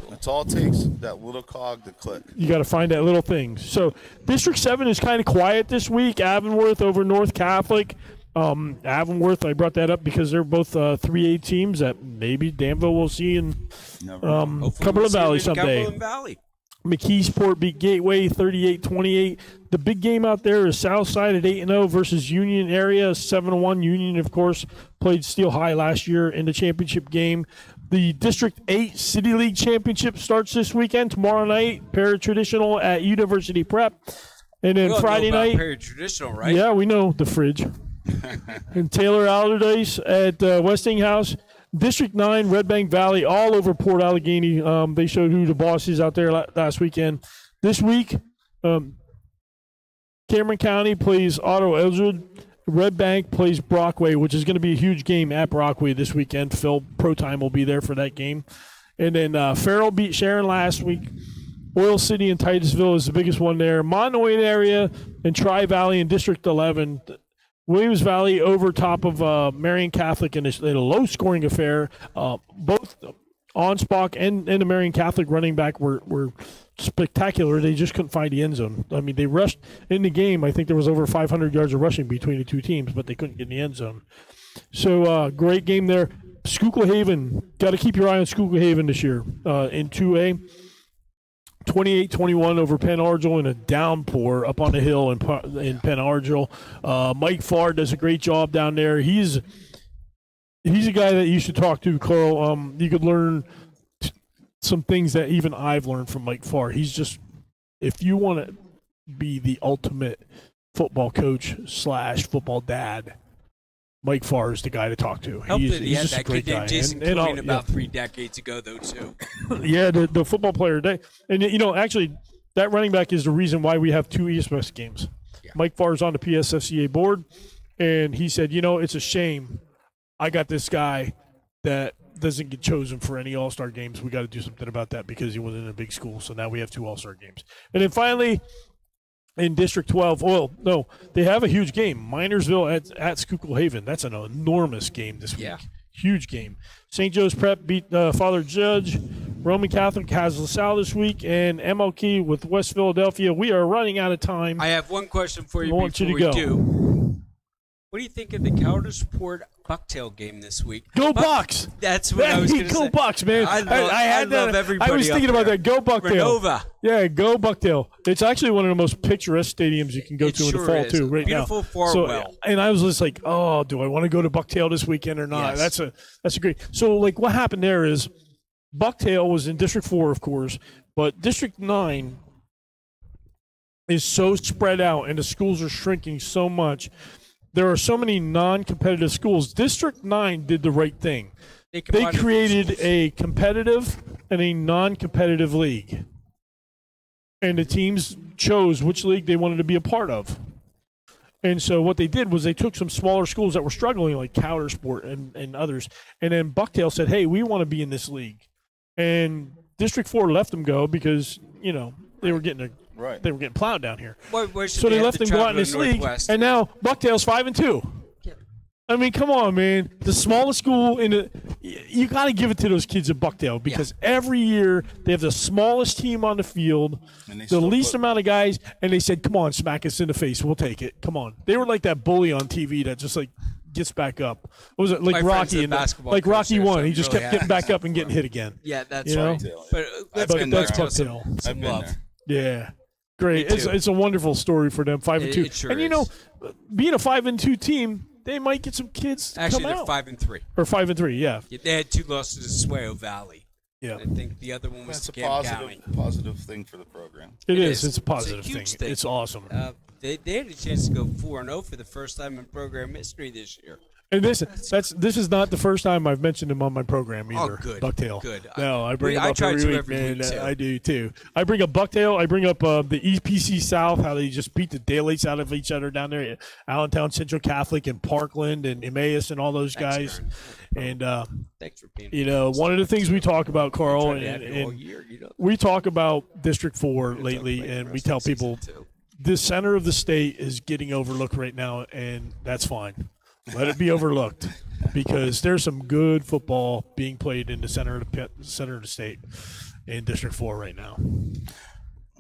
That's all it takes, that little cog to click. You got to find that little thing. So District 7 is kind of quiet this week. Avonworth over North Catholic. Avonworth, I brought that up because they're both 3A teams that maybe Danville will see in Cumberland Valley someday. Cumberland Valley. McKeesport beat Gateway 38-28. The big game out there is Southside at 8-0 versus Union area 7-1. Union, of course, played Steel High last year in the championship game. The District 8 City League Championship starts this weekend. Tomorrow night, Paratraditional at University Prep. And then Friday night. Paratraditional, right? Yeah, we know the fridge. And Taylor Allardyce at Westinghouse. District 9, Red Bank Valley, all over Port Allegheny. They showed who the boss is out there last weekend. This week, Cameron County plays Otto Eldred. Red Bank plays Brockway, which is going to be a huge game at Brockway this weekend. Phil Protime will be there for that game. And then Farrell beat Sharon last week. Oil City and Titusville is the biggest one there. Monoid area and Tri-Valley in District 11. Williams Valley over top of Marion Catholic in a low-scoring affair. Both Onspach and the Marion Catholic running back were spectacular. They just couldn't find the end zone. I mean, they rushed in the game. I think there was over 500 yards of rushing between the two teams, but they couldn't get in the end zone. So, great game there. Schuylkill Haven, got to keep your eye on Schuylkill Haven this year in 2A. 28-21 over Penn Argyl in a downpour up on the hill in Penn Argyl. Mike Farr does a great job down there. He's a guy that you should talk to, Carl. You could learn some things that even I've learned from Mike Farr. He's just, if you want to be the ultimate football coach / football dad, Mike Farr is the guy to talk to. He's just that a great kid named guy. Jason Killian about 3 decades ago, though, too. Yeah, the football player day. And, actually, that running back is the reason why we have 2 East West games. Yeah. Mike Farr is on the PSFCA board, and he said, it's a shame I got this guy that doesn't get chosen for any All-Star games. We got to do something about that because he wasn't in a big school. So now we have 2 All-Star games. And then finally, in District 12, they have a huge game. Minersville at Schuylkill Haven. That's an enormous game this week. Yeah. Huge game. St. Joe's Prep beat Father Judge. Roman Catholic has LaSalle this week. And MLK with West Philadelphia. We are running out of time. I have one question for you before we do. What do you think of the Coudersport Bucktail game this week? Go Bucks! That's what I was going to say. Go Bucks, man. I love everybody. I was thinking about that. Go Bucktail. Renova. Yeah, go Bucktail. It's actually one of the most picturesque stadiums you can go to in the fall, too, right now. Beautiful Farwell. And I was just like, oh, do I want to go to Bucktail this weekend or not? Yes. That's a great. So, what happened there is Bucktail was in District 4, of course, but District 9 is so spread out and the schools are shrinking so much. There are so many non-competitive schools. District 9 did the right thing. They created a competitive and a non-competitive league. And the teams chose which league they wanted to be a part of. And so what they did was they took some smaller schools that were struggling, like Coudersport and others, and then Bucktail said, hey, we want to be in this league. And District 4 let them go because, you know, they were getting plowed down here. So they left them go out in this league, and now Bucktail's 5-2. I mean, come on, man. The smallest school you got to give it to those kids at Bucktail because every year they have the smallest team on the field, the least amount of guys, and they said, come on, smack us in the face. We'll take it. Come on. They were like that bully on TV that just, like, gets back up. What was it? Like Rocky, like Rocky 1. He just kept getting back up and getting hit again. Yeah, that's right. But that's Bucktail. I've been there. Yeah. Great. It's a wonderful story for them, 5-2. Sure and, you know, being a 5-2 team, they might get some kids to Actually, come out. they're 5-3. Or 5-3, yeah. They had 2 losses to Swale Valley. Yeah. I think the other one was That's a Camp County. positive thing for the program. It is. It's a positive huge thing. It's awesome. They had a chance to go 4-0 for the first time in program history this year. And this is not the first time I've mentioned him on my program either. Oh, good. Bucktail. Good. No, I bring him I up try every to week, every man. week, too. I do too. I bring up Bucktail. I bring up the EPC South, how they just beat the daylights out of each other down there at Allentown Central Catholic and Parkland and Emmaus and all those guys. And thanks for being. You know, one of the things we talk about, Carl, Tried to have you all year, you know. we talk about District 4 lately, and we tell people the center of the state is getting overlooked right now, and that's fine. Let it be overlooked because there's some good football being played in the center of the state in District 4 right now.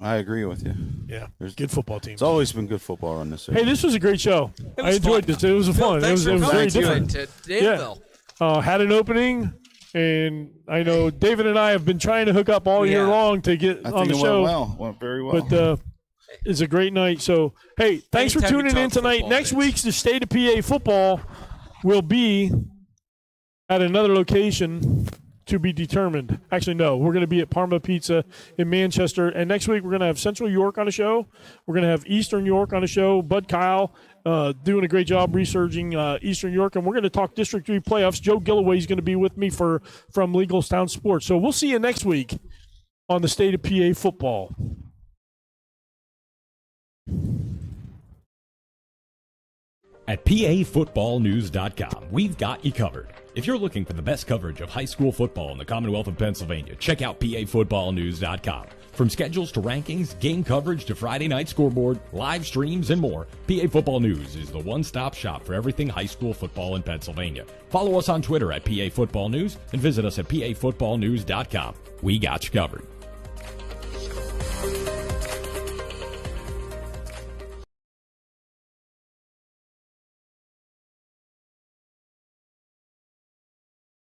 I agree with you. Yeah, there's good football teams. It's always been good football on this area. Hey, this was a great show. I enjoyed this. It was fun. It was very different. To Danville. Yeah, had an opening, and I know David and I have been trying to hook up all year long to get on the show. Went very well. But it's a great night. So, hey, thanks for tuning in tonight. Next week's the State of PA football will be at another location to be determined. Actually, no, we're going to be at Parma Pizza in Manchester. And next week, we're going to have Central York on the show. We're going to have Eastern York on the show. Bud Kyle doing a great job researching Eastern York. And we're going to talk District 3 playoffs. Joe Gilloway is going to be with me from Legalstown Sports. So we'll see you next week on the State of PA football. At PAFootballNews.com, we've got you covered. If you're looking for the best coverage of high school football in the Commonwealth of Pennsylvania, check out PAFootballNews.com. From schedules to rankings, game coverage to Friday night scoreboard, live streams, and more, PA Football News is the one-stop shop for everything high school football in Pennsylvania. Follow us on Twitter at PAFootballNews and visit us at PAFootballNews.com. We got you covered.